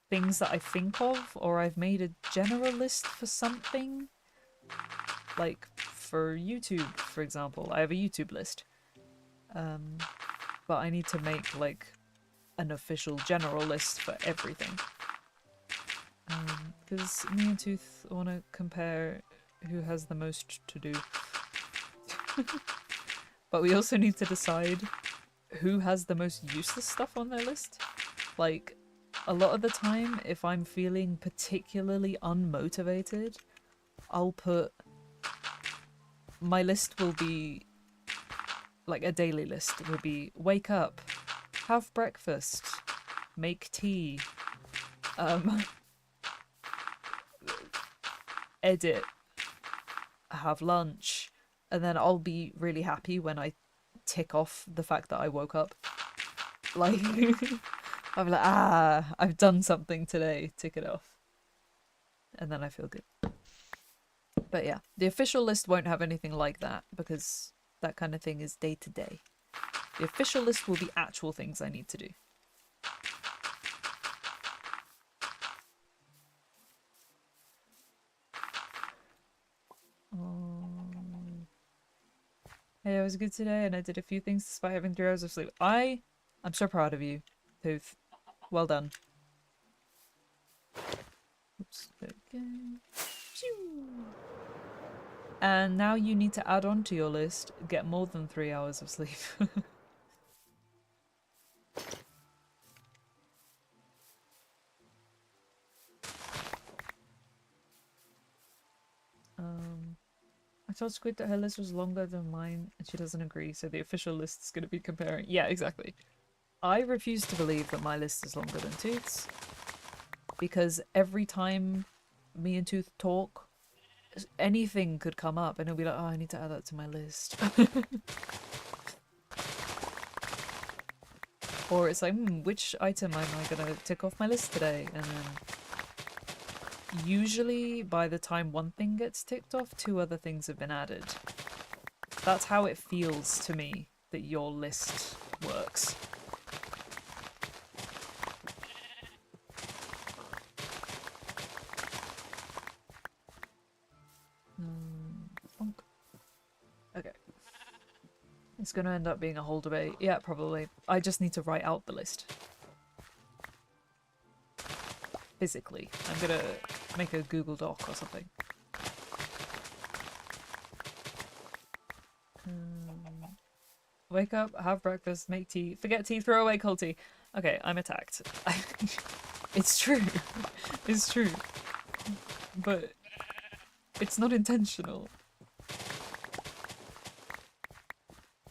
things that I think of, or I've made a general list for something. Like for YouTube, for example. I have a YouTube list. But I need to make like an official general list for everything. Because me and Tooth want to compare who has the most to do. But we also need to decide who has the most useless stuff on their list. Like, a lot of the time, if I'm feeling particularly unmotivated, I'll put... My list will be... Like, a daily list will be wake up, have breakfast, make tea, edit, have lunch, and then I'll be really happy when I tick off the fact that I woke up. Like, I'm like, I've done something today, tick it off. And then I feel good. But yeah, the official list won't have anything like that because that kind of thing is day to day. The official list will be actual things I need to do. Hey, I was good today and I did a few things despite having 3 hours of sleep. I'm so proud of you, Tooth. Well done. Oops. Okay. And now you need to add on to your list, get more than 3 hours of sleep. I told Squid that her list was longer than mine and she doesn't agree, so the official list is going to be comparing. Yeah, exactly. I refuse to believe that my list is longer than Tooth's because every time me and Tooth talk, anything could come up and it'll be like, oh, I need to add that to my list. Or it's like, which item am I gonna tick off my list today? And then usually by the time one thing gets ticked off, 2 other things have been added. That's how it feels to me that your list works. Okay. It's going to end up being a whole debate. Yeah, probably. I just need to write out the list. Physically. I'm going to make a Google Doc or something. Wake up, have breakfast, make tea, forget tea, throw away cold tea. Okay, I'm attacked. It's true. It's true. But it's not intentional.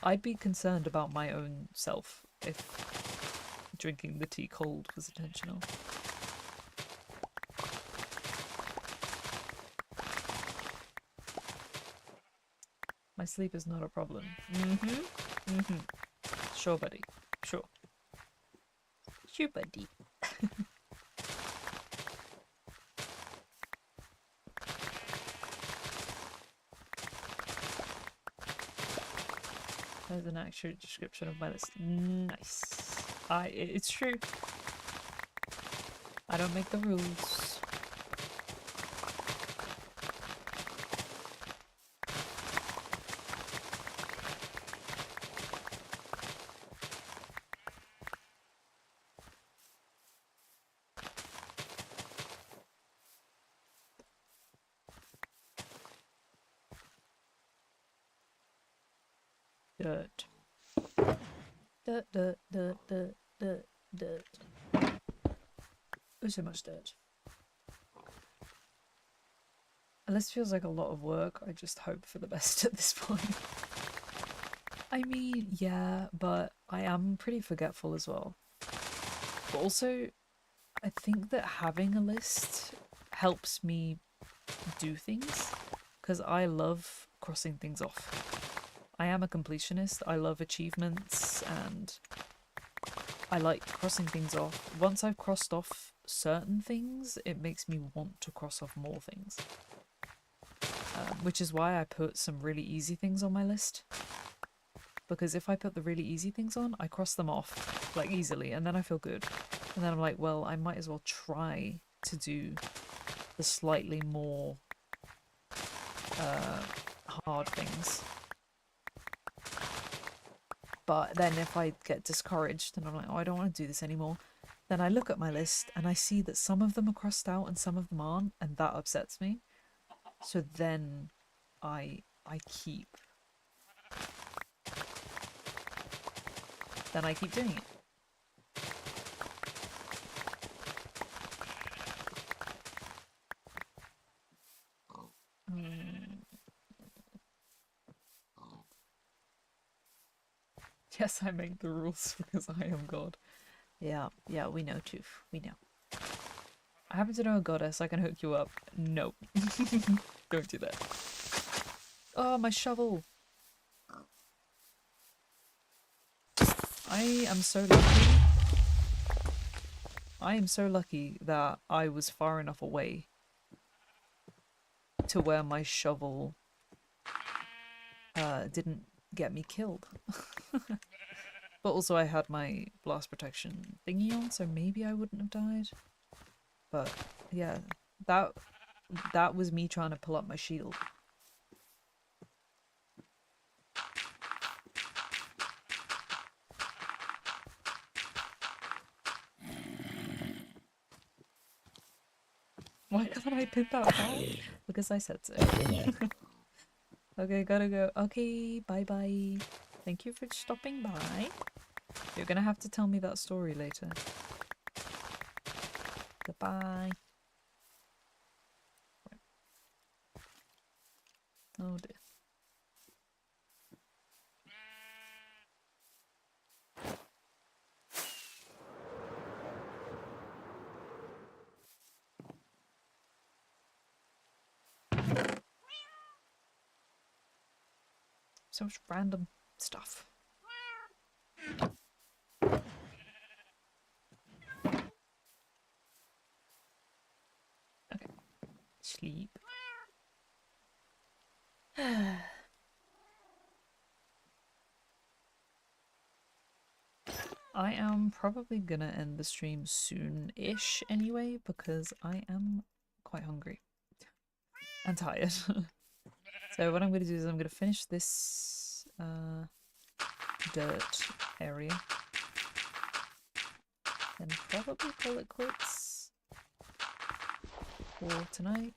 I'd be concerned about my own self if drinking the tea cold was intentional. My sleep is not a problem. Sure, buddy. Sure. Sure, buddy. There's an accurate description of my list. Nice. It's true. I don't make the rules. Dirt. Dirt, dirt, dirt, dirt, dirt, dirt. Oh, so much dirt. And this feels like a lot of work. I just hope for the best at this point. I mean, yeah, but I am pretty forgetful as well. But also, I think that having a list helps me do things, because I love crossing things off. I am a completionist. I love achievements and I like crossing things off. Once I've crossed off certain things, it makes me want to cross off more things. Which is why I put some really easy things on my list. Because if I put the really easy things on, I cross them off like easily and then I feel good. And then I'm like, well, I might as well try to do the slightly more hard things. But then if I get discouraged and I'm like, oh, I don't want to do this anymore, then I look at my list and I see that some of them are crossed out and some of them aren't, and that upsets me. So then I keep doing it. Yes, I make the rules because I am God. Yeah, we know, Tooth. We know. I happen to know a goddess. I can hook you up. Nope. Don't do that. Oh, my shovel. I am so lucky. I am so lucky that I was far enough away to where my shovel didn't get me killed. But also I had my blast protection thingy on, so maybe I wouldn't have died. But yeah, that was me trying to pull up my shield. Why can't I pin that back? Because I said so. Okay, gotta go. Okay, bye-bye. Thank you for stopping by. You're gonna have to tell me that story later. Goodbye. Oh dear. So much random stuff. Okay. Sleep. I am probably gonna end the stream soon-ish anyway, because I am quite hungry and tired. So what I'm gonna do is I'm gonna finish this dirt area. Then probably call it quits for tonight.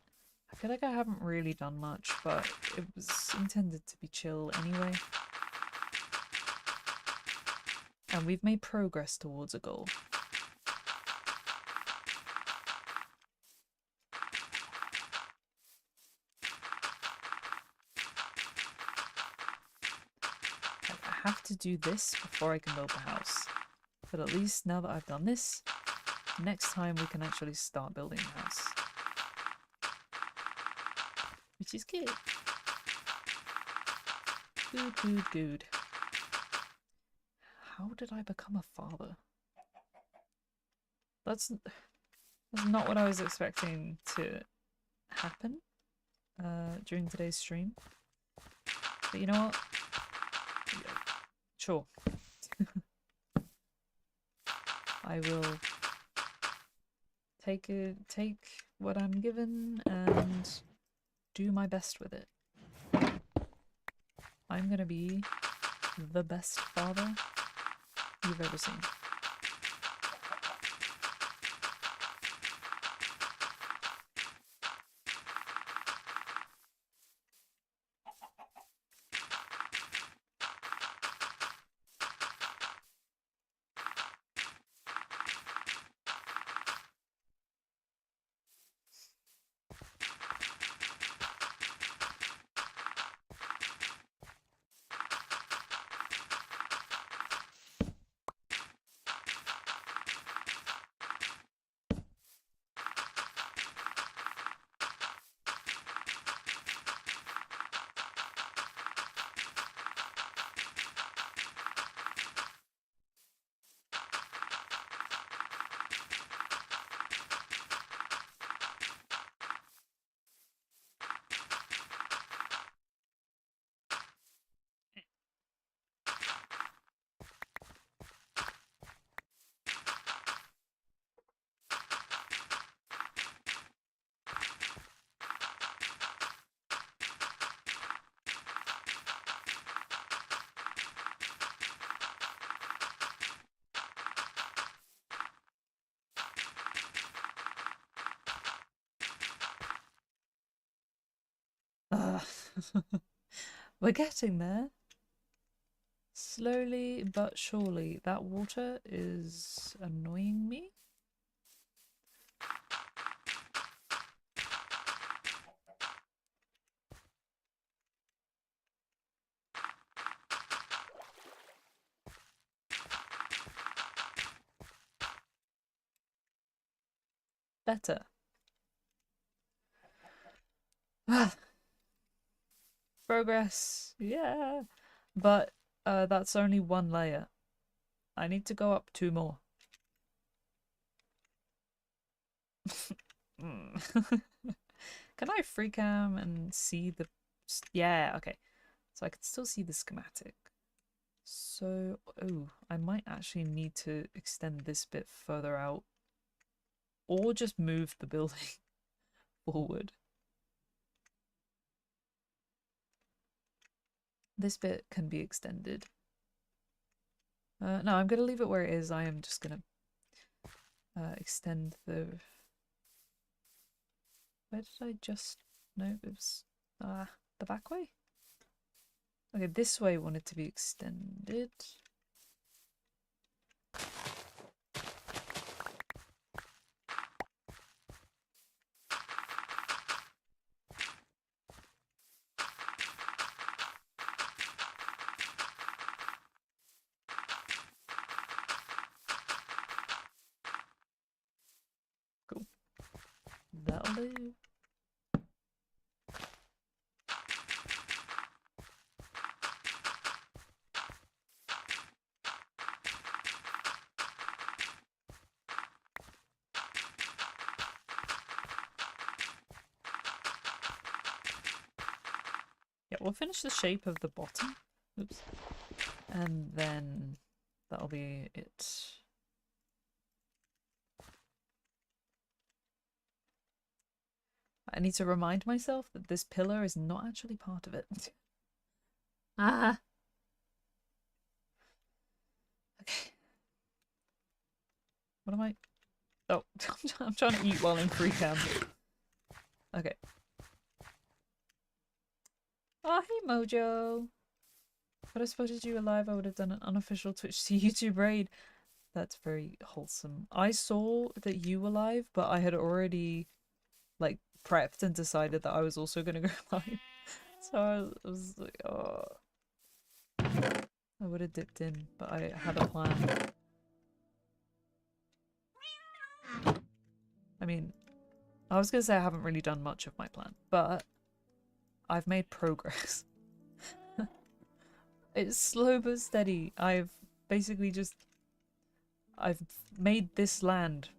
I feel like I haven't really done much, but it was intended to be chill anyway. And we've made progress towards a goal. I have to do this before I can build the house. But at least now that I've done this, next time we can actually start building the house. Which is good. Good, good, good. How did I become a father? That's not what I was expecting to happen during today's stream. But you know what? Yeah, sure. I will take what I'm given and do my best with it. I'm gonna be the best father you've ever seen. We're getting there. Slowly but surely. That water is annoying me. Better. Progress. Yeah. But that's only one layer. I need to go up 2 more. Can I free cam and see the... Yeah, okay. So I can still see the schematic. So, oh, I might actually need to extend this bit further out. Or just move the building forward. This bit can be extended. No, I'm going to leave it where it is. I am just going to extend the... Where did I just... No, it was the back way? Okay, this way wanted to be extended. Cool. That'll do. Yeah, we'll finish the shape of the bottom. Oops. And then that'll be it. I need to remind myself that this pillar is not actually part of it. Ah! What am I? Oh, I'm trying to eat while in free cam. Okay. Oh, hey Mojo. But I spotted you alive, I would have done an unofficial Twitch to YouTube raid. That's very wholesome. I saw that you were live, but I had already like prepped and decided that I was also gonna go live. So I was like, oh, I would have dipped in, but I had a plan. I mean, I was gonna say I haven't really done much of my plan, but I've made progress. It's slow but steady. I've basically just I've made this land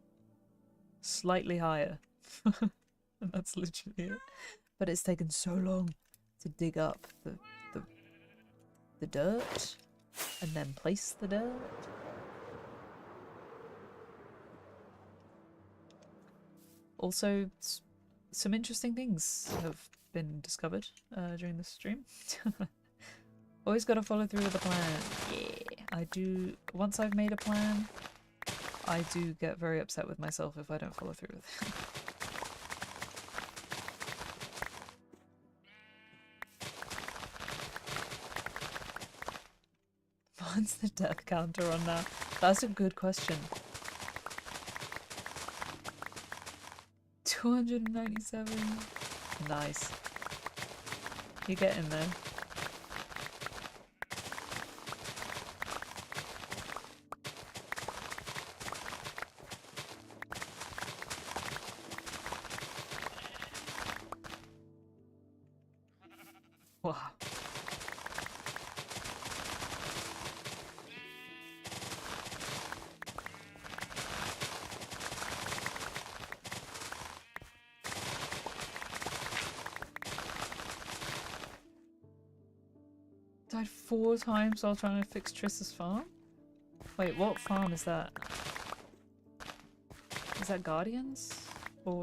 slightly higher. And that's literally it. But it's taken so long to dig up the dirt and then place the dirt. Also, some interesting things have been discovered during this stream. Always gotta follow through with the plan. Yeah, I do. Once I've made a plan, I do get very upset with myself if I don't follow through with it. What's the death counter on now? That's a good question. 297. Nice. You get in there. Wow. Died 4 times while trying to fix Triss's farm? Wait, what farm is that? Is that Guardians? Or...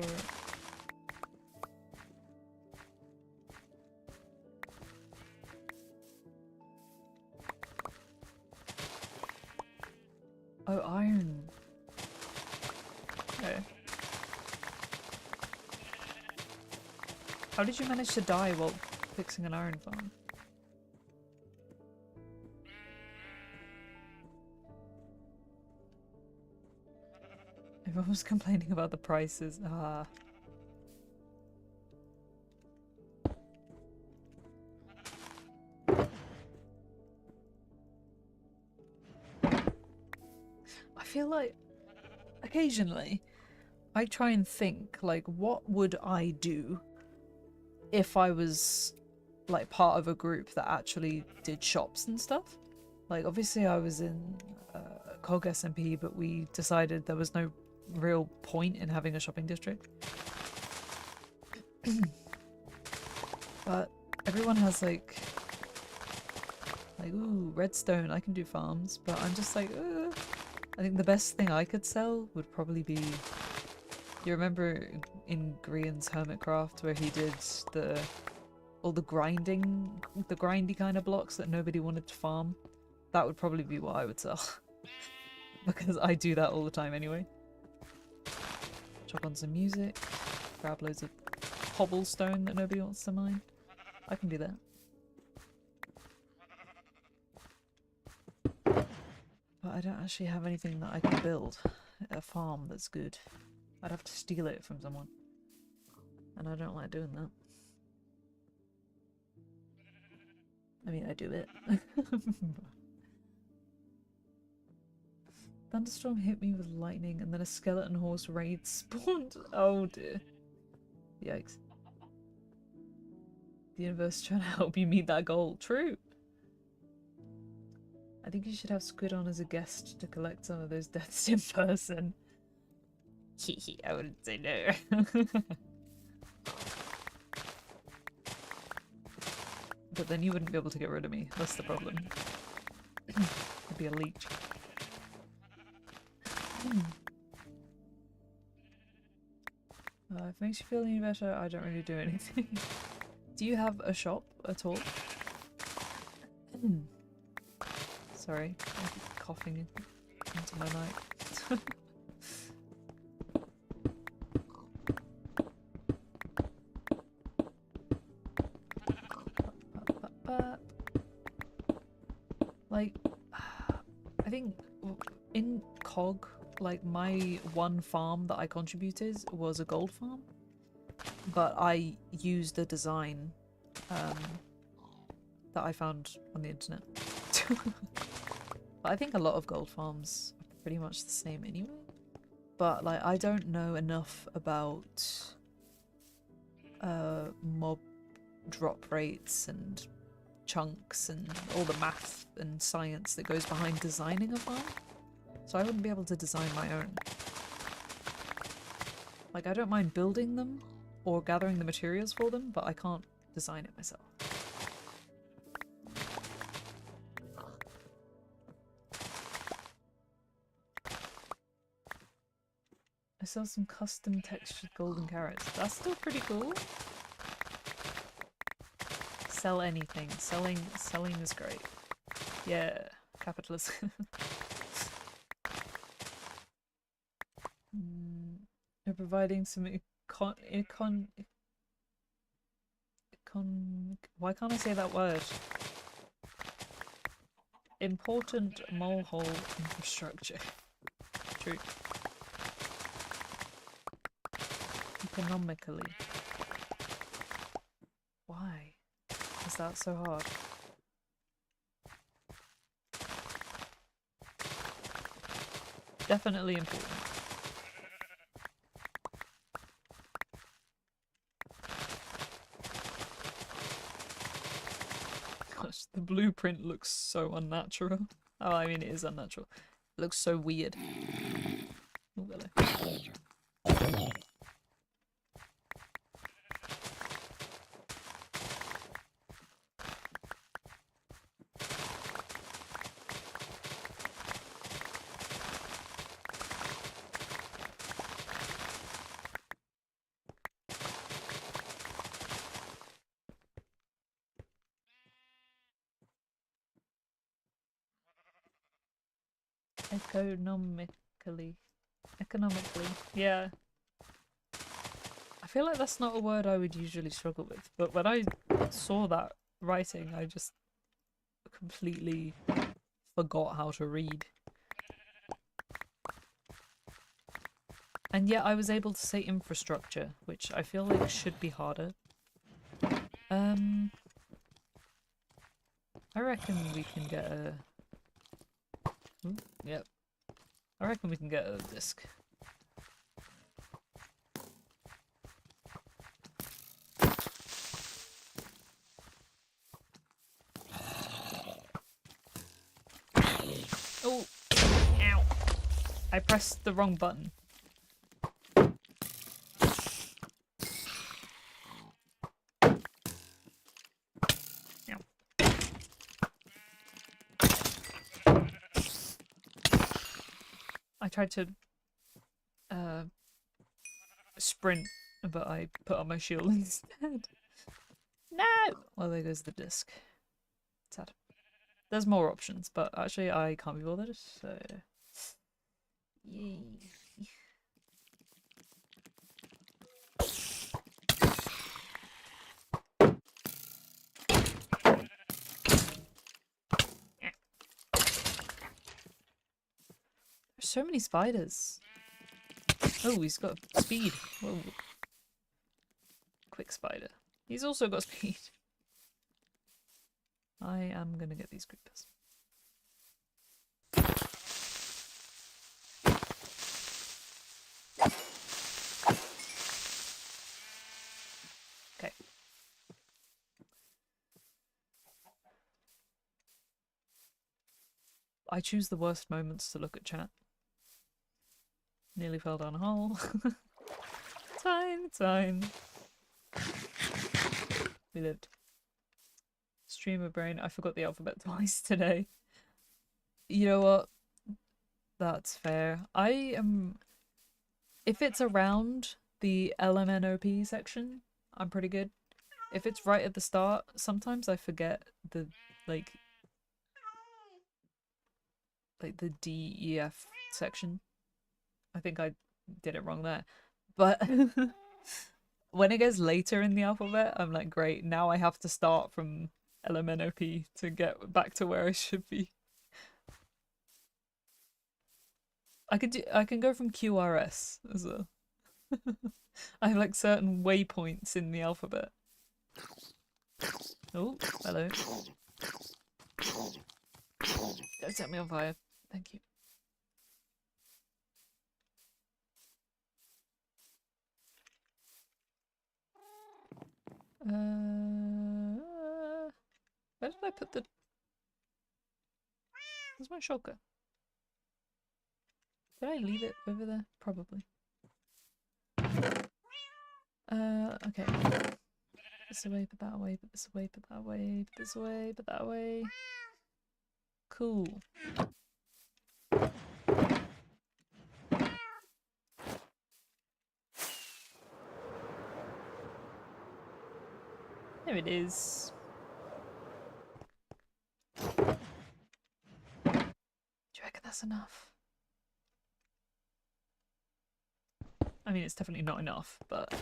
oh, iron. Okay. How did you manage to die while fixing an iron farm? Everyone was complaining about the prices. Ah. I feel like occasionally I try and think, like, what would I do if I was like part of a group that actually did shops and stuff? Like, obviously I was in COG SMP, but we decided there was no real point in having a shopping district. But everyone has like, ooh, redstone, I can do farms, but I'm just like, I think the best thing I could sell would probably be, you remember in Grian's Hermitcraft where he did all the grindy kind of blocks that nobody wanted to farm? That would probably be what I would sell. Because I do that all the time anyway. Chop on some music, grab loads of cobblestone that nobody wants to mine. I can do that. But I don't actually have anything that I can build. A farm that's good. I'd have to steal it from someone. And I don't like doing that. I mean, I do it. Thunderstorm hit me with lightning and then a skeleton horse raid spawned. Oh dear. Yikes. The universe is trying to help you meet that goal. True. I think you should have Squid on as a guest to collect some of those deaths in person. Hehe, I wouldn't say no. But then you wouldn't be able to get rid of me. That's the problem. I'd be a leech. If it makes you feel any better, I don't really do anything. Do you have a shop at all? Sorry, I keep coughing into my mic. Like, I think in COG, like my one farm that I contributed was a gold farm, but I used a design that I found on the internet. But I think a lot of gold farms are pretty much the same anyway. But like, I don't know enough about mob drop rates and chunks and all the math and science that goes behind designing a farm, so I wouldn't be able to design my own. Like, I don't mind building them or gathering the materials for them, but I can't design it myself. I sell some custom textured golden carrots. That's still pretty cool. Sell anything. Selling is great. Yeah, capitalism. They're providing some why can't I say that word? Important mole hole infrastructure. True. Economically. Why is that so hard? Definitely important. Gosh, the blueprint looks so unnatural. Oh, I mean, it is unnatural. It looks so weird. Oh, hello. Economically, yeah. I feel like that's not a word I would usually struggle with, but when I saw that writing, I just completely forgot how to read. And yet I was able to say infrastructure, which I feel like should be harder. I reckon we can get a... Ooh, yep. I reckon we can get a disc. Oh! Ow! I pressed the wrong button. I tried to sprint, but I put on my shield instead. No! Well, there goes the disc. Sad. There's more options, but actually I can't be bothered, so... Yay. There's so many spiders. Oh, he's got speed. Whoa. Quick spider. He's also got speed. I am gonna get these creepers. Okay. I choose the worst moments to look at chat. Nearly fell down a hole. It's fine, it's fine. We lived. Streamer brain. I forgot the alphabet twice today. You know what? That's fair. I am... If it's around the LMNOP section, I'm pretty good. If it's right at the start, sometimes I forget the, like the D, E, F section. I think I did it wrong there. But when it gets later in the alphabet, I'm like, great, now I have to start from LMNOP to get back to where I should be. I can go from QRS as well. I have like certain waypoints in the alphabet. Oh, hello. Don't set me on fire. Thank you. Where did I put the... Where's my shulker? Did I leave it over there? Probably. Okay. This away, put that away, put this away, put that away, put this away, put that away. Cool. There it is. Do you reckon that's enough? I mean, it's definitely not enough, but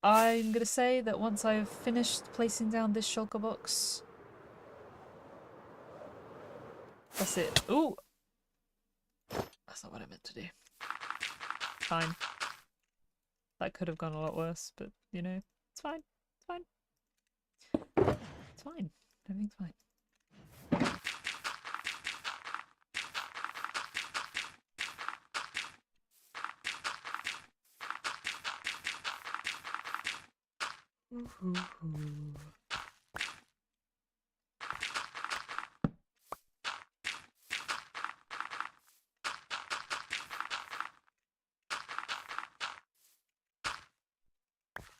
I'm gonna say that once I've finished placing down this shulker box, that's it. Ooh! That's not what I meant to do. Fine. That could have gone a lot worse, but, you know, it's fine. It's fine. It's fine. Everything's fine.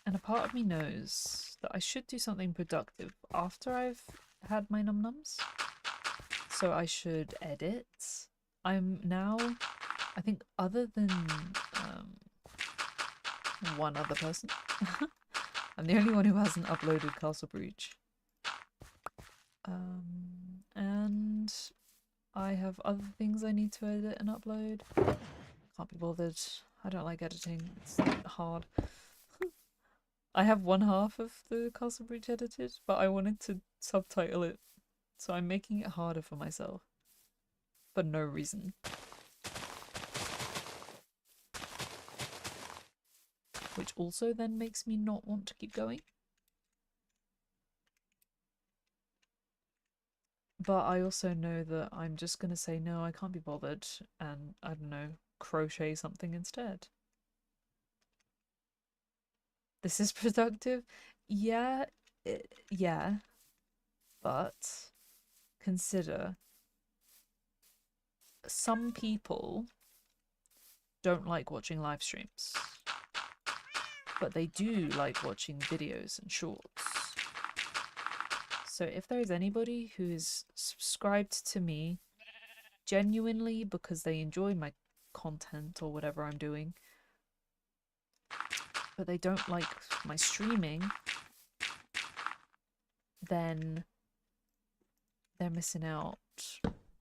And a part of me knows that I should do something productive after I've had my num nums. So I should edit. I'm now, I think, other than one other person, I'm the only one who hasn't uploaded Castle Breach. And I have other things I need to edit and upload. Can't be bothered. I don't like editing. It's hard. I have one half of the Castle Breach edited, but I wanted to subtitle it, so I'm making it harder for myself. For no reason. Which also then makes me not want to keep going. But I also know that I'm just going to say, no, I can't be bothered, and, I don't know, crochet something instead. This is productive? Yeah, yeah. But consider, some people don't like watching live streams, but they do like watching videos and shorts. So if there is anybody who is subscribed to me genuinely because they enjoy my content or whatever I'm doing, but they don't like my streaming, then they're missing out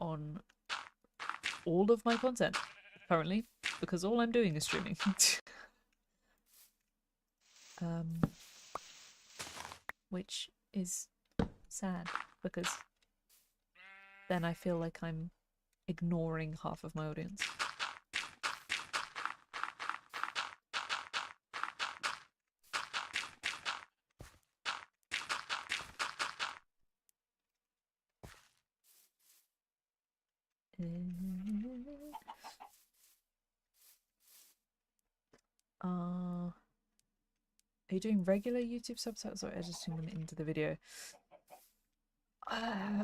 on all of my content currently, because all I'm doing is streaming. Which is sad, because then I feel like I'm ignoring half of my audience. Are you doing regular YouTube subtitles or editing them into the video?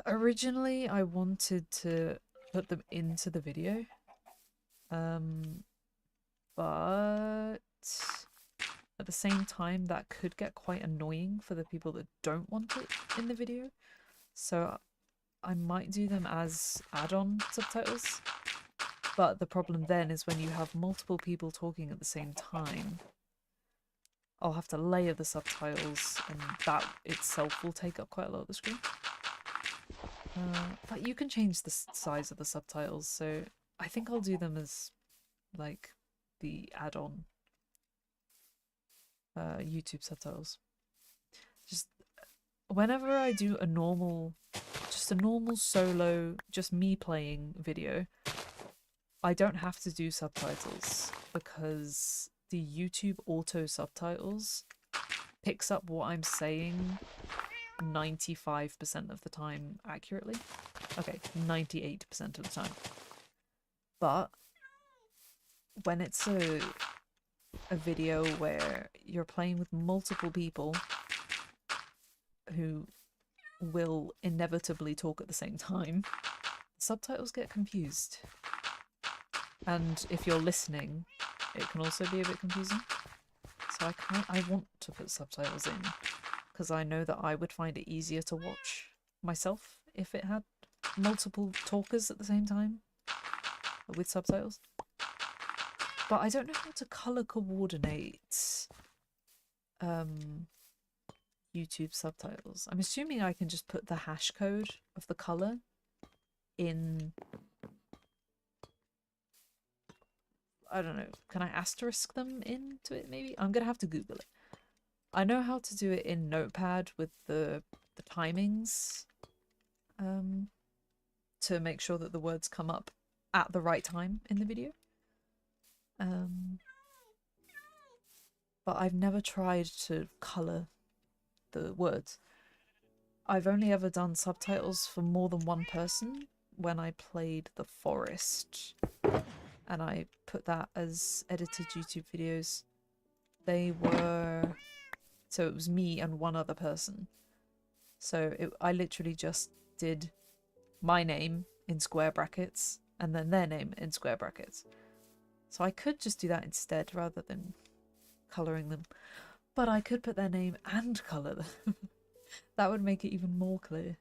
Originally, I wanted to put them into the video, but at the same time, that could get quite annoying for the people that don't want it in the video. So I might do them as add-on subtitles. But the problem then is when you have multiple people talking at the same time, I'll have to layer the subtitles, and that itself will take up quite a lot of the screen. But you can change the size of the subtitles, so I think I'll do them as, like, the add-on YouTube subtitles. Just whenever I do a normal solo, just me playing video, I don't have to do subtitles because the YouTube auto subtitles picks up what I'm saying 95% of the time accurately. Okay, 98% of the time. But when it's a video where you're playing with multiple people who will inevitably talk at the same time, subtitles get confused. And if you're listening, it can also be a bit confusing. So I want to put subtitles in because I know that I would find it easier to watch myself if it had multiple talkers at the same time with subtitles. But I don't know how to color coordinate YouTube subtitles. I'm assuming I can just put the hash code of the color in... I don't know. Can I asterisk them into it, maybe? I'm gonna have to Google it. I know how to do it in Notepad with the timings to make sure that the words come up at the right time in the video. But I've never tried to colour the words. I've only ever done subtitles for more than one person when I played The Forest. And I put that as edited YouTube videos. They were... So it was me and one other person. So I literally just did my name in square brackets and then their name in square brackets. So I could just do that instead rather than colouring them. But I could put their name and colour them. That would make it even more clear.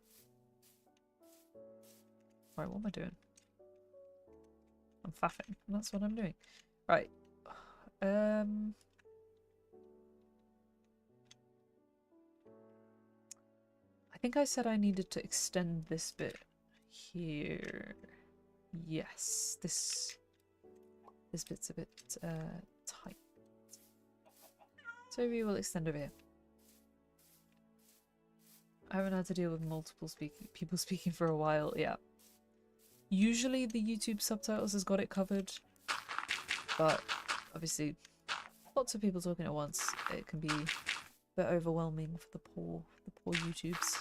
Right, what am I doing? I'm faffing. That's what I'm doing. Right. I think I said I needed to extend this bit here. Yes, this bit's a bit tight. So we will extend over here. I haven't had to deal with multiple people speaking for a while, yeah. Usually the YouTube subtitles has got it covered, but obviously lots of people talking at once, it can be a bit overwhelming for the poor YouTubes.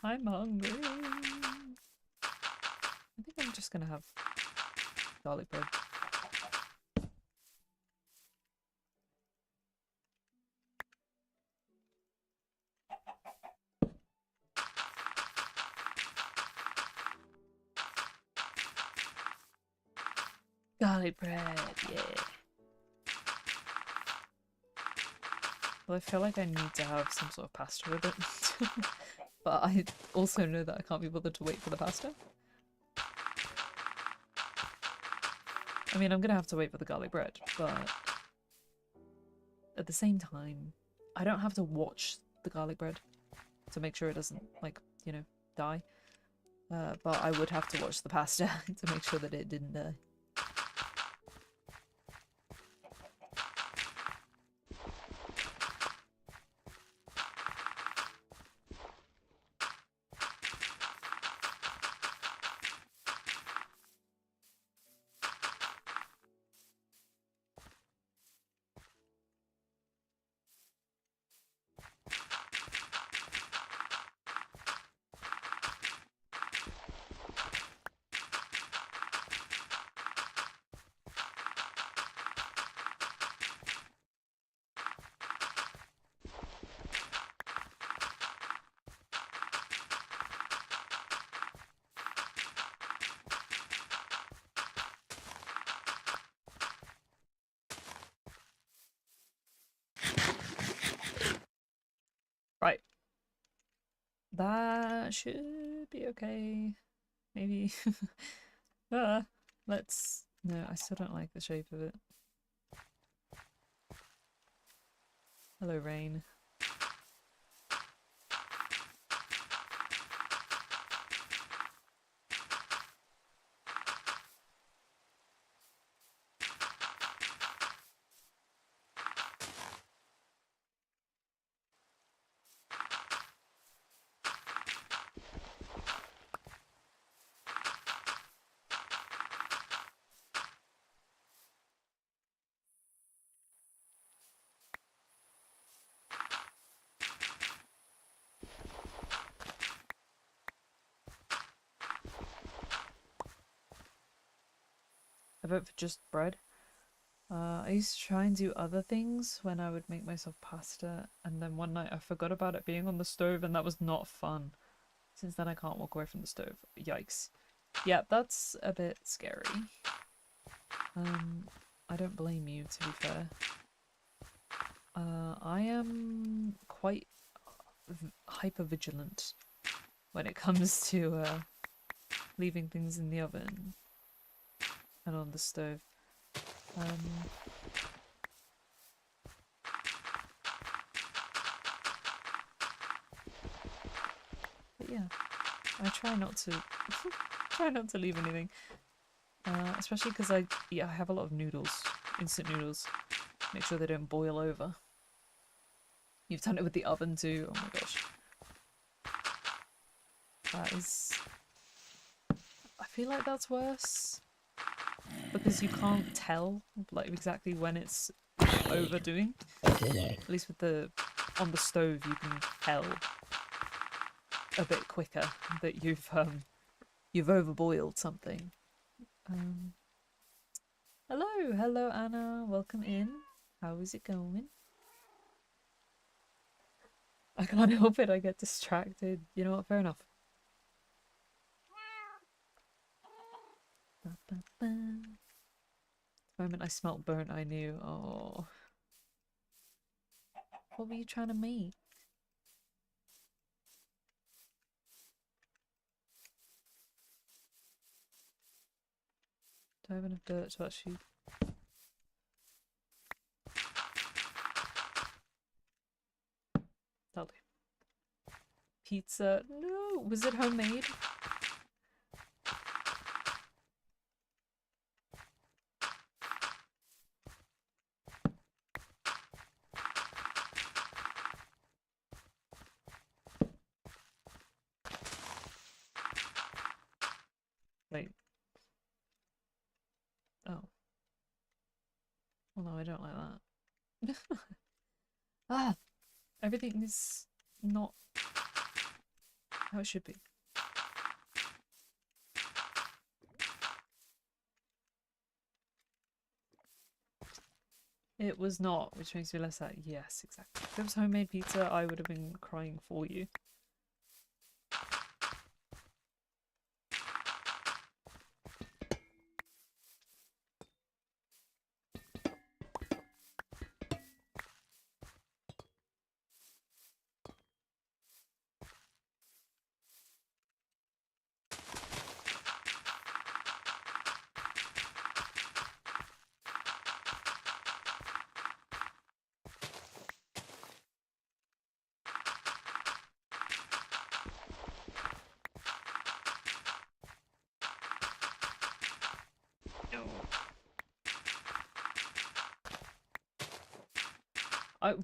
I'm hungry. I think I'm just gonna have garlic bread. Garlic bread, yeah. Well, I feel like I need to have some sort of pasta with it. But I also know that I can't be bothered to wait for the pasta. I mean, I'm gonna have to wait for the garlic bread, but at the same time, I don't have to watch the garlic bread to make sure it doesn't, like, you know, die. But I would have to watch the pasta to make sure that it didn't die. That should be okay. Maybe. Let's... No, I still don't like the shape of it. Hello, rain. I vote for just bread. I used to try and do other things when I would make myself pasta, and then one night I forgot about it being on the stove, and that was not fun. Since then I can't walk away from the stove. Yikes. Yeah, that's a bit scary. I don't blame you, to be fair. I am quite hyper vigilant when it comes to leaving things in the oven and on the stove. But yeah, I try not to try not to leave anything, especially because I have a lot of noodles, instant noodles. Make sure they don't boil over. You've done it with the oven too. Oh my gosh, that is. I feel like that's worse because you can't tell like exactly when it's overdoing. At least with the on the stove, you can tell a bit quicker that you've overboiled something. Hello Anna, welcome in. How is it going? I can't help it, I get distracted. You know what, fair enough. The moment I smelt burnt, I knew. Oh. What were you trying to make? Do I have enough dirt to actually... That'll do. Pizza? No! Was it homemade? Wait. Oh. Well, no, I don't like that. Ah! Everything is not how it should be. It was not, which makes me less sad. Yes, exactly. If it was homemade pizza, I would have been crying for you.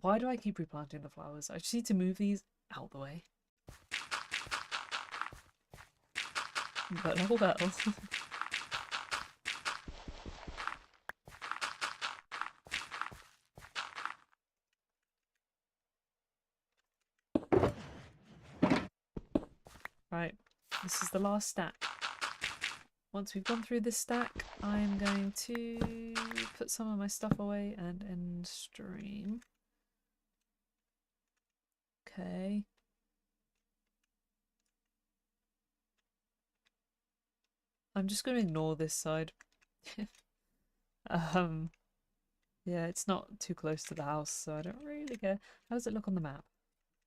Why do I keep replanting the flowers? I just need to move these out the way. But oh well. Right, this is the last stack. Once we've gone through this stack, I'm going to put some of my stuff away and end stream. Okay. I'm just going to ignore this side. Yeah, it's not too close to the house, so I don't really care. How does it look on the map?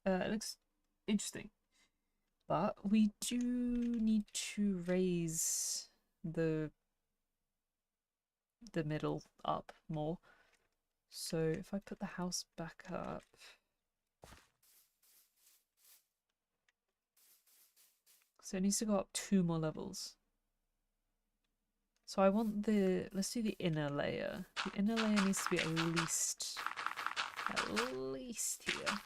It looks interesting. But we do need to raise the middle up more. So if I put the house back up, so it needs to go up 2 more levels. So I want let's do the inner layer. The inner layer needs to be at least here.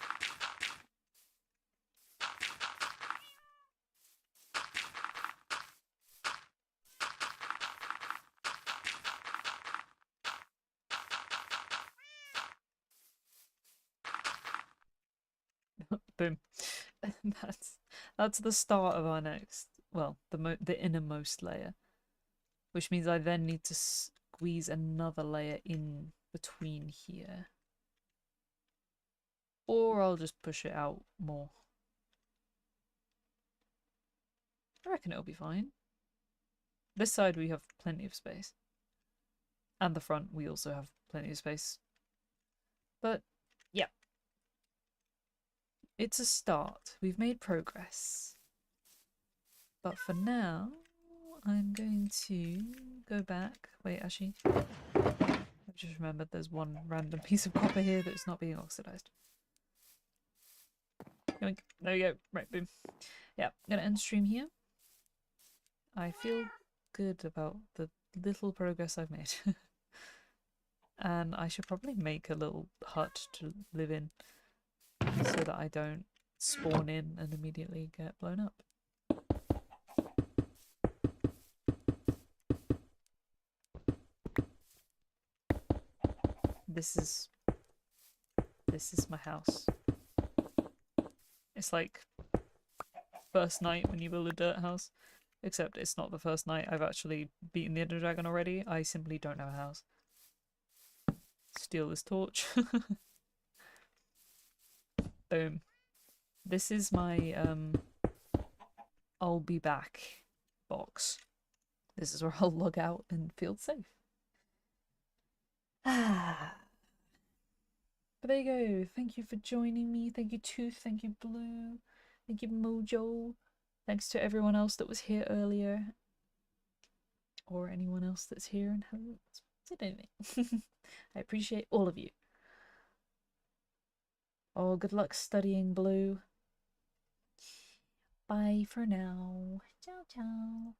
Boom. That's the start of our next, well, the innermost layer, which means I then need to squeeze another layer in between here, or I'll just push it out more. I reckon it'll be fine. This side we have plenty of space, and the front we also have plenty of space, but yeah, it's a start. We've made progress. But for now, I'm going to go back. Wait, actually, I've just remembered there's one random piece of copper here that's not being oxidized. Yoink. There we go. Right, boom. Yeah, I'm gonna end stream here. I feel good about the little progress I've made. And I should probably make a little hut to live in so that I don't spawn in and immediately get blown up. This is my house. It's like first night when you build a dirt house, except it's not the first night I've actually beaten the Ender Dragon already. I simply don't have a house. Steal this torch. Boom. This is my I'll be back box. This is where I'll log out and feel safe. Ah. But there you go. Thank you for joining me. Thank you, Tooth. Thank you, Blue. Thank you, Mojo. Thanks to everyone else that was here earlier. Or anyone else that's here and hasn't said anything. I appreciate all of you. Oh, good luck studying, Blue. Bye for now. Ciao, ciao.